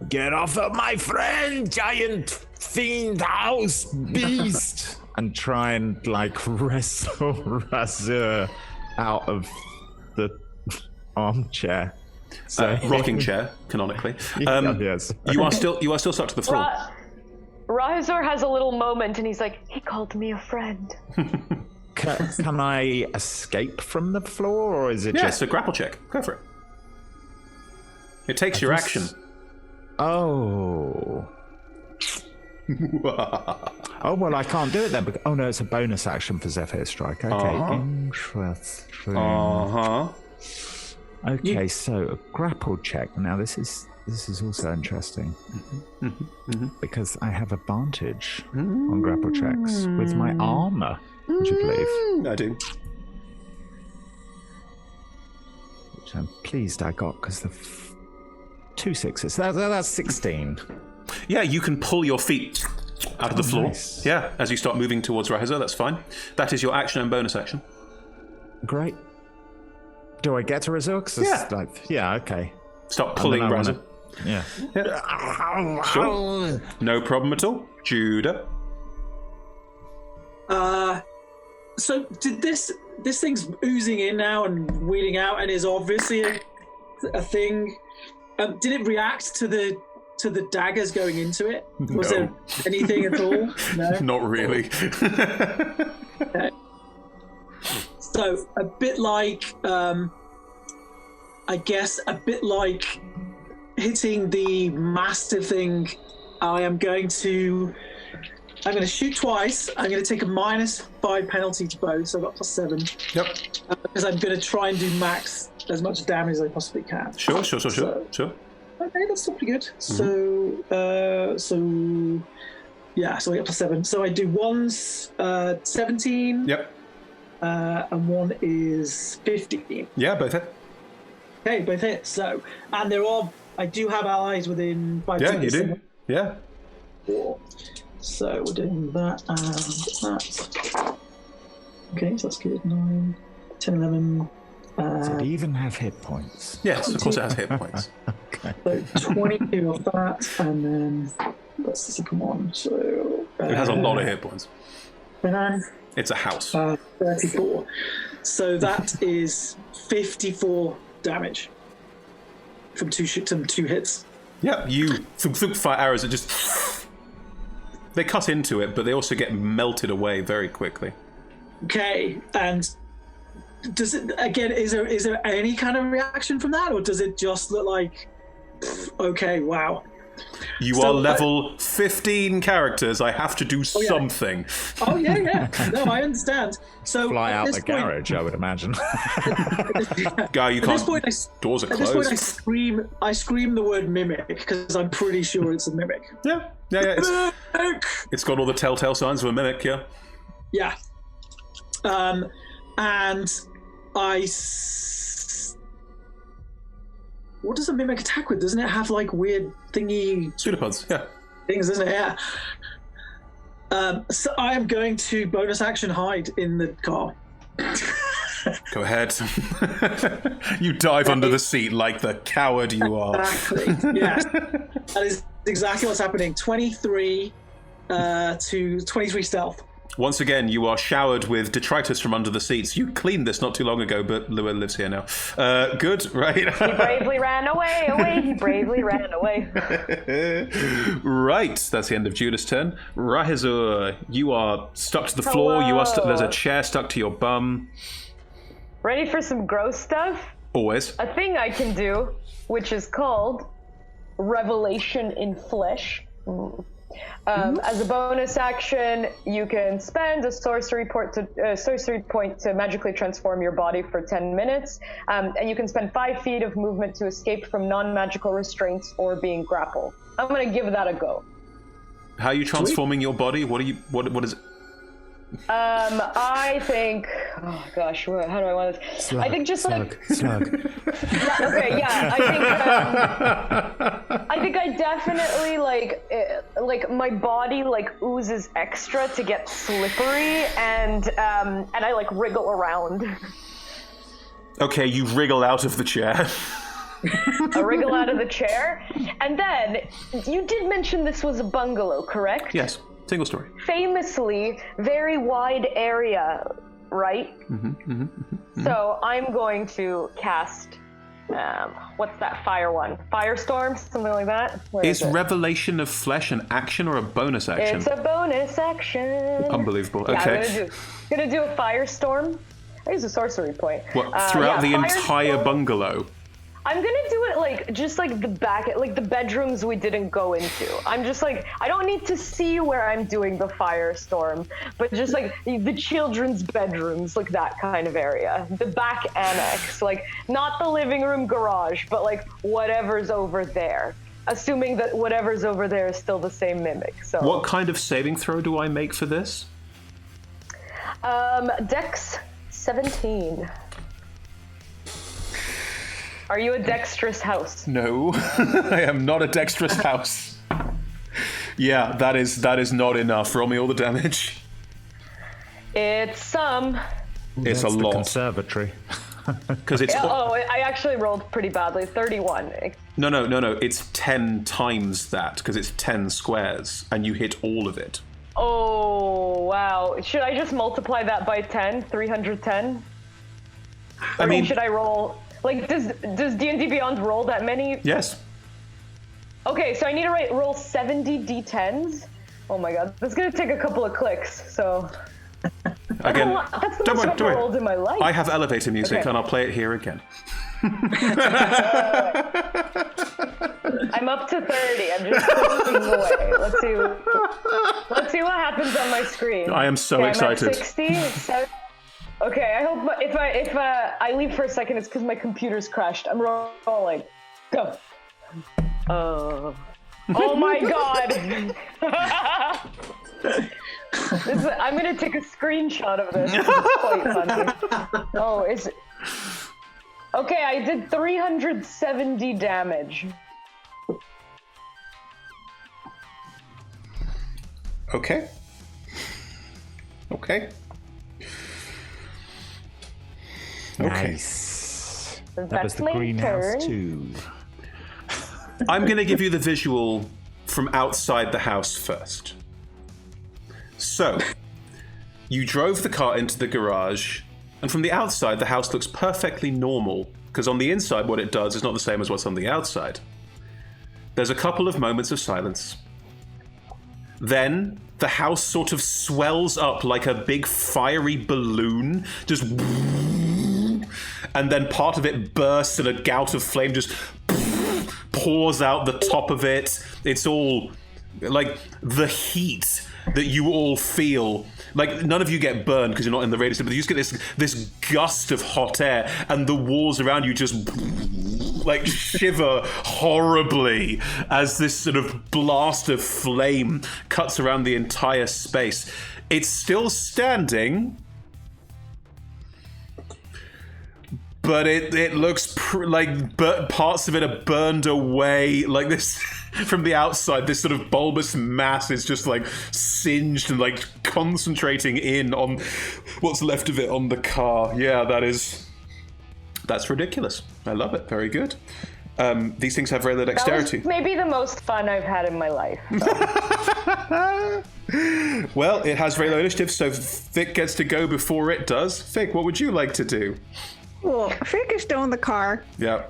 "Get off of my friend, giant fiend house beast!" and try and like wrestle Razur out of the armchair. So Rocking chair, canonically. yes. You are still stuck to the floor. Rahazor has a little moment and he's like, he called me a friend. Can I escape from the floor, or is it Yeah, just it's a grapple check. Go for it. It takes your action. Oh. Oh, well, I can't do it then. Oh, no, it's a bonus action for Zephyr Strike. Okay, interesting. Okay, so a grapple check. Now, this is also interesting because I have advantage on grapple checks with my armor, would you believe? I do. Which I'm pleased I got because the 2 6s. That's 16. Yeah, you can pull your feet out of the floor. Nice. Yeah, as you start moving towards Rahazor, that's fine. That is your action and bonus action. Great. Do I get to Razor? Yeah. Okay. Start pulling And then I Razor. Yeah. Sure. No problem at all. Judah. So did this thing's oozing in now and weeding out and is obviously a thing. Did it react to the daggers going into it? Was there anything at all? No. Not really. Okay. So a bit like, I guess, a bit like hitting the mastiff thing. I'm going to shoot twice. I'm going to take a -5 penalty to both, so I've got +7. Yep. Because I'm going to try and do max as much damage as I possibly can. Sure. Okay, that's pretty good. So yeah, so I get +7. So I do one's 17. Yep. And one is 15. Yeah, both hit. Okay, both hit. So, and I do have allies within 5 Yeah, feet. you do. Yeah. 4. So we're doing that and that. Okay, so that's good. 9, 10, 11. Does it even have hit points? Yes, of course it has hit points. Okay. So 22 of that, and then that's the second one. So It has a lot of hit points. And then It's a house. 34. So that is 54 damage from two hits. Yeah, you fire arrows that just... They cut into it, but they also get melted away very quickly. Okay, and does it again? Is there any kind of reaction from that, or does it just look like, okay, wow? You are level 15 characters. I have to do something. Oh yeah. No, I understand. So Fly at out this the point- garage, I would imagine. Guy, you At this can't. point, Doors are At this point, closed. I scream the word mimic because I'm pretty sure it's a mimic. Yeah. Mimic! It's got all the telltale signs of a mimic. Yeah. Yeah. And what does a mimic attack with? Doesn't it have like weird thingy Pseudopods. Yeah. things, isn't it? Yeah. So I am going to bonus action hide in the car. Go ahead. You dive under the seat like the coward you are. Exactly. Yes. That is exactly what's happening. 23 to 23 stealth. Once again, you are showered with detritus from under the seats. You cleaned this not too long ago, but Lua lives here now. Good, right? He bravely ran away. He bravely ran away. Right, that's the end of Judah's turn. Rahazur, you are stuck to the floor. You are there's a chair stuck to your bum. Ready for some gross stuff? Always. a thing I can do, which is called Revelation in Flesh. As a bonus action, you can spend a sorcery point to magically transform your body for 10 minutes, and you can spend 5 feet of movement to escape from non-magical restraints or being grappled. I'm going to give that a go. How are you transforming your body? What is it? I think. Oh gosh, how do I want this? Slug, I think just slug. Okay, yeah. I think I definitely like my body like oozes extra to get slippery, and I like wriggle around. Okay, you wriggle out of the chair. I wriggle out of the chair, and then you did mention this was a bungalow, correct? Yes, single story. Famously, very wide area, right? So I'm going to cast, what's that fire one? Firestorm? Something like that? Is Revelation of Flesh an action or a bonus action? It's a bonus action. Unbelievable. Yeah, Okay. I'm gonna do a firestorm. I use a sorcery point. What, throughout the entire firestorm. bungalow? I'm gonna do it like just like the back, like the bedrooms we didn't go into. I'm just like, I don't need to see where I'm doing the firestorm, but just like the children's bedrooms, like that kind of area, the back annex, like not the living room garage, but like whatever's over there. Assuming that whatever's over there is still the same mimic. So What kind of saving throw do I make for this? Dex 17. Are you a dexterous house? No, I am not a dexterous house. Yeah, that is not enough. Roll me all the damage. It's some. It's a That's the lot. conservatory. Because it's I actually rolled pretty badly. 31. no. It's 10 times that because it's 10 squares, and you hit all of it. Oh, wow. Should I just multiply that by 10? 310? I mean, should I roll... Like, does D&D Beyond roll that many? yes. Okay, so I need to roll 70 d10s. Oh my god, that's gonna take a couple of clicks, so... Again, That's the don't most worry, I've don't worry. rolled in my life. I have elevator music, Okay. and I'll play it here again. I'm up to 30. I'm just clicking away. Let's see what happens on my screen. I am so Okay, excited. I'm at 60. Okay, I hope if I leave for a second, it's because my computer's crashed. I'm rolling. Go. Oh my god. I'm gonna take a screenshot of this. It's quite funny. Oh, is it? Okay, I did 370 damage. Okay. Nice. That was That's the my greenhouse turn. too. I'm going to give you the visual from outside the house first. So, you drove the car into the garage, and from the outside, the house looks perfectly normal, because on the inside, what it does is not the same as what's on the outside. There's a couple of moments of silence. Then, the house sort of swells up like a big fiery balloon, just... And then part of it bursts and a gout of flame just pours out the top of it. It's all like the heat that you all feel. Like none of you get burned because you're not in the radius, but you just get this gust of hot air, and the walls around you just like shiver horribly as this sort of blast of flame cuts around the entire space. It's still standing, but it looks like parts of it are burned away. Like this, from the outside, this sort of bulbous mass is just like singed and like concentrating in on what's left of it on the car. Yeah, that's ridiculous. I love it. Very good. These things have very little dexterity. That was maybe the most fun I've had in my life. So. Well, it has very low initiative, so Vic gets to go before it does. Vic, what would you like to do? Well, Frick is still in the car, Yeah.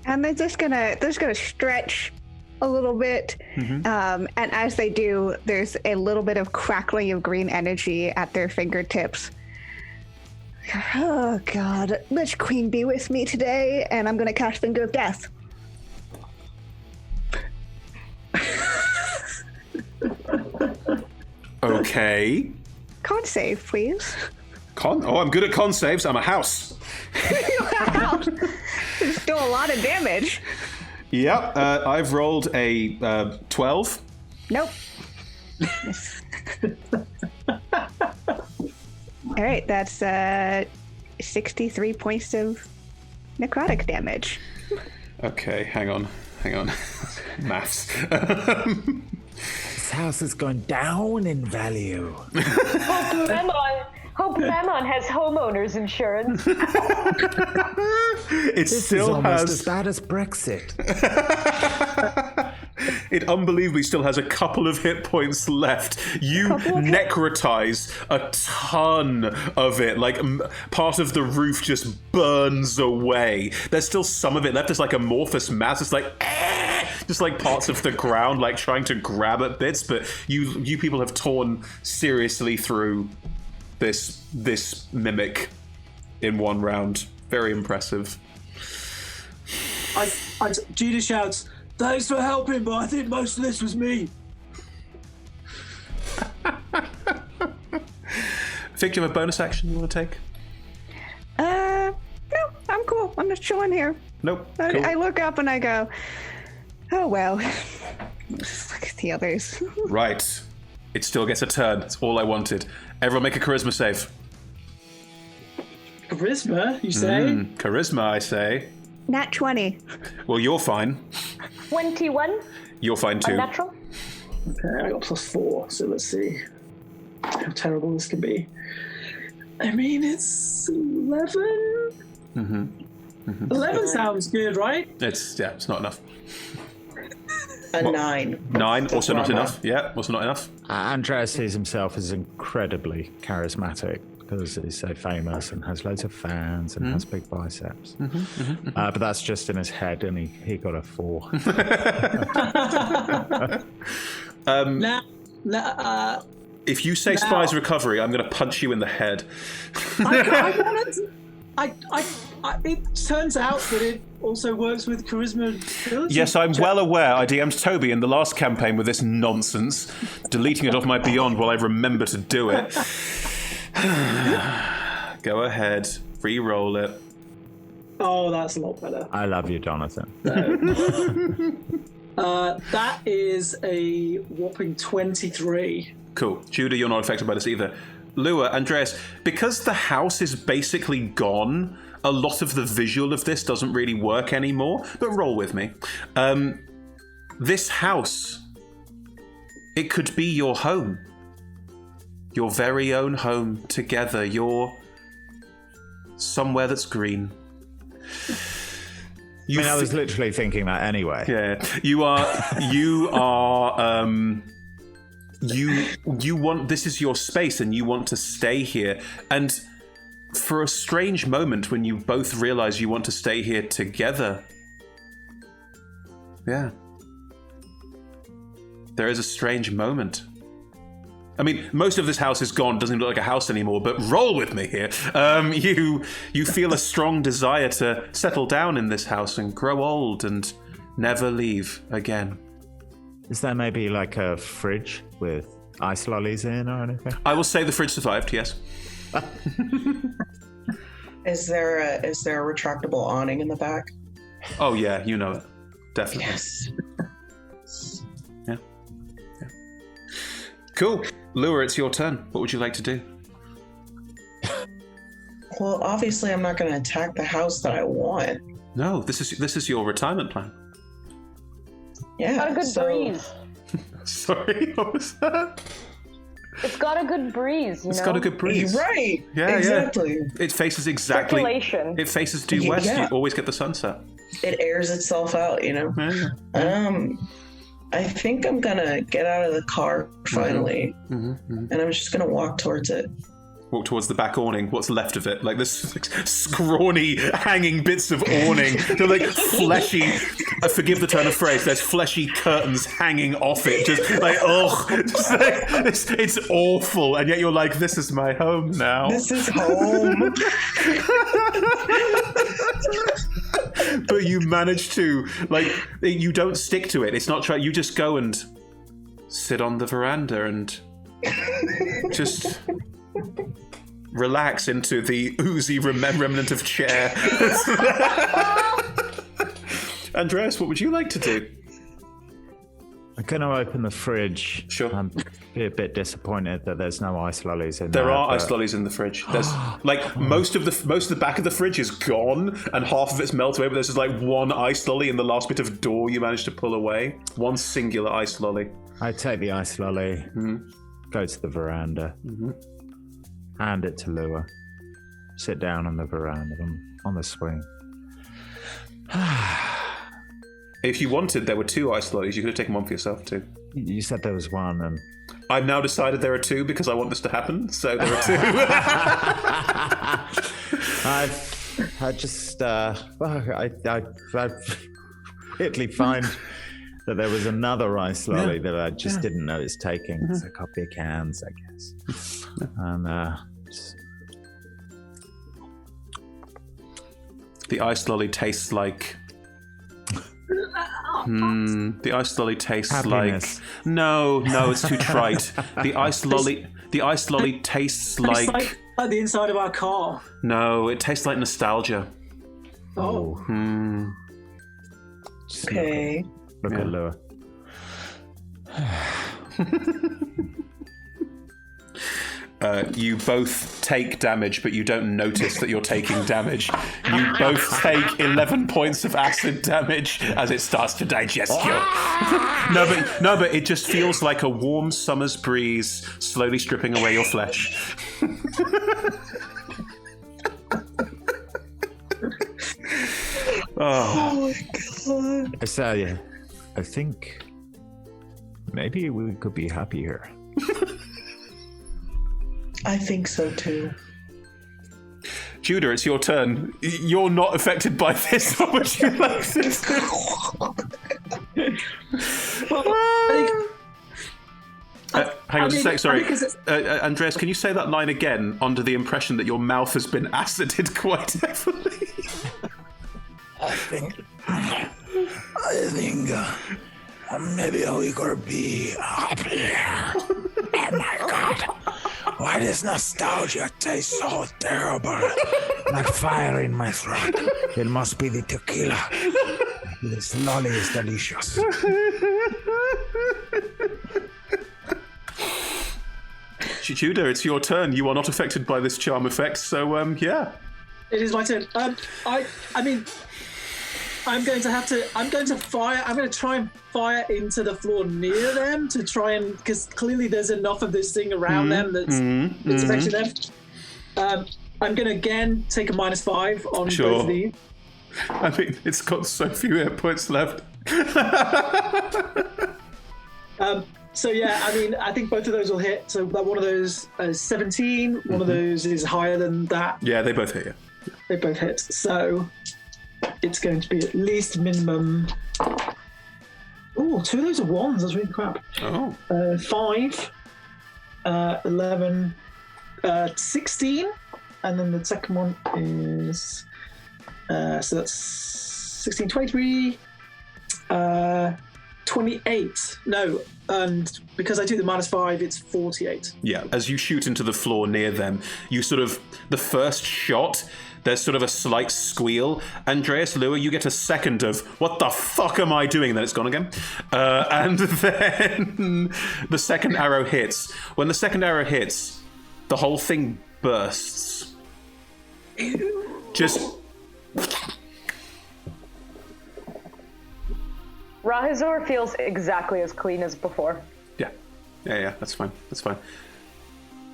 and they're just gonna stretch a little bit. And as they do, there's a little bit of crackling of green energy at their fingertips. Oh God, let Queen be with me today, and I'm gonna cast Finger of Death. Okay. Con save, please. Con? Oh, I'm good at con saves. I'm a house. Wow, it's still a lot of damage. Yep. I've rolled a 12. Nope. All right, that's 63 points of necrotic damage. Okay, hang on. Maths. This house is going down in value. Hope Mammon has homeowners insurance. It This still is almost has. as bad as Brexit. It unbelievably still has a couple of hit points left. You necrotize a ton of it. Like, part of the roof just burns away. There's still some of it left. It's like amorphous mass. It's like, just like parts of the ground, like trying to grab at bits. But you people have torn seriously through this mimic in one round. Very impressive. Judah shouts, "Thanks for helping, but I think most of this was me." Vic, do you have a bonus action you want to take? No, I'm cool. I'm just chilling here. Nope. I, Cool. I look up and I go, oh well. Look at the others. Right. It still gets a turn. That's all I wanted. Everyone make a charisma save. Charisma, you say? Charisma, I say. Nat 20. Well, you're fine. 21? You're fine too. Unnatural? Okay, I got +4, so let's see how terrible this can be. I mean, it's 11? 11 sounds good, right? It's not enough. A 9. 9, That's also where not I'm enough. Yeah, also not enough. Andreas sees himself as incredibly charismatic because he's so famous and has loads of fans and has big biceps. But that's just in his head, and he got a 4. If you say Spy's Recovery, I'm going to punch you in the head. It turns out that it also works with charisma ability. Yes, I'm well aware. I DM'd Toby in the last campaign with this nonsense, deleting it off my Beyond while I remember to do it. Go ahead, re-roll it. Oh, that's a lot better. I love you, Jonathan. That is a whopping 23. Cool. Judah, you're not affected by this either. Lua, Andreas, because the house is basically gone, a lot of the visual of this doesn't really work anymore, but roll with me. This house, it could be your home. Your very own home together. You're somewhere that's green. I was literally thinking that anyway. Yeah, you want, this is your space and you want to stay here. And for a strange moment when you both realize you want to stay here together. Yeah. There is a strange moment. I mean, most of this house is gone, doesn't even look like a house anymore, but roll with me here. You feel a strong desire to settle down in this house and grow old and never leave again. Is there maybe like a fridge with ice lollies in or anything? I will say the fridge survived, yes. Is there a retractable awning in the back? Oh yeah, you know it. Definitely. Yes. Yeah. Cool. Lua, it's your turn. What would you like to do? Well, obviously, I'm not going to attack the house that I want. No, this is your retirement plan. Yeah. Got a good breeze. Sorry, what was that? It's got a good breeze, you know? It's got a good breeze. Right. Yeah, exactly. Yeah. It faces exactly. Circulation. It faces due west. Yeah. You always get the sunset. It airs itself out, you know. Yeah. I think I'm gonna get out of the car finally, and I'm just gonna walk towards it. walk towards the back awning. What's left of it? Like this scrawny hanging bits of awning. They're like fleshy. Forgive the turn of phrase. There's fleshy curtains hanging off it. Just like it's awful. And yet you're like, this is my home now. This is home. But you manage to you don't stick to it. It's not you just go and sit on the veranda and just relax into the oozy remnant of chair. Andreas, what would you like to do? I'm going to open the fridge. Sure. I'm a bit disappointed that there's no ice lollies in there. There are ice lollies in the fridge. There's most of the back of the fridge is gone and half of it's melted away, but there's just like one ice lolly in the last bit of door you managed to pull away. One singular ice lolly. I take the ice lolly, go to the veranda, hand it to Lua, sit down on the veranda, on the swing. If you wanted, there were 2 ice lollies. You could have taken one for yourself too. You said there was one, and I've now decided there are 2 because I want this to happen. So there are 2. I just I weirdly find that there was another ice lolly that I just didn't notice taking. It's a couple of cans, I guess. And the ice lolly tastes like. The ice lolly tastes happiness. like. No, it's too trite. The ice lolly tastes like the inside of our car. No, it tastes like nostalgia. Oh. Okay. Look at Lua. You both take damage, but you don't notice that you're taking damage. You both take 11 points of acid damage as it starts to digest you. No, but it just feels like a warm summer's breeze slowly stripping away your flesh. Oh my god. I tell you, I think maybe we could be happy here. I think so too. Judah, it's your turn. You're not affected by this. What would you like to do? Hang on a sec, sorry. Andreas, can you say that line again under the impression that your mouth has been acided quite heavily? I think maybe we could be happy here. Oh my god. Why does nostalgia taste so terrible? Like fire in my throat. It must be the tequila. This lolly is delicious. Judah, it's your turn. You are not affected by this charm effect, so yeah. It is my turn. I mean, I'm going to try and fire into the floor near them to try and, because clearly there's enough of this thing around them that's affecting them. I'm going to again take a -5 on both of these. I mean, it's got so few hit points left. So yeah, I mean, I think both of those will hit. So one of those is 17. One of those is higher than that. Yeah, they both hit you. They both hit. So it's going to be at least minimum. Oh, 2 of those are 1s. That's really crap. Oh. 5, 11, 16, and then the second one is so that's 16, 23, 28. No, and because I do the -5, it's 48. Yeah, as you shoot into the floor near them, you sort of, the first shot, there's sort of a slight squeal. Andreas, Lua, you get a second of, what the fuck am I doing? And then it's gone again. And then the second arrow hits. When the second arrow hits, the whole thing bursts. Just... Rahazor feels exactly as clean as before. Yeah, that's fine.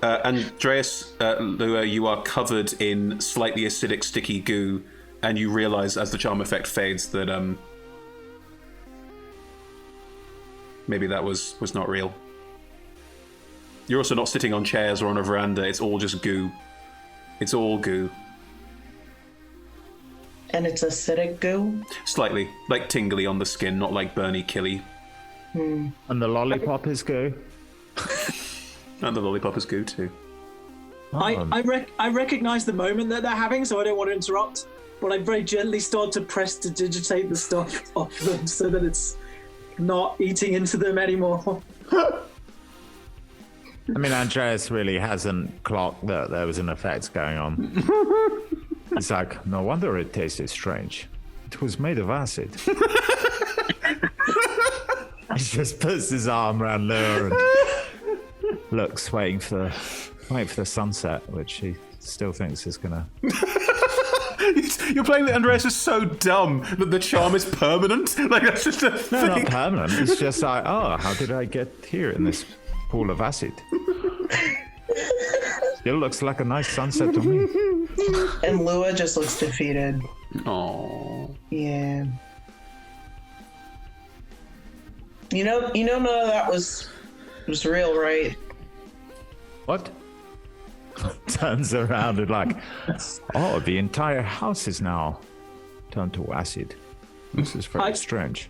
Andreas, Lua, you are covered in slightly acidic, sticky goo, and you realize as the charm effect fades that maybe that was not real. You're also not sitting on chairs or on a veranda. It's all just goo. It's all goo. And it's acidic goo? Slightly. Like tingly on the skin, not like burny killy. And the lollipop is goo. And the lollipop is goo too. I recognize the moment that they're having, so I don't want to interrupt. But I very gently start to prestidigitate the stuff off them so that it's not eating into them anymore. I mean, Andreas really hasn't clocked that there was an effect going on. It's like, no wonder it tasted strange. It was made of acid. He just puts his arm around Lure and looks, waiting for the sunset, which he still thinks is gonna. You're playing that Andreas is so dumb that the charm is permanent. Like that's just a thing. No, not permanent. It's just like, oh, how did I get here in this pool of acid? Still looks like a nice sunset to me. And Lua just looks defeated. Aww. Yeah. You know, none of that was real, right? What? Turns around and like, oh, the entire house is now turned to acid. This is very strange.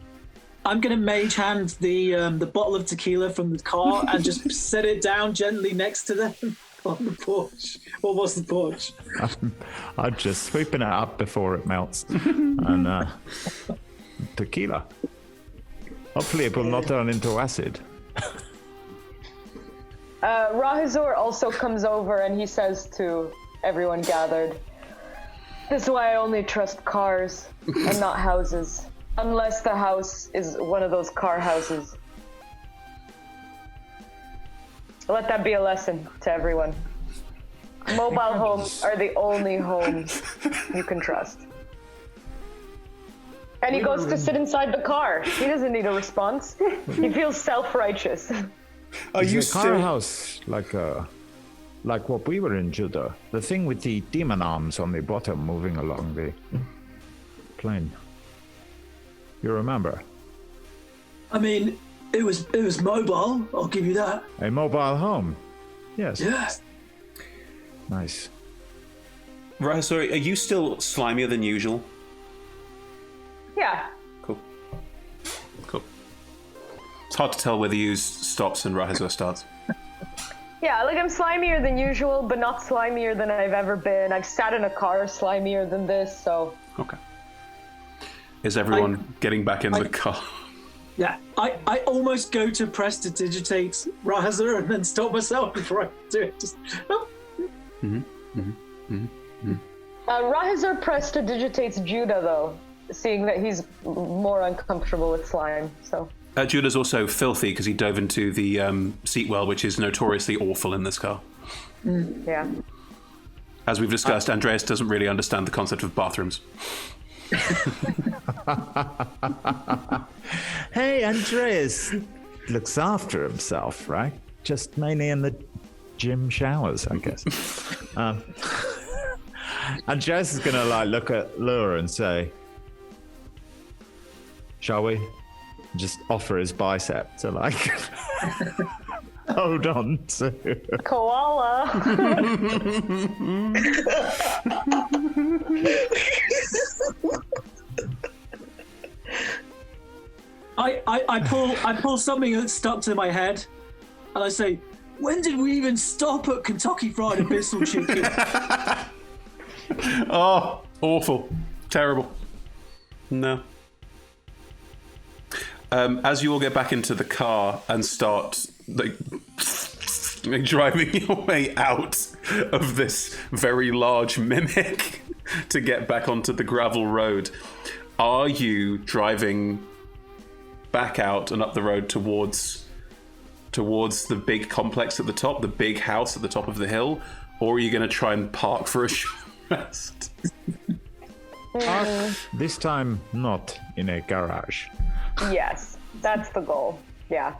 I'm gonna mage hand the bottle of tequila from the car and just set it down gently next to them on the porch. What was the porch? I'm just sweeping it up before it melts. And tequila. Hopefully it will not turn into acid. Rahazor also comes over and he says to everyone gathered, "This is why I only trust cars and not houses. Unless the house is one of those car houses. Let that be a lesson to everyone. Mobile homes are the only homes you can trust." And he goes to sit inside the car. He doesn't need a response. He feels self-righteous. Are you a car still... house like what we were in Judah? The thing with the demon arms on the bottom moving along the plane. You remember? I mean, it was mobile. I'll give you that. A mobile home. Yes. Yeah. Nice. Right, sorry, are you still slimier than usual? Yeah. Cool. It's hard to tell whether Use stops and Rahazor starts. Yeah, like I'm slimier than usual, but not slimier than I've ever been. I've sat in a car slimier than this, so... Okay. Is everyone getting back in the car? Yeah, I almost go to prestidigitate Rahazor and then stop myself before I do it. Just, oh. Rahazor prestidigitates Judah, though, seeing that he's more uncomfortable with slime, so... Judah's also filthy because he dove into the seat well, which is notoriously awful in this car. Yeah. As we've discussed, Andreas doesn't really understand the concept of bathrooms. Hey, Andreas looks after himself, right? Just mainly in the gym showers, I guess. Andreas is gonna like look at Lure and say, "Shall we?" Just offer his bicep to like hold on to. Koala. I pull something that's stuck to my head, and I say, "When did we even stop at Kentucky Fried Abyssal Chicken?" Oh, awful. Terrible. No. As you all get back into the car and start like driving your way out of this very large mimic to get back onto the gravel road, are you driving back out and up the road towards the big complex at the top, the big house at the top of the hill, or are you going to try and park for a short rest? This time, not in a garage. Yes, that's the goal. Yeah.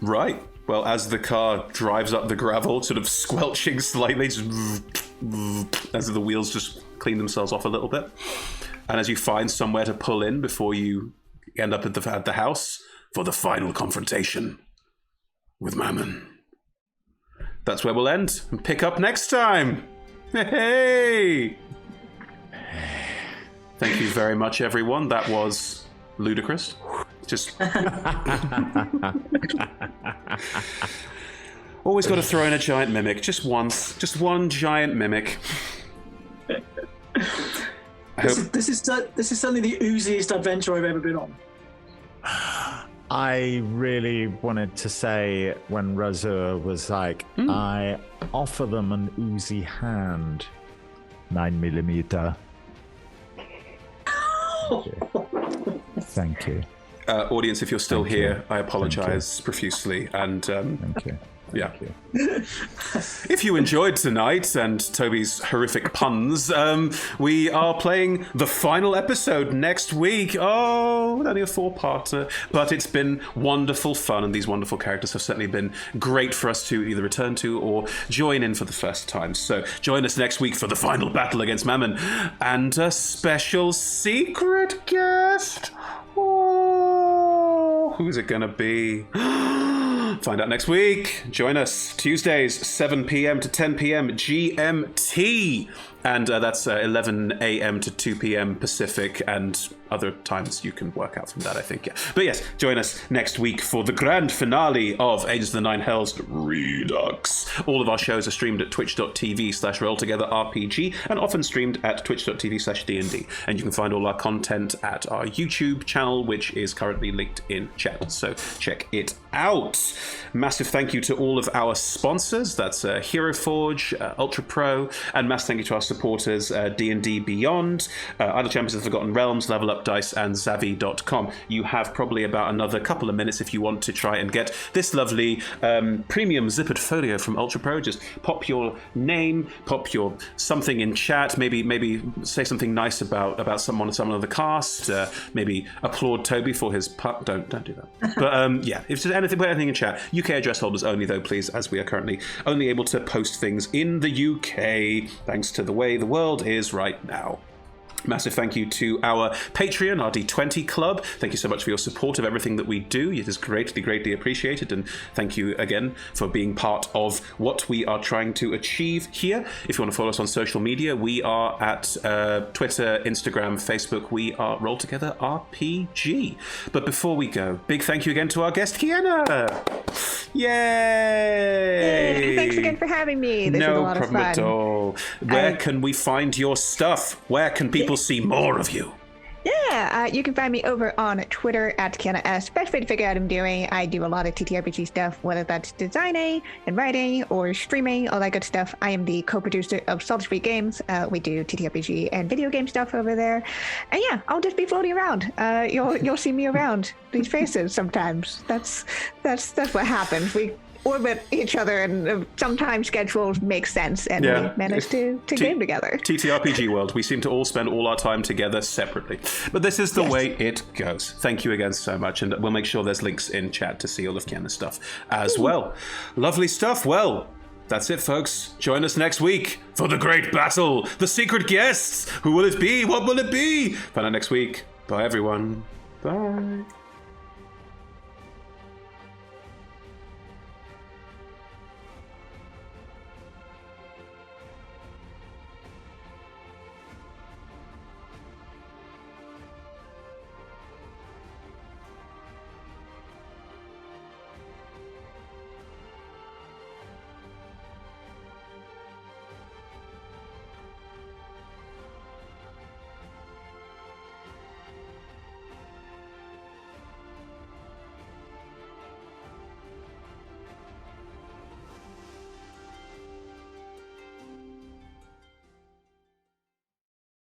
Right. Well, as the car drives up the gravel, sort of squelching slightly, just as the wheels just clean themselves off a little bit, and as you find somewhere to pull in before you end up at the house, for the final confrontation with Mammon. That's where we'll end and pick up next time. Hey! Thank you very much, everyone. That was ludicrous. Just always got to throw in a giant mimic. Just once. Just one giant mimic. This is certainly the ooziest adventure I've ever been on. I really wanted to say when Razur was like, I offer them an oozy hand, 9mm. Thank you. Audience, if you're still here, I apologize profusely. And Thank you. yeah. If you enjoyed tonight and Toby's horrific puns, we are playing the final episode next week. Oh, only a 4-parter, but it's been wonderful fun, and these wonderful characters have certainly been great for us to either return to or join in for the first time. So join us next week for the final battle against Mammon and a special secret guest. Oh, who's it gonna be? Find out next week. Join us Tuesdays, 7 p.m. to 10 p.m. GMT. And that's 11 a.m. to 2 p.m. Pacific, and other times you can work out from that, I think. Yeah. But yes, join us next week for the grand finale of Agents of the Nine Hells Redux. All of our shows are streamed at twitch.tv/rolltogetherrpg and often streamed at twitch.tv/DND. And you can find all our content at our YouTube channel, which is currently linked in chat. So check it out. Massive thank you to all of our sponsors. That's Hero Forge, Ultra Pro, and massive thank you to our supporters, D&D Beyond, Idle Champions of the Forgotten Realms, Level Up Dice, and Zavi.com. You have probably about another couple of minutes if you want to try and get this lovely premium zippered folio from Ultra Pro. Just pop your name, pop your something in chat, maybe say something nice about someone of the cast, maybe applaud Toby for his don't do that. But yeah, if there's anything, put anything in chat. UK address holders only though, please, as we are currently only able to post things in the UK, thanks to the way the world is right now. Massive thank you to our Patreon, our D20 Club. Thank you so much for your support of everything that we do. It is greatly appreciated, and thank you again for being part of what we are trying to achieve here. If you want to follow us on social media, we are at Twitter, Instagram, Facebook. We are Roll Together RPG. But before we go, big thank you again to our guest, Kienna. Yay! Thanks again for having me. This was a lot of fun. No problem at all. Where can we find your stuff? Where can people see more of you? Yeah, you can find me over on Twitter at Kienna S. Best way to figure out what I'm doing. I do a lot of TTRPG stuff, whether that's designing and writing or streaming, all that good stuff. I am the co-producer of Salty Sweet Games. We do TTRPG and video game stuff over there. And yeah, I'll just be floating around. You'll see me around these faces sometimes. That's what happens. We orbit each other, and sometimes schedules make sense, and we manage to game together. TTRPG world, we seem to all spend all our time together separately. But this is the way it goes. Thank you again so much, and we'll make sure there's links in chat to see all of Kienna's stuff as well. Lovely stuff. Well, that's it, folks. Join us next week for the great battle. The secret guests. Who will it be? What will it be? Find out next week. Bye, everyone. Bye.